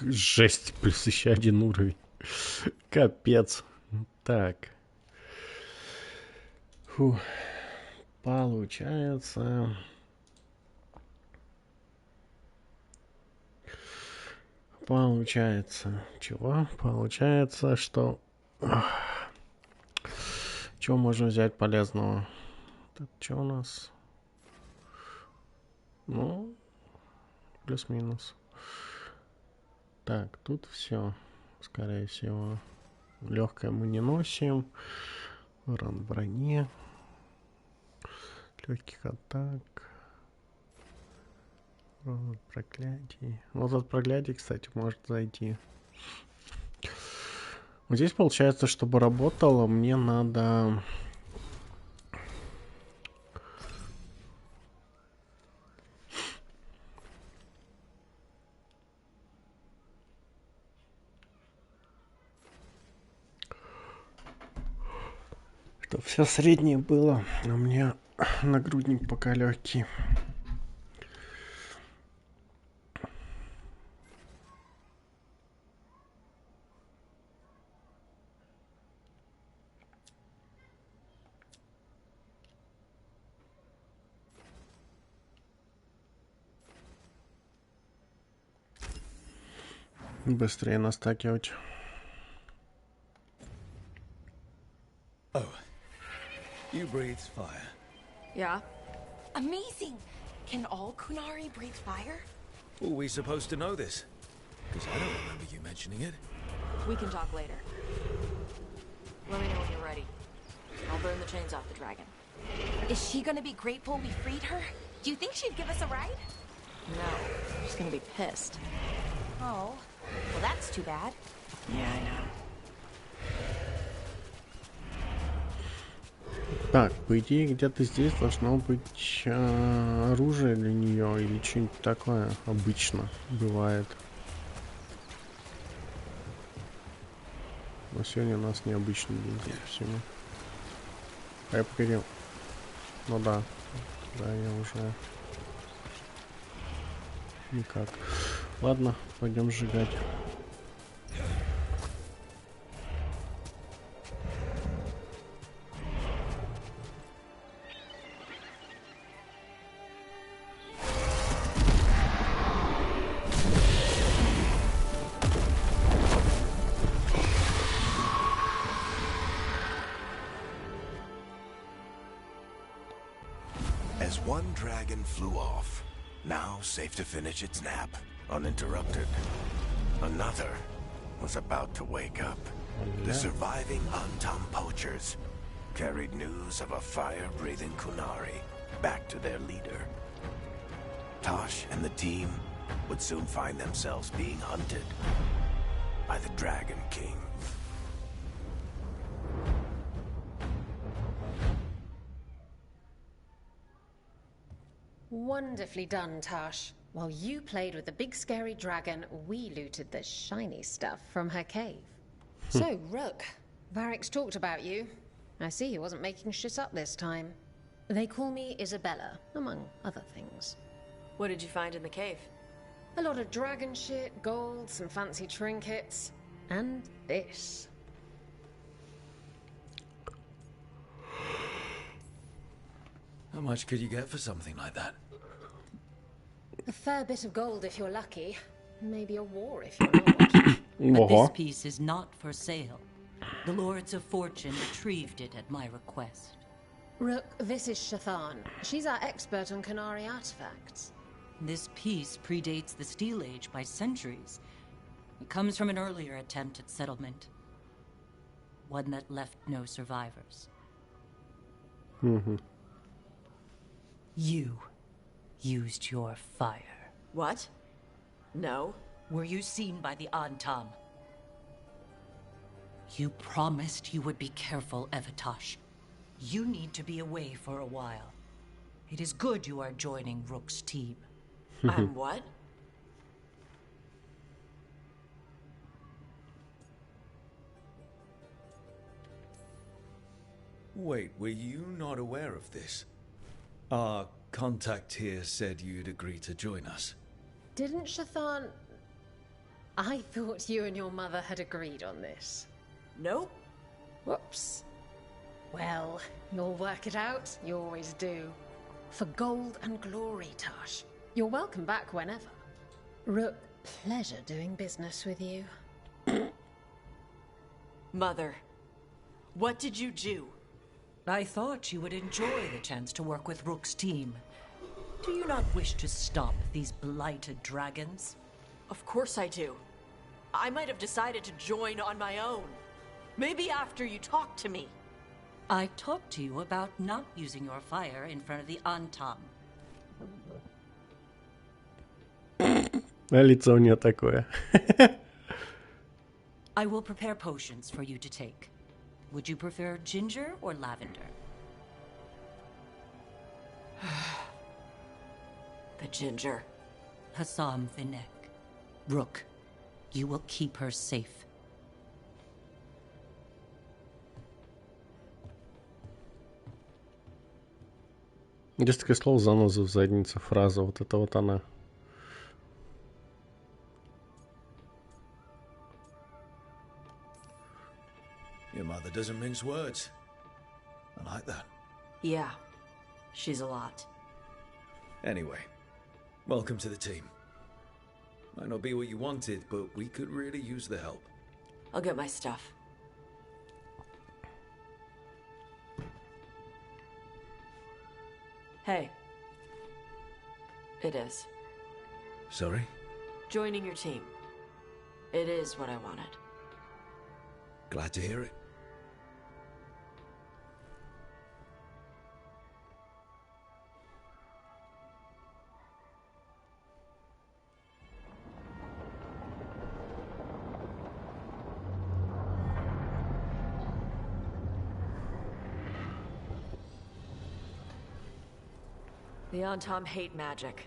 Жесть, плюс еще один уровень. Капец. Так. Фу. Получается... Чего? Получается, что... Чего можно взять полезного? Тут что у нас? Ну, плюс-минус. Так, тут все, скорее всего. Легкое мы не носим. Урон броне. Легких атак. Урон от проклятий. Вот от проклятий, кстати, может зайти. Вот здесь получается, чтобы работало, мне надо... Чтобы все среднее было, а у меня нагрудник пока легкий. Быстрее настакивать. Oh, you breathe fire. Yeah. Amazing! Can all Kunari breathe fire? Were we supposed to know this? Because I don't remember you mentioning it. We can talk later. Let me know when you're ready. I'll burn the chains off the dragon. Is she gonna be grateful we freed her? Do you think she'd give us a ride? No, she's gonna be pissed. Oh, well that's too bad. Yeah, I know. Так, по идее, где-то здесь должно быть оружие для нее или что-нибудь такое. Обычно бывает. Но сегодня у нас необычный день, судя по всему. А я погоди. Ну да. Да, я уже... Никак. Ладно, пойдем сжигать. As one dragon flew off, now safe to finish its nap, uninterrupted. Another was about to wake up. The surviving Antam poachers carried news of a fire-breathing Kunari back to their leader. Tash and the team would soon find themselves being hunted by the Dragon King. Wonderfully done, Tash. While you played with the big scary dragon, we looted the shiny stuff from her cave. So, Rook, Varric's talked about you. I see he wasn't making shit up this time. They call me Isabella, among other things. What did you find in the cave? A lot of dragon shit, gold, some fancy trinkets, and this. How much could you get for something like that? A fair bit of gold if you're lucky. Maybe a war if you're not. But this piece is not for sale. The Lords of Fortune retrieved it at my request. Rook, this is Shathan. She's our expert on Qunari artifacts. This piece predates the Steel Age by centuries. It comes from an earlier attempt at settlement. One that left no survivors. You used your fire. What? No. Were you seen by the Antam? You promised you would be careful, Evatash. You need to be away for a while. It is good you are joining Rook's team. I'm what? Wait, were you not aware of this? Our contact here said you'd agree to join us. Didn't Shathan... I thought you and your mother had agreed on this. Nope. Whoops. Well, you'll work it out. You always do. For gold and glory, Tash. You're welcome back whenever. Rook, pleasure doing business with you. Mother, what did you do? I thought you would enjoy the chance to work with Rook's team. Do you not wish to stop these blighted dragons? Of course I do. I might have decided to join on my own. Maybe after you talked to me. I talked to you about not using your fire in front of the Antam. Лицо у нее такое. I will prepare potions for you to take. Would you prefer ginger or lavender? The ginger. Hassam Vinek. Rook, you will keep her safe. Есть такое слово заноза в заднице, фраза, вот это вот она. Your mother doesn't mince words. I like that. Yeah, she's a lot. Anyway, welcome to the team. Might not be what you wanted, but we could really use the help. I'll get my stuff. Hey. It is. Sorry? Joining your team. It is what I wanted. Glad to hear it. The Antam hate magic.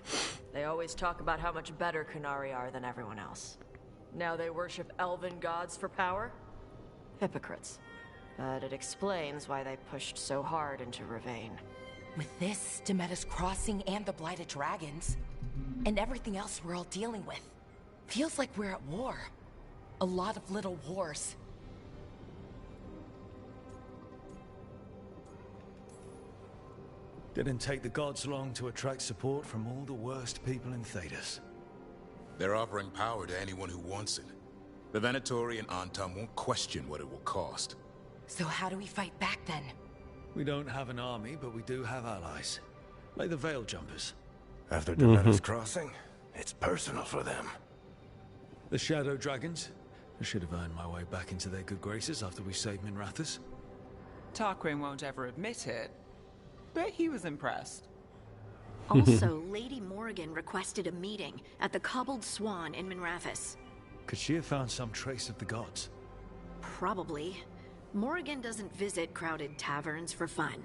They always talk about how much better Qunari are than everyone else. Now they worship elven gods for power? Hypocrites. But it explains why they pushed so hard into Ravane. With this, Demeter's Crossing and the Blighted Dragons, and everything else we're all dealing with, feels like we're at war. A lot of little wars. Didn't take the gods long to attract support from all the worst people in Thedas. They're offering power to anyone who wants it. The Venatori and Antam won't question what it will cost. So how do we fight back then? We don't have an army, but we do have allies. Like the Veil Jumpers. After Demeter's Crossing, it's personal for them. The Shadow Dragons? I should have earned my way back into their good graces after we saved Minrathous. Tarquin won't ever admit it, but he was impressed. Also, Lady Mora Morrigan requested a meeting at the Cobbled Swan in Minrathous. Could she have found some trace of the gods? Probably. Morrigan doesn't visit crowded taverns for fun.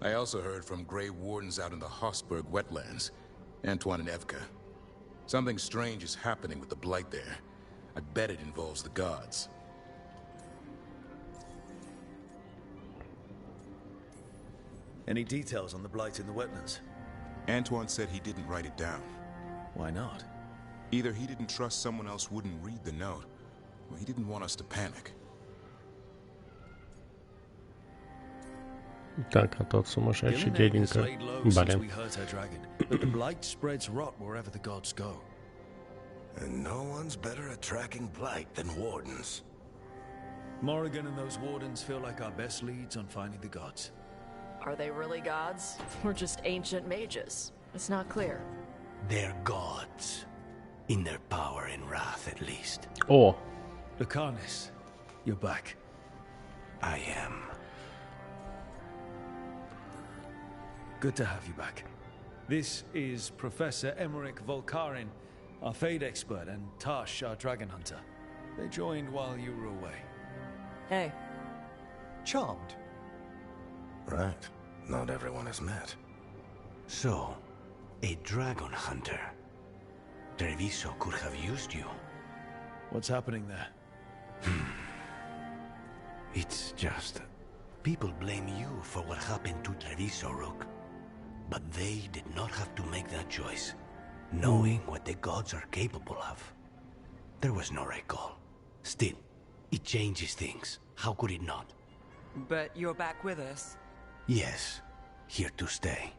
I also heard from Grey Wardens out in the Hossberg wetlands. Antoine and Evka. Something strange is happening with the Blight there. I bet it involves the gods. Any details on the Blight in the wetlands? Antoine said he didn't write it down. Why not? Either he didn't trust someone else wouldn't read the note, or he didn't want us to panic. Так, а тот сумасшедший деденька. Блин. But the Blight spreads rot wherever the gods go. And no one's better at tracking Blight than Wardens. Morrigan and those Wardens feel like our best leads on finding the gods. Are they really gods? Or just ancient mages? It's not clear. They're gods. In their power and wrath, at least. Oh. Lucanus, you're back. I am. Good to have you back. This is Professor Emmerich Volkarin, our Fade expert, and Tash, our dragon hunter. They joined while you were away. Hey. Charmed. Right. Not everyone has met. So, a dragon hunter. Treviso could have used you. What's happening there? It's just... people blame you for what happened to Treviso, Rook. But they did not have to make that choice, knowing what the gods are capable of. There was no recall. Still, it changes things. How could it not? But you're back with us? Yes, here to stay.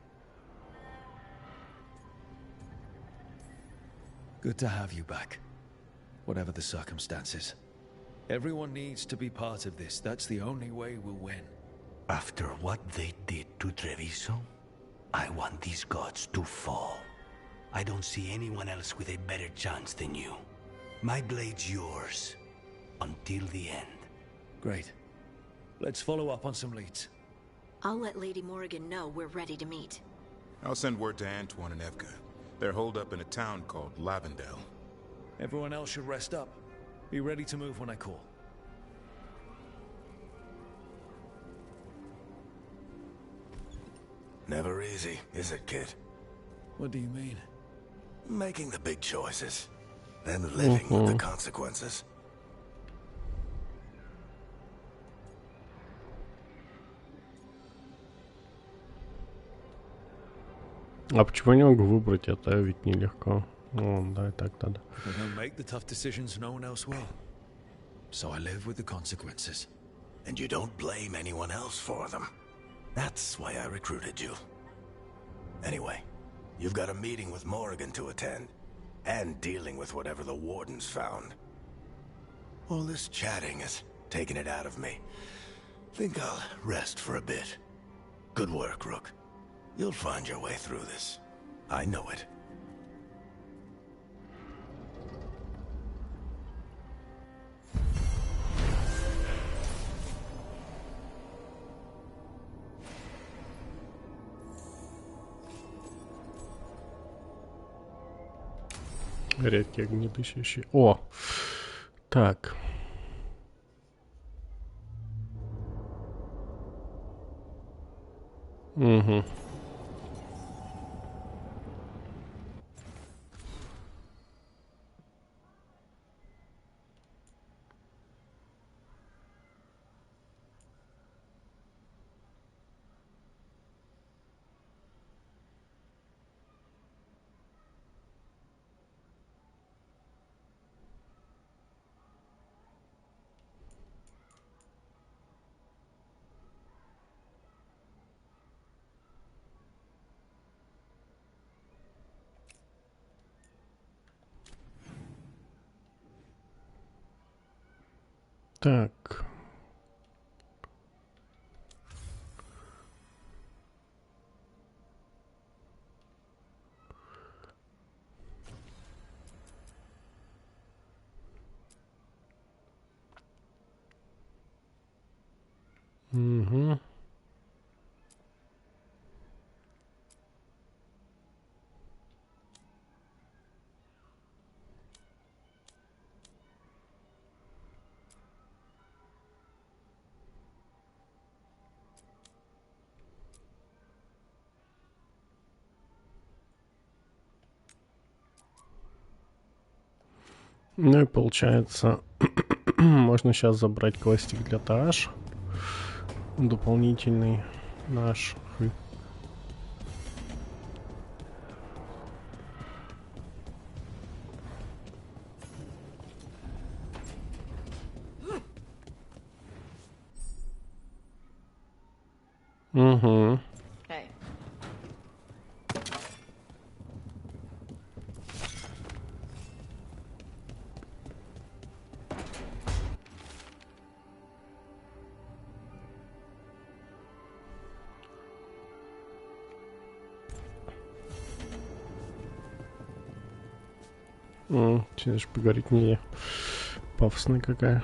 Good to have you back. Whatever the circumstances. Everyone needs to be part of this. That's the only way we'll win. After what they did to Treviso, I want these gods to fall. I don't see anyone else with a better chance than you. My blade's yours. Until the end. Great. Let's follow up on some leads. I'll let Lady Morrigan know we're ready to meet. I'll send word to Antoine and Evka. They're holed up in a town called Lavendel. Everyone else should rest up. Be ready to move when I call. Never easy, is it, kid? What do you mean? Making the big choices, then living with the consequences. А почему не могу выбрать это? Ведь нелегко. Ну, да, и так надо. If I don't make the tough decisions, no one else will. So I live with the consequences. And you don't blame anyone else for them. That's why I recruited you. Anyway, you've got a meeting with Morrigan to attend, and dealing with whatever the Wardens found. All this chatting has taken it out of me. Think I'll rest for a bit. Good work, Rook. You'll find your way through this. I know it. Редкие огнедышащие. О! Так. Угу. Так. Угу. Ну и получается, можно сейчас забрать квестик для Тааш. Дополнительный наш. Угу. Hey. Сейчас поговорить не пафосная какая.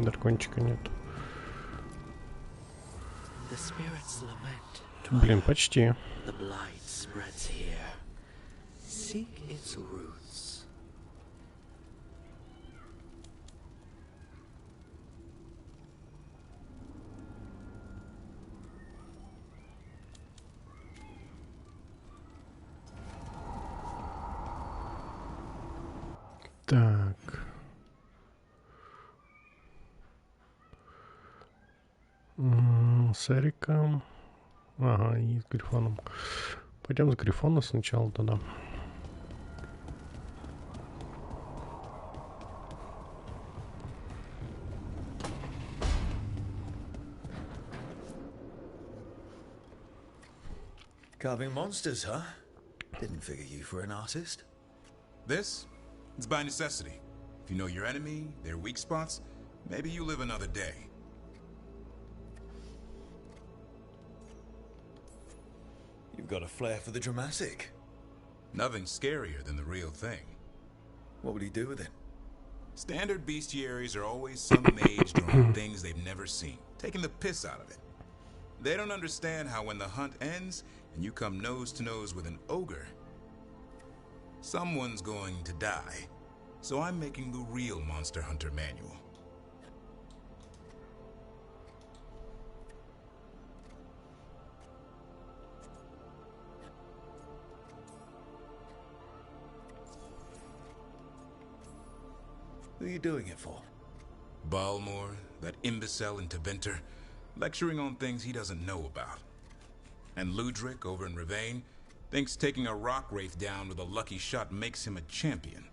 Дракончика нет. Блин, почти. Так. С Эриком. Ага, и с Грифоном. Пойдем с Грифона сначала тогда. Carving monsters, huh? Didn't figure you for an artist. This? It's by necessity. If you know your enemy, their weak spots, maybe you live another day. You've got a flair for the dramatic. Nothing scarier than the real thing. What would he do with it? Standard bestiaries are always some mage drawing things they've never seen, taking the piss out of it. They don't understand how when the hunt ends and you come nose to nose with an ogre, someone's going to die. So I'm making the real Monster Hunter manual. Who are you doing it for? Balmore, that imbecile interventor, lecturing on things he doesn't know about. And Ludric over in Ravane thinks taking a rock wraith down with a lucky shot makes him a champion.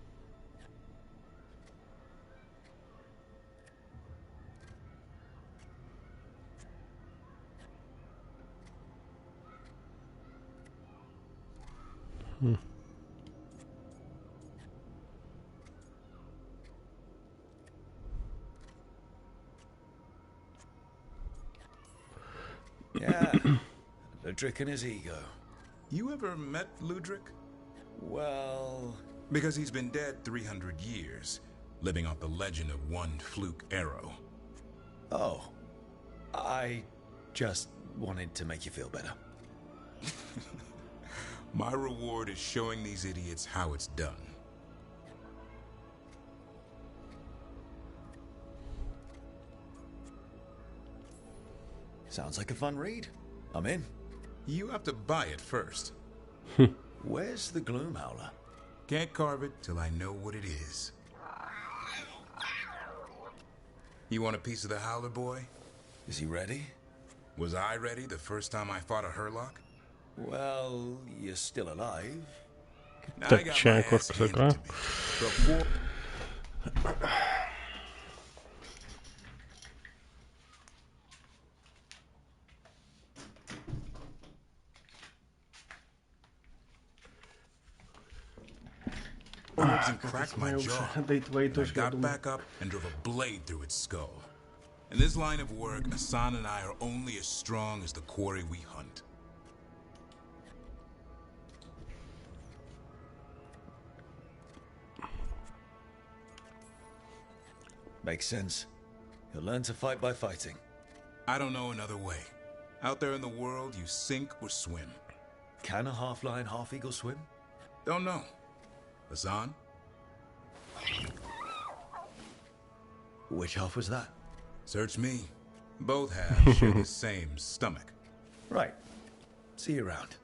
Yeah, Ludric and his ego. You ever met Ludric? Well... Because he's been dead 300 years, living off the legend of one fluke arrow. Oh. I just wanted to make you feel better. My reward is showing these idiots how it's done. Sounds like a fun read. I'm in. You have to buy it first. Where's the Gloom Howler? Can't carve it till I know what it is. You want a piece of the Howler, boy? Is he ready? Was I ready the first time I fought a Hurlock? Well, you're still alive. Так, чай, корка сыгра. Cracked my jaw. I got back up and drove a blade through its skull. In this line of work, Hassan and I are only as strong as the quarry we hunt. Makes sense. You'll learn to fight by fighting. I don't know another way. Out there in the world, you sink or swim. Can a half-lion, half-eagle swim? Don't know. Hassan, Which half was that? Search me. Both halves share the same stomach. Right. See you around.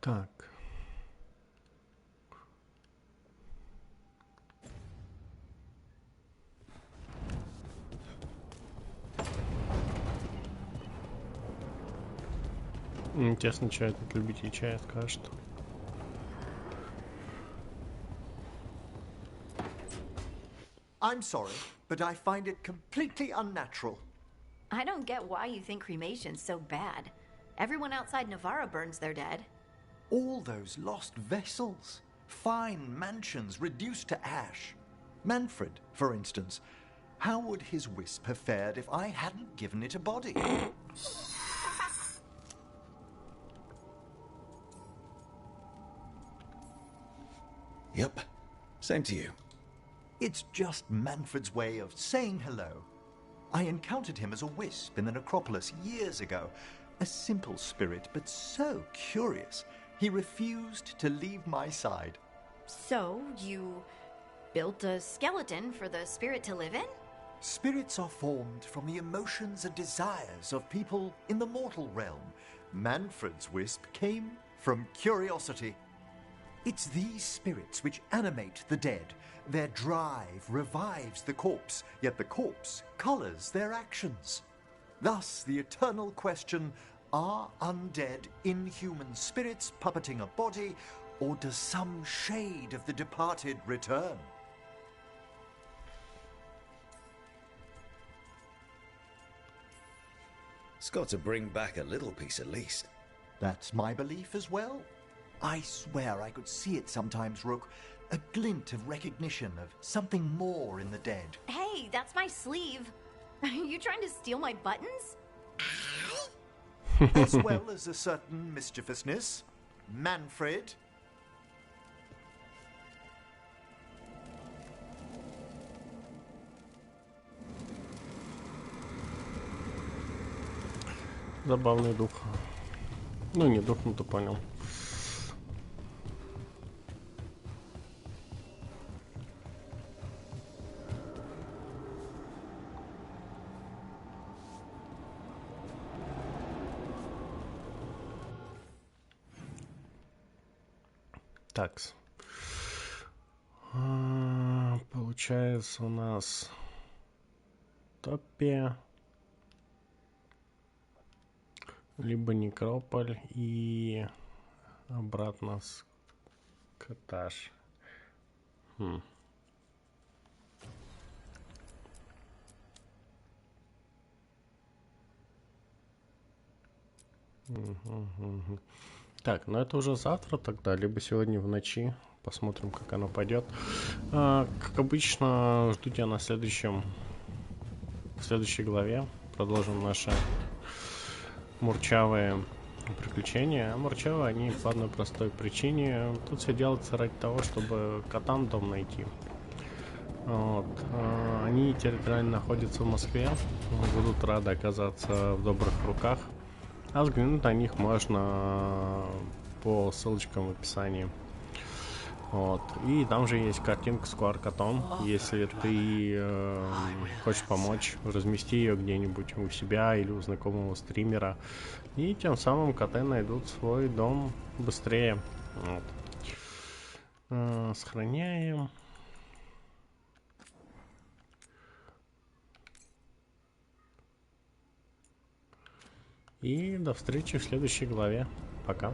Так. Интересно, что этот любитель чая скажет. I'm sorry, but I find it completely unnatural. I don't get why you think cremation's so bad. Everyone outside Navarra burns their dead. All those lost vessels. Fine mansions reduced to ash. Manfred, for instance. How would his wisp have fared if I hadn't given it a body? Yep. Same to you. It's just Manfred's way of saying hello. I encountered him as a wisp in the necropolis years ago. A simple spirit, but so curious. He refused to leave my side. So, you built a skeleton for the spirit to live in? Spirits are formed from the emotions and desires of people in the mortal realm. Manfred's wisp came from curiosity. It's these spirits which animate the dead. Their drive revives the corpse, yet the corpse colors their actions. Thus, the eternal question, are undead, inhuman spirits puppeting a body, or does some shade of the departed return? It's got to bring back a little piece at least. That's my belief as well. I swear I could see it sometimes, Rook. A glint of recognition of something more in the dead. Hey, that's my sleeve. Are you trying to steal my buttons? As well as a certain mischievousness. Manfred. Забавный дух. Ну, не дух, ну ты понял. Такс. Получается у нас топи, либо некрополь и обратно с Тааш. Так, ну это уже завтра тогда, либо сегодня в ночи. Посмотрим, как оно пойдет. Как обычно, жду тебя в следующей главе. Продолжим наши мурчавые приключения. А мурчавые они по одной простой причине. Тут все делается ради того, чтобы котам дом найти. Вот. Они территориально находятся в Москве. Будут рады оказаться в добрых руках. А взглянуть на них можно по ссылочкам в описании. Вот. И там же есть картинка с QR-кодом. Если ты хочешь помочь, размести ее где-нибудь у себя или у знакомого стримера. И тем самым коты найдут свой дом быстрее. Вот. Сохраняем. И до встречи в следующей главе. Пока.